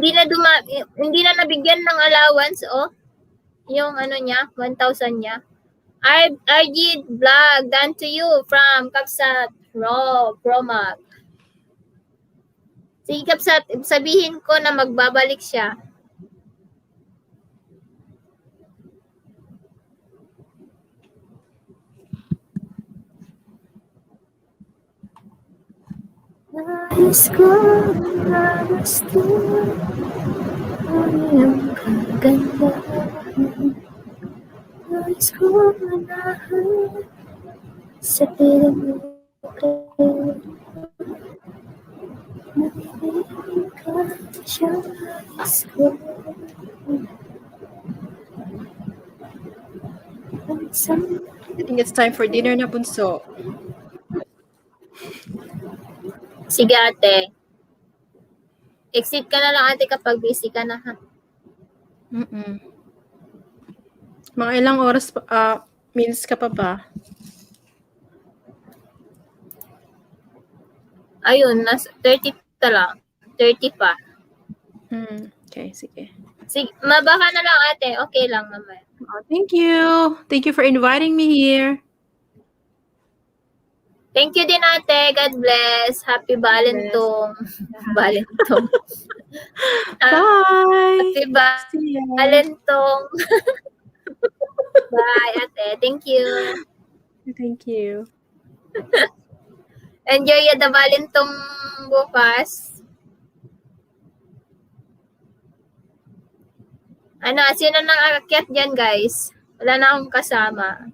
Hindi na nabigyan ng allowance, oh. Yung ano niya, 1,000 niya. RG Vlog, done to you from Kapsat Promag. Sige Kapsat, sabihin ko na magbabalik siya. Nais ko na gusto ang kagandahan. Nais ko manahan sa piling mo kayo. Nakikinig ka siya, nais ko. I think it's time for dinner na, Bunso. Sige ate. Exit ka na lang ate kapag busy ka na ha. Mm-mm. Mga ilang oras pa, minutes ka pa ba? Ayun, 30 pa lang. 30 pa. Okay, sige. Sige, mabaka na lang ate. Okay lang naman. Oh, thank you. Thank you for inviting me here. Thank you din ate. God bless. Happy Valentong. Valentong. Bye. Happy See ya. Valentong. Bye ate. Thank you. Thank you. Enjoy the Valentong bukas. Ano, sino nang aakyat dyan guys? Wala na akong kasama.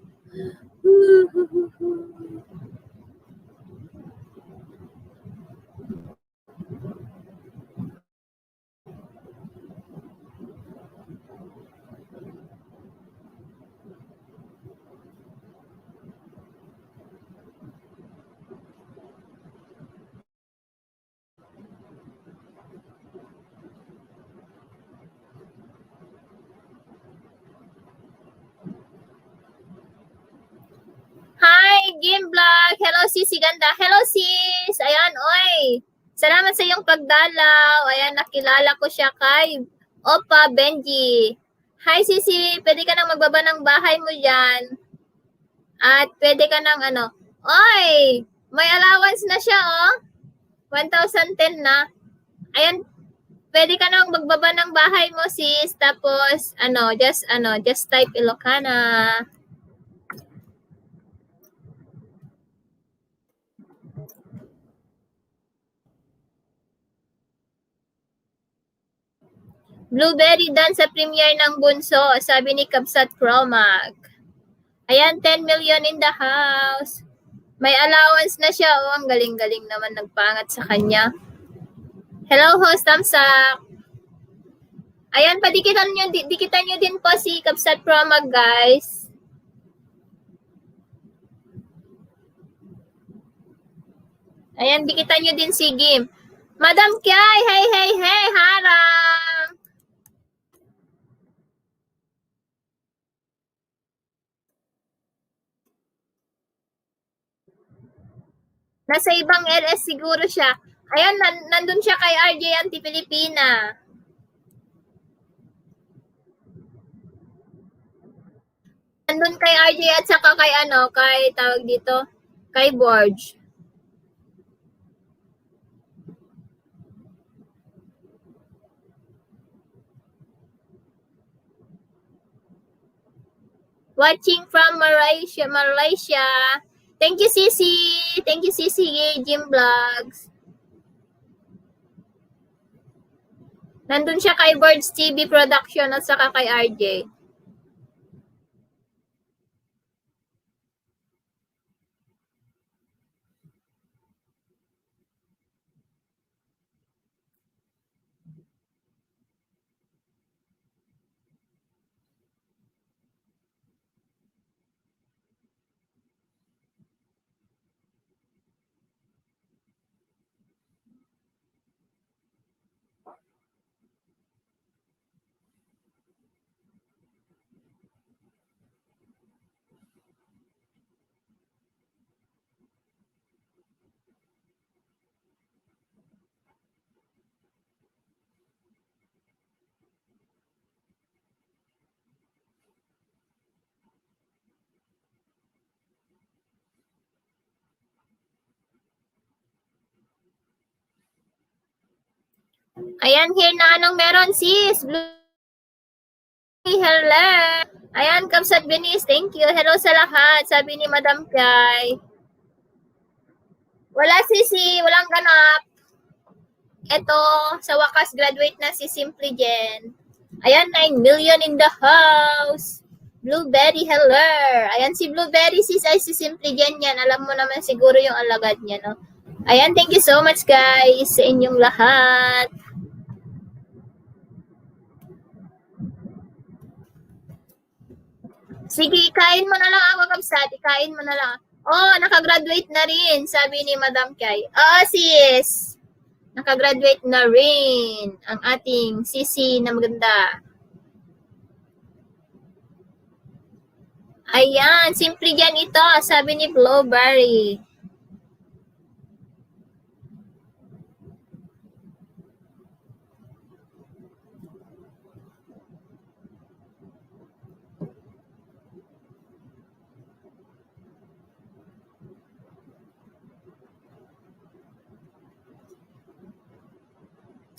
Hi, Game Vlog. Hello, Sisi Ganda. Hello, sis. Ayan, oy. Salamat sa iyong pagdalaw. Ayan, nakilala ko siya kay Opa Benji. Hi, Sisi. Pwede ka nang magbaba ng bahay mo dyan. At pwede ka nang ano. Oy, may allowance na siya, oh. 1,010 na. Ayan, pwede ka nang magbaba ng bahay mo, sis. Tapos, just type Ilocana. Blueberry done sa premiere ng Bunso, sabi ni Kapsat Promag. Ayan, 10 million in the house. May allowance na siya. Oh, ang galing-galing naman nagpangat sa kanya. Hello, host Tamsak. Ayan, dikitan nyo din po si Kapsat Promag, guys. Ayan, dikitan nyo din si Gim. Madam Kiay, hey, harang. Nasa ibang LS siguro siya. Ayan, nandun siya kay RJ Anti-Pilipina. Nandun kay RJ at saka kay tawag dito, kay Borge. Watching from Malaysia. Thank you, Sisi. Thank you, Sisi. Jim Vlogs. Nandun siya kay Birds TV Production at saka kay RJ. Ayan, here na anong meron, sis. Blue. Hello. Ayan, Kapsat Benis, thank you. Hello sa lahat, sabi ni Madam Kay. Wala sisi, walang ganap. Eto, sa wakas, graduate na si Simply Jen. Ayan, 9 million in the house. Blueberry, hello. Ayan, si Blueberry, sis, ay si Simply Jen yan. Alam mo naman siguro yung alagad niya, no? Ayan, thank you so much, guys, sa inyong lahat. Sige, ikain mo na lang ako, Kapsat. Ikain mo na lang. Oh, nakagraduate na rin, sabi ni Madam Kay. Oo, sis. Nakagraduate na rin ang ating sisi na maganda. Ayan, simple yan ito, sabi ni Blueberry.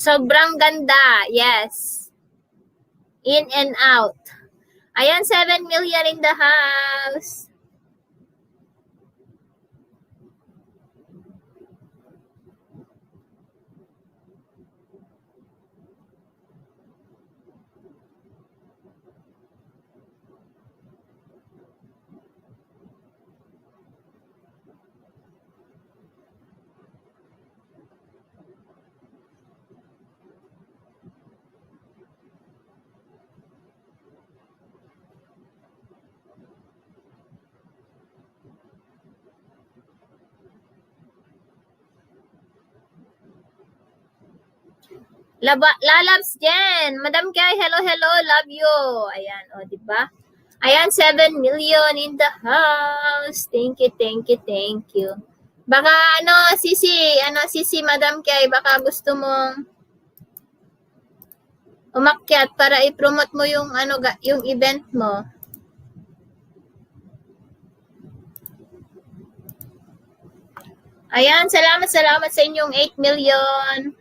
Sobrang ganda, yes. In and out. Ayan, 7 million in the house. Lalabs Jen. Madam Kay, hello, hello, love you. Ayan, o, diba? Ayan, 7 million in the house. Thank you, thank you, thank you. Baka, sisi, Madam Kay, baka gusto mong umakyat para i-promote mo yung, yung event mo. Ayan, salamat sa inyong 8 million.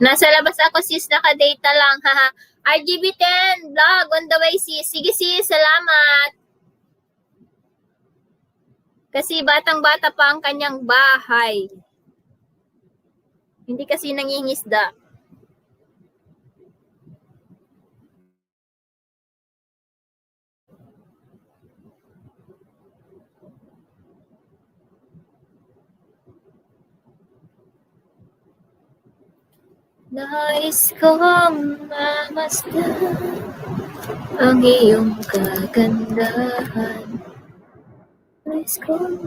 Nasa labas ako, sis, naka-data lang, haha. RGB10 vlog on the way, sis. Sige, sis, salamat. Kasi batang-bata pa ang kanyang bahay. Hindi kasi nangingisda. Nais kong mamasdan ang iyong kagandahan. Nais kong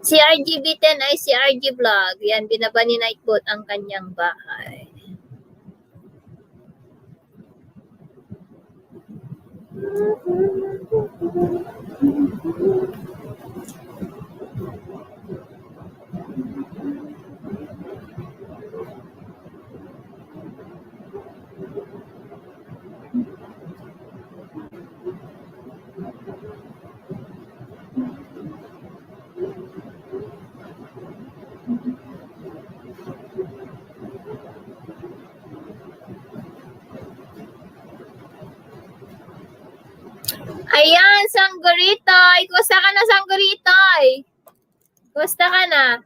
si RGB10 ay si RG Vlog. Yan, binaba ni Nightbot ang kanyang bahay. Sangguritoy. Kumusta ka na, Sangguritoy? Kumusta ka na?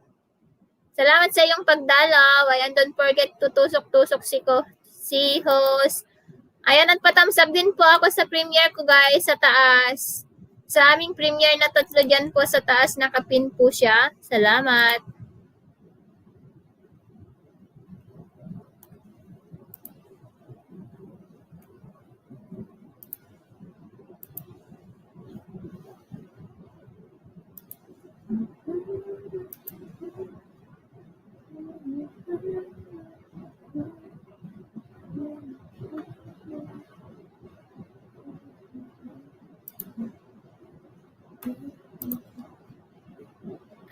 Salamat sa iyong pagdalaw. Ayan, don't forget to tusok-tusok si host. Ayan, at pa-thumbs up din po ako sa premiere ko, guys, sa taas. Sa aming premiere na tatlo dyan po sa taas, nakapin po siya. Salamat.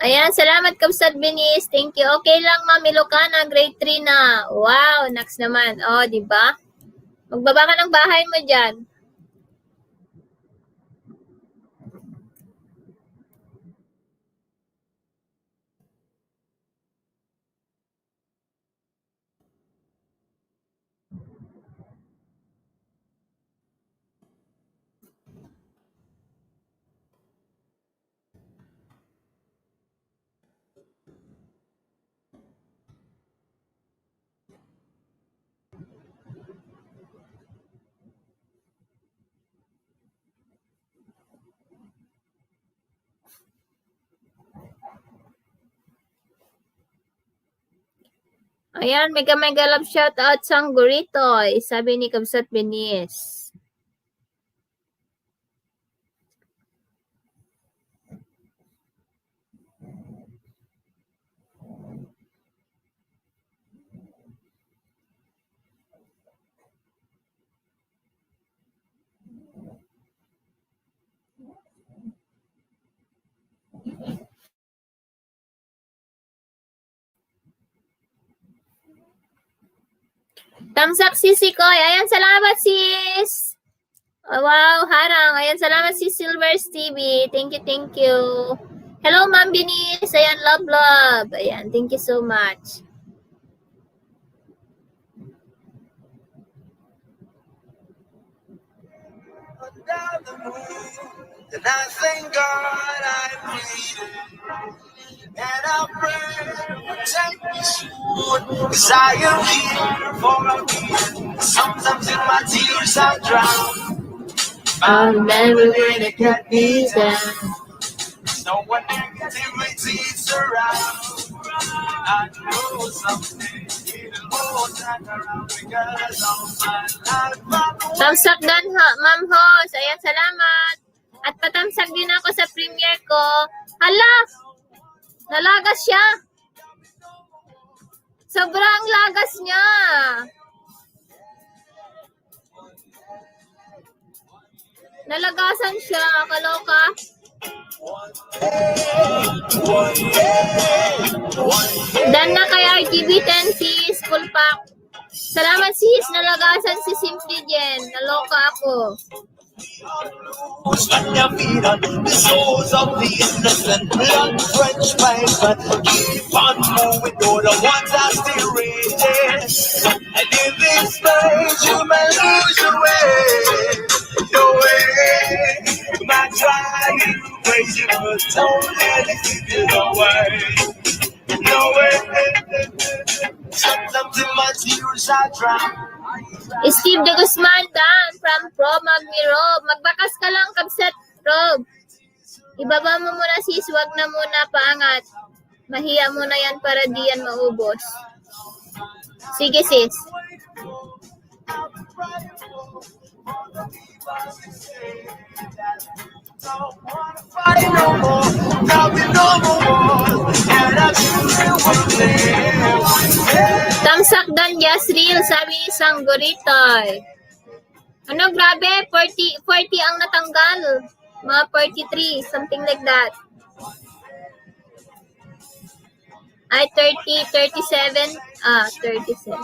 Ayan, salamat Kabsat Binis. Thank you. Okay lang, Ma'am Ilocana, grade 3 na. Wow, next naman. Oh, di ba? Magbaba ka ng bahay mo dyan. Ayan, mega love shout out Sangguritoy, sabi ni Kabsat Binis. Tamsak Sisi Koy. Ayan, salamat sis. Oh, wow, harang. Ayan, salamat si Silvers TV. Thank you. Hello, Ma'am Binis. Ayan, love. Ayan, thank you so much. And I thank God I breathe. And I pray protect me soon, 'cause I am here for a reason. Sometimes in my tears I drown. I'm never gonna get me down. No one negativity surround. I know someday it'll all turn around because of my life. Tamsak dan ha, Ma'am Host. Ayan, salamat. At patamsak din ako sa premiere ko. Hala! Nalagas siya. Sobrang lagas niya. Nalagasan siya. Kaloka. Dan na kay RGB10 sis. Full pack. Salamat sis. Nalagasan si Simply Jen. Naloka ako. Stand your feet on the souls of the innocent, blood French pipe, keep on moving, though the ones are still raging. And in this place you may lose your way. You might try and crazy, but don't let it keep you away. No way. Sometimes in my tears I drown. Steve De Guzman, Dan, from Pro Magmi Rob. Magbakas ka lang, Kabsat Rob. Ibaba mo muna sis, wag na muna paangat. Mahiya muna yan para di yan maubos. Sige sis. Tamsak dan Yasril, sabi ni Sangguritoy. Ano, grabe, 40 ang natanggal. Mga 43, something like that. Ay, 30, 37, 37.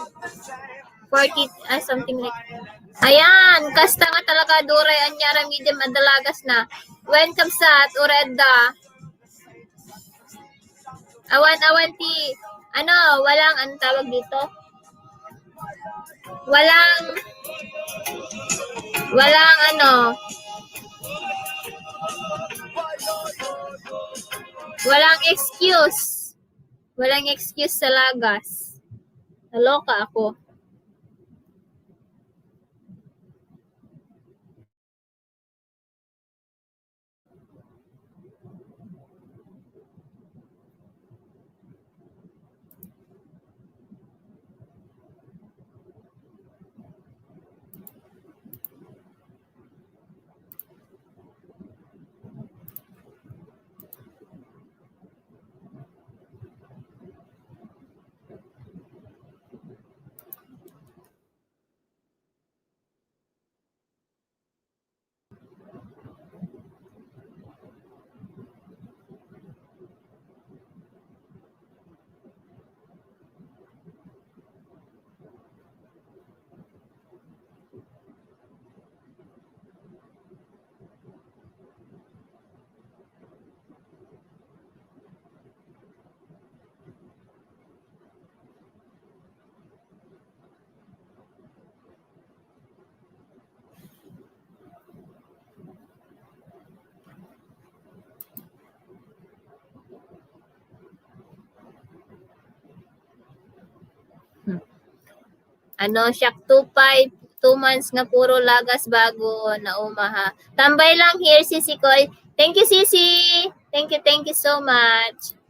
40, something like that. Ayan, kasta nga talaga, duray, anyara, medium, adalagas na. When Kabsat, uredda. Awan-awanti, walang, anong tawag dito? Walang Walang excuse. Walang excuse sa lagas. Naloka ako. Siyak 2 months nga puro lagas bago na umaha. Tambay lang here, Sisi Koy. Thank you, Sisi. Thank you so much.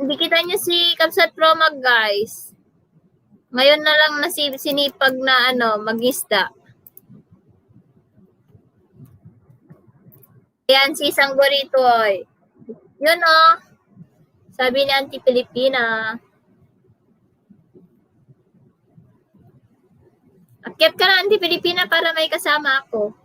Dikitan niyo si Kapsat Promag, guys. Ngayon na lang sinipag na mag-isda. Ayan, si Sanggorito, oy. Yun, sabi ni Auntie Pilipina. Akyat ka na, Auntie Pilipina, para may kasama ako.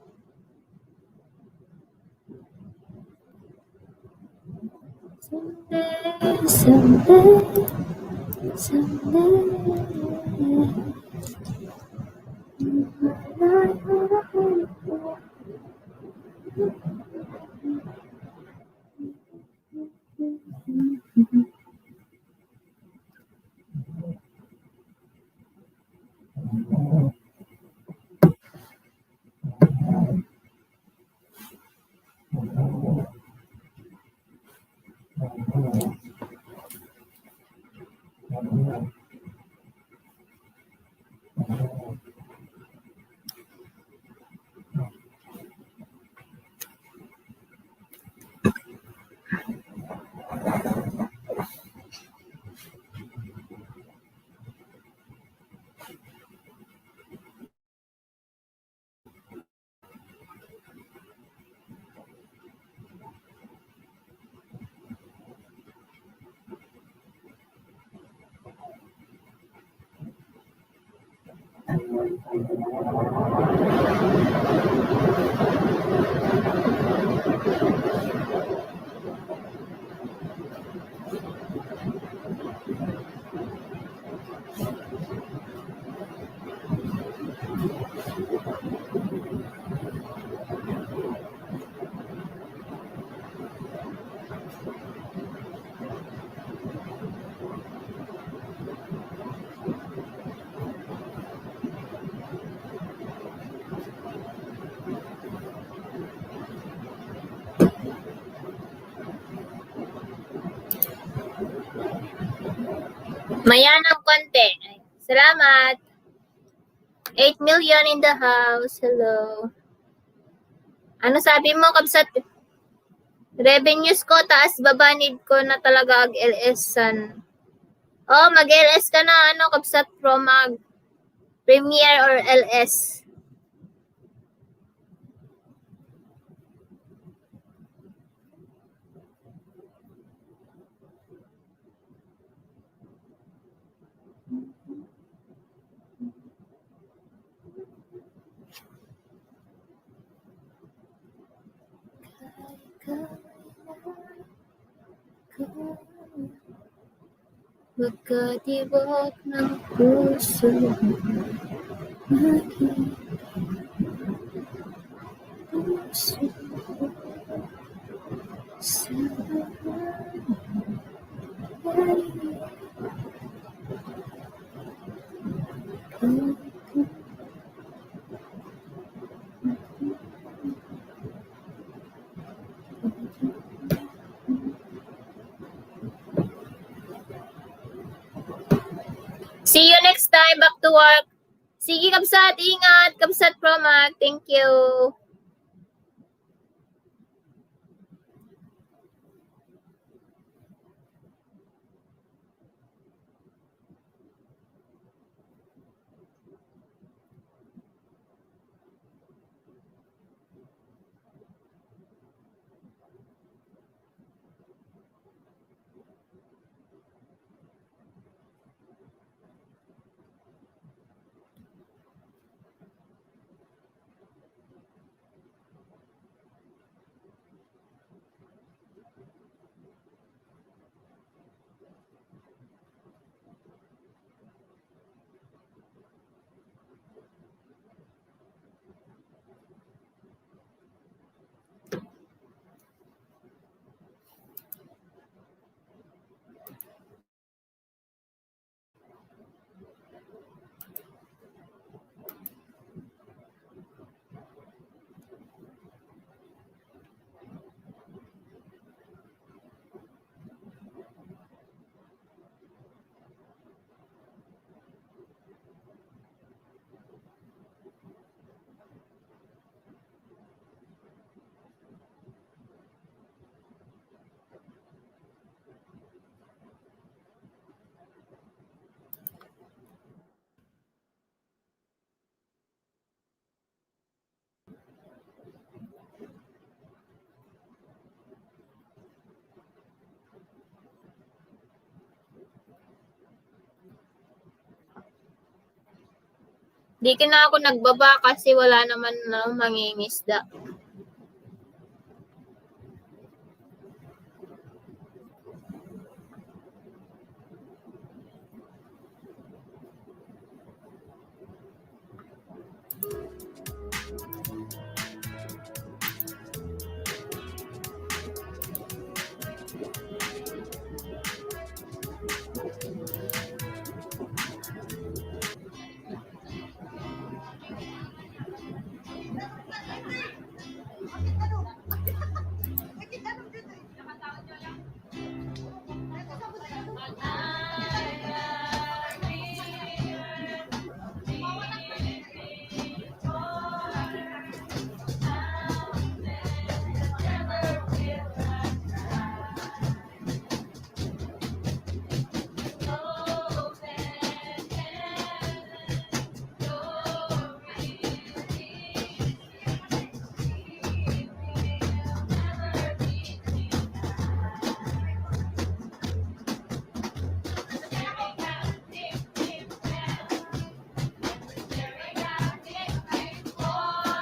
Maya ng konti. Salamat. 8 million in the house. Hello. Ano sabi mo, Kapsat? Revenues ko, taas baba, need ko na talaga ag-LS-san. Mag-LS ka na, Kapsat Pro, Premier or LS. magkatibok ng puso aking puso sa See you next time. Back to work. Sige, Kabsat. Ingat. Kabsat Promag. Thank you. Di ka na ako nagbaba kasi wala naman na mangingisda.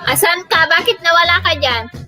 Asan ka? Bakit nawala ka dyan?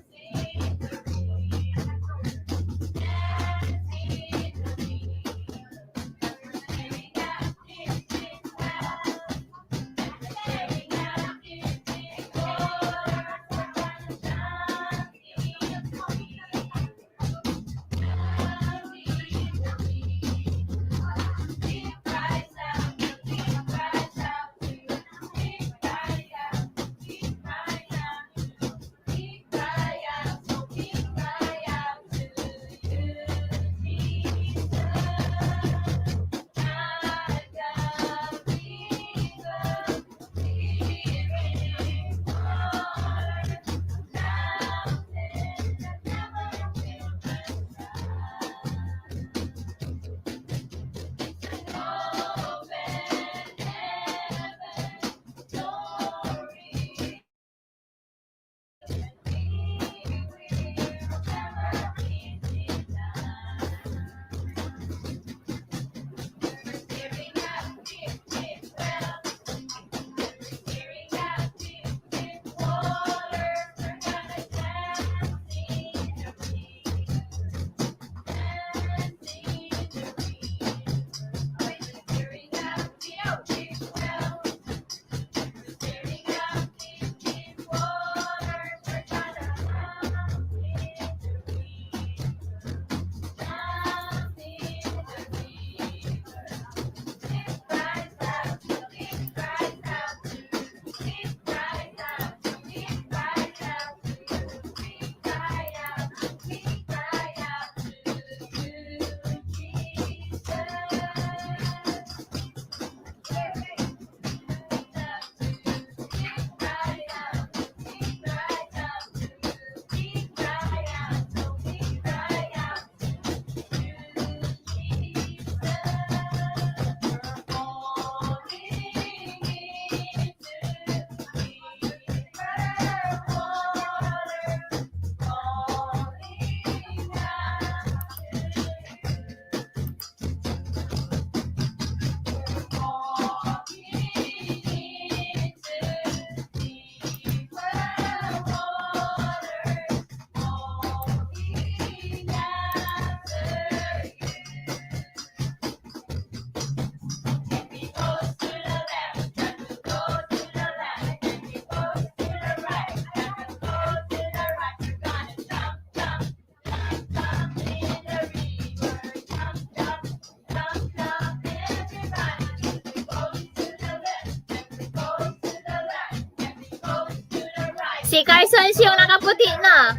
Si Carson yung nakaputi na.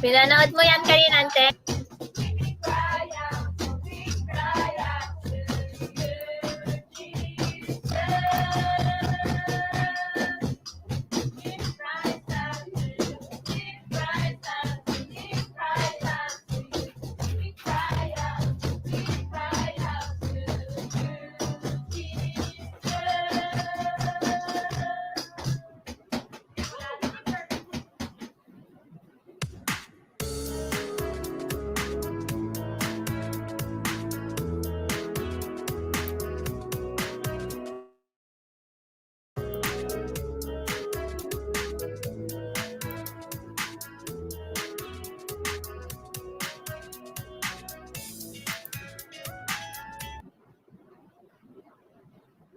Pinanood mo yan kanina, ante?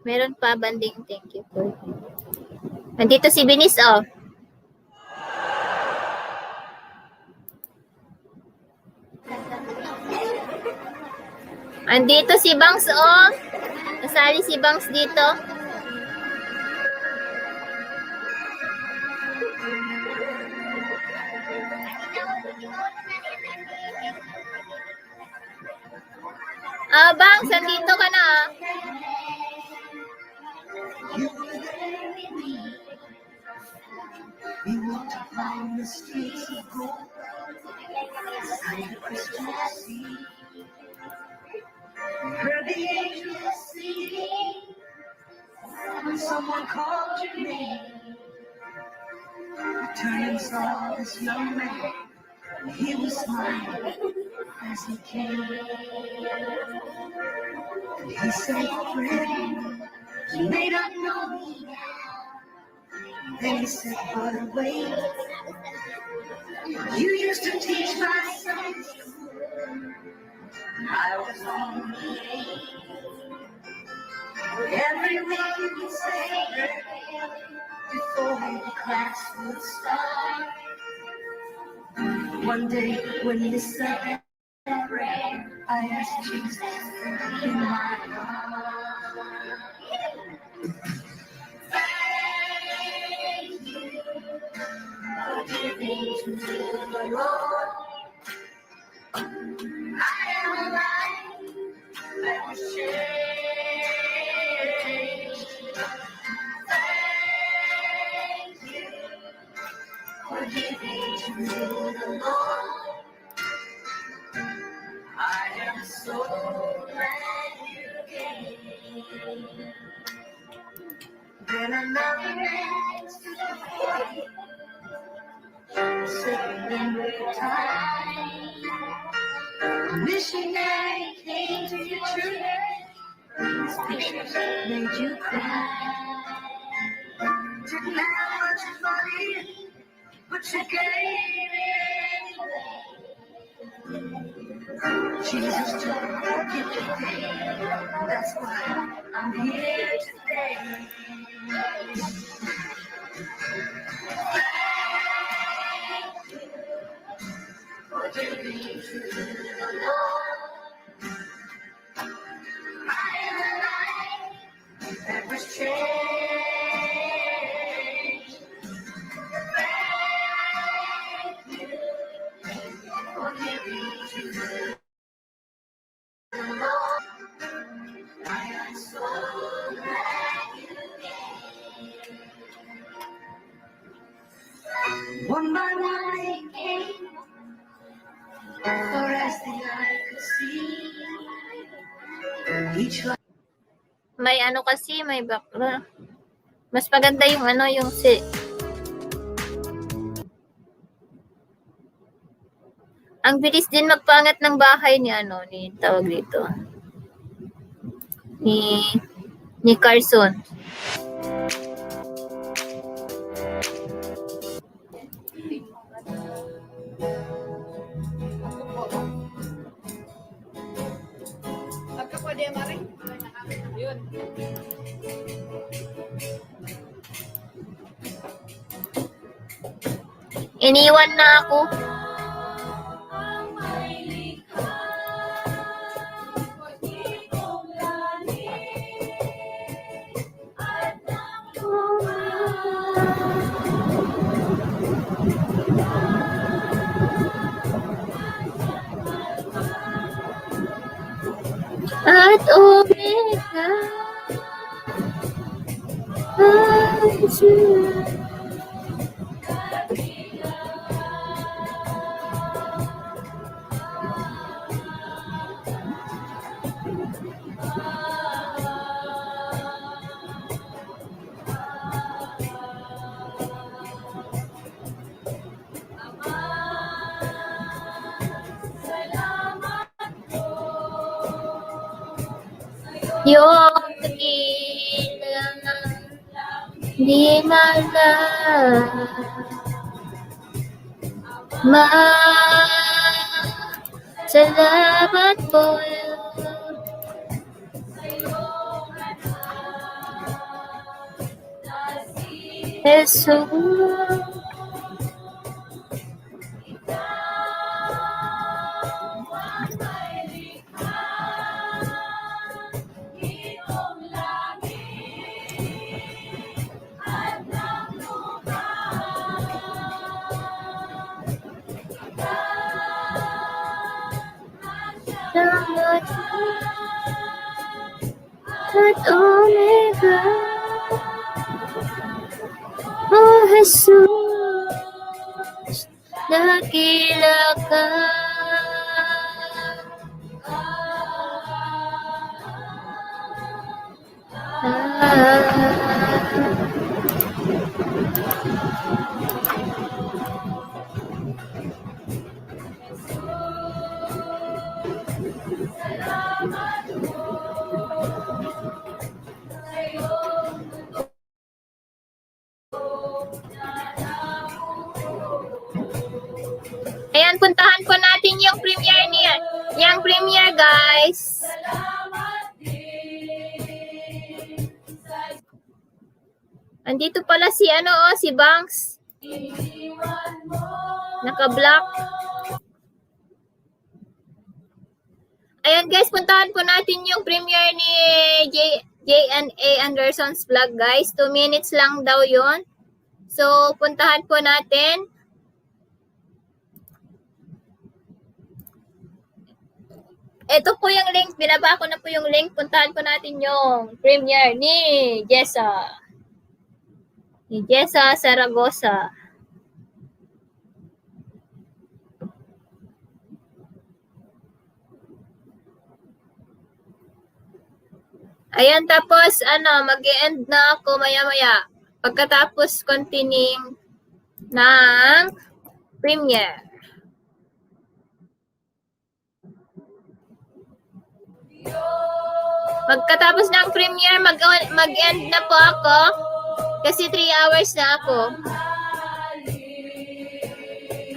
Meron pa, banding. Thank you po. Nandito si Binis, oh. Andito si Bangs, oh. Nasali si Bangs dito. Bangs, andito ka na, ah. We walked upon the streets of gold, signed the Christmas Eve. Heard the angels singing when someone called your name. I turned and saw this young man. He was smiling as he came. He said, "Friend, you may not know me now." Then he said, "But wait, you used to teach my Sunday school. I was on the way. Every week you would say before the class would start. One day when you said that prayer, I asked Jesus in my heart. Thank you for giving to the Lord. I am alive, that was changed. Thank you for giving to the Lord. I am so glad you came. Then another man stood before you, said, "Remember the time a missionary came to your church. His pictures made you cry. Didn't have much money, but you gave it away. Jesus took your gift today. That's why I'm here today." For giving to the Lord. I am alive, that was changed. Thank you for giving to the Lord. I am so glad you came. One by one they came, for as the eye could see, each life. May ano kasi, may background. Mas maganda yung ano, yung si... Ang bilis din magpangat ng bahay ni ano, ni tawag dito. Ni Carson. Iniwan na ako. At Omega. Yung dakilang di salamat po Jesus. At Omega. Oh Jesus, dakila ka. Ayan, puntahan po natin yung premiere niya. Yung premiere, guys. Andito pala si si Banks. Naka-block. Ayan, guys, puntahan po natin yung premiere ni J&A Anderson's vlog, guys. 2 minutes lang daw yun. So, puntahan po natin. Ito po yung link. Binaba ko na po yung link. Puntahan po natin yung premiere ni Jessa. Ni Jessa Zaragoza. Ayan, tapos mag-e-end na ako maya-maya. Pagkatapos continuing ng premiere. Pagkatapos ng premiere, mag-end na po ako. Kasi 3 hours na ako.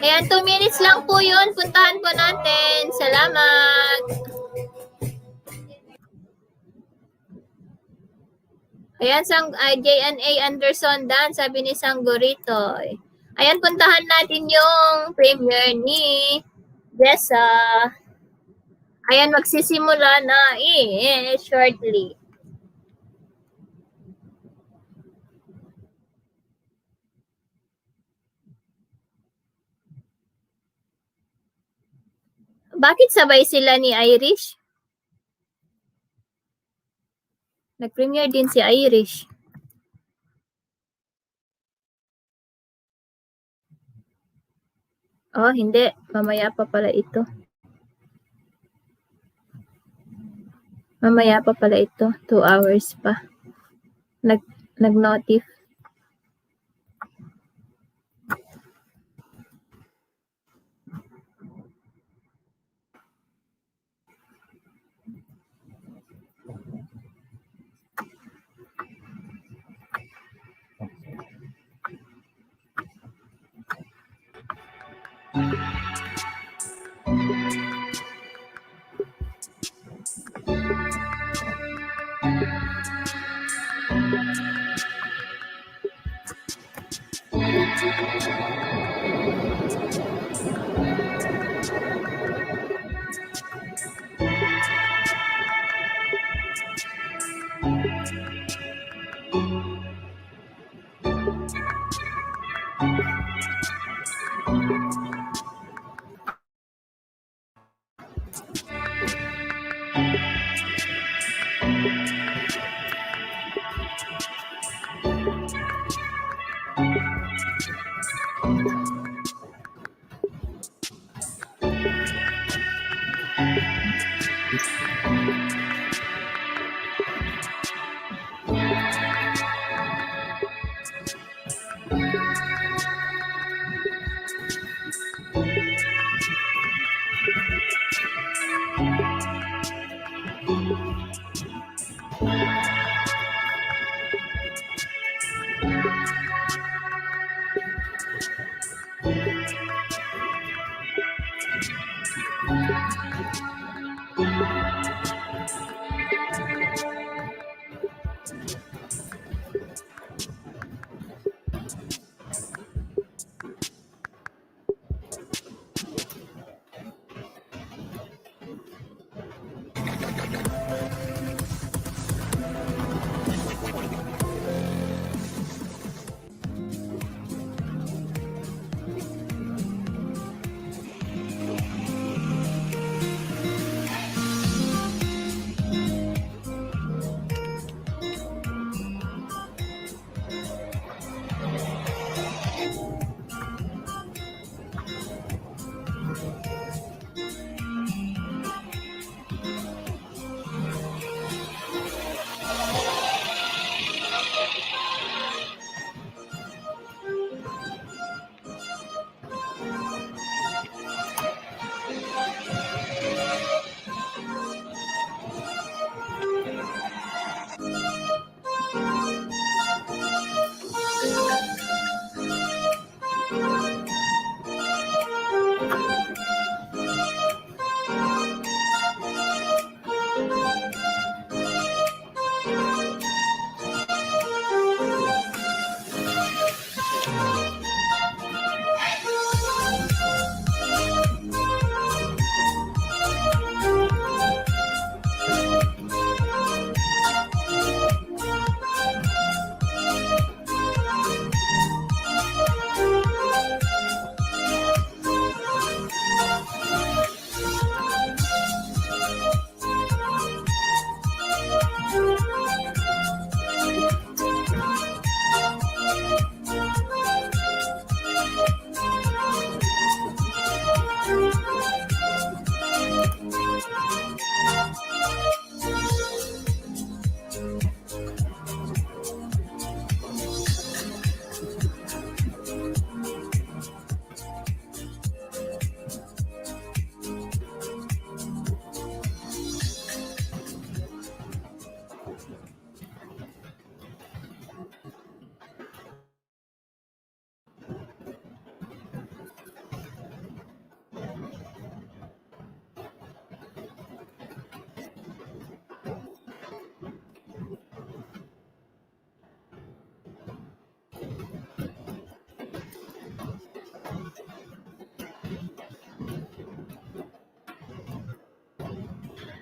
Ayan, 2 minutes lang po yun. Puntahan po natin. Salamat. Ayan, J&A Anderson Dan, sabi ni Sanggorito. Ayan, puntahan natin yung premiere ni Jessa. Ayan, magsisimula na shortly. Bakit sabay sila ni Irish? Nag-premiere din si Irish. Oh, hindi. Mamaya pa pala ito. Mamaya pa pala ito. 2 hours pa. Nag-notif.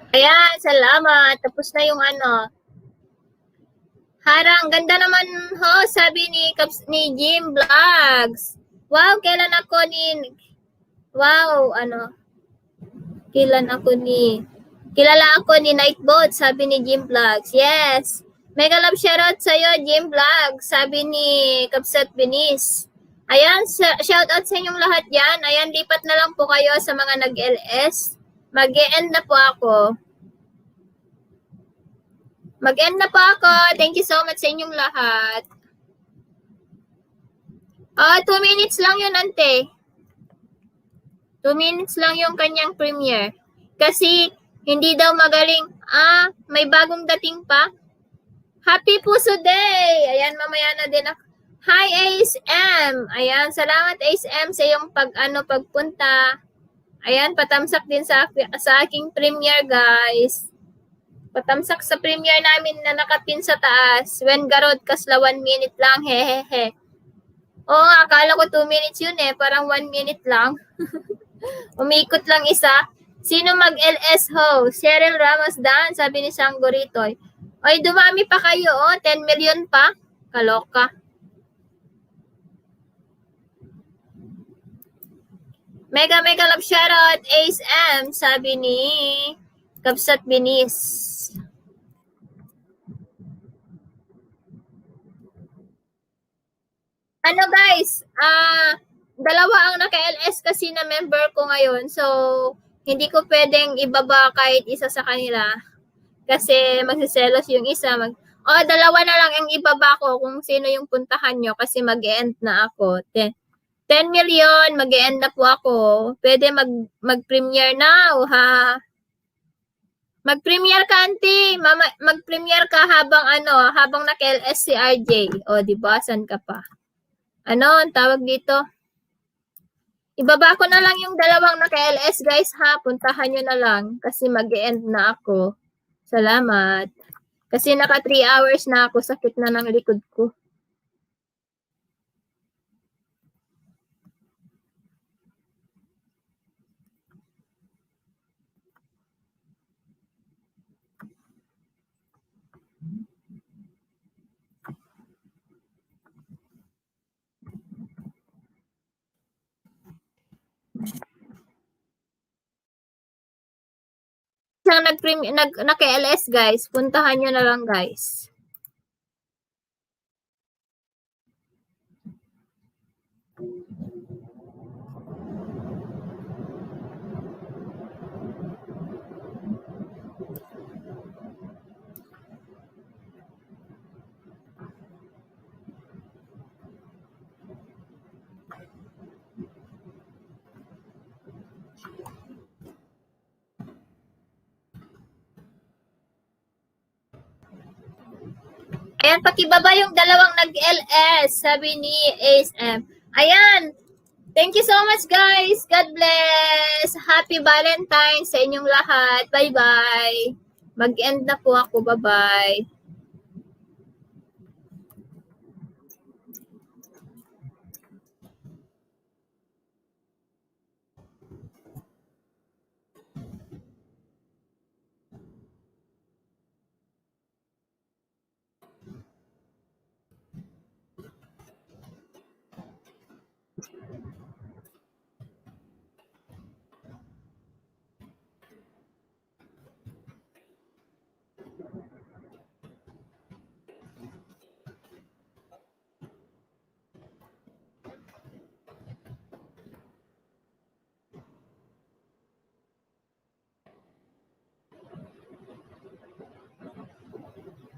Ayan, salamat. Tapos na yung ano. Harang, ganda naman ho, sabi ni Jim Vlogs. Wow, kilala ako ni Nightbot, sabi ni Jim Vlogs. Yes. Mega love shoutout sa'yo, Jim Vlogs, sabi ni Kapsat Binis. Ayan, shoutout sa inyong lahat yan. Ayan, lipat na lang po kayo sa mga nag-LS. Mag-e-end na po ako. Thank you so much sa inyong lahat. 2 minutes lang yun, ante. 2 minutes lang yung kanyang premiere. Kasi, hindi daw magaling. May bagong dating pa. Happy Puso Day! Ayan, mamaya na din ako. Hi, Ace M! Ayan, salamat Ace M sa iyong pagpunta. Ayan, patamsak din sa aking premiere, guys. Patamsak sa premiere namin na nakapin sa taas. When garod kasla 1 minute lang, hehehe. Oo, akala ko 2 minutes yun eh. Parang 1 minute lang. Umikot lang isa. Sino mag-LS ho? Cheryl Ramos Dan, sabi ni Sanggoritoy. Oy, dumami pa kayo, 10 million pa. Kaloka. Mega love shoutout, Ace M, sabi ni Kapsat Binis. Ano guys, dalawa ang naka-LS kasi na member ko ngayon. So, hindi ko pwedeng ibaba kahit isa sa kanila. Kasi magsiselos yung isa. Dalawa na lang ang ibaba ko kung sino yung puntahan nyo kasi mag-end na ako. 10 million, mag-e-end na po ako. Pwede mag-premiere now, ha? Mag-premiere ka, auntie. Mag-premiere ka habang naka-LS si RJ. Di ba? San ka pa? Ang tawag dito? Ibaba ko na lang yung dalawang naka-LS, guys, ha? Puntahan nyo na lang kasi mag-e-end na ako. Salamat. Kasi naka 3 hours na ako. Sakit na ng likod ko. Naka-LS, guys. Puntahan nyo na lang, guys. Ayan, pakibaba yung dalawang nag-LS, sabi ni Ace M. Ayan, Thank you so much, guys. God bless. Happy Valentine's sa inyong lahat. Bye-bye. Mag-end na po ako. Bye-bye.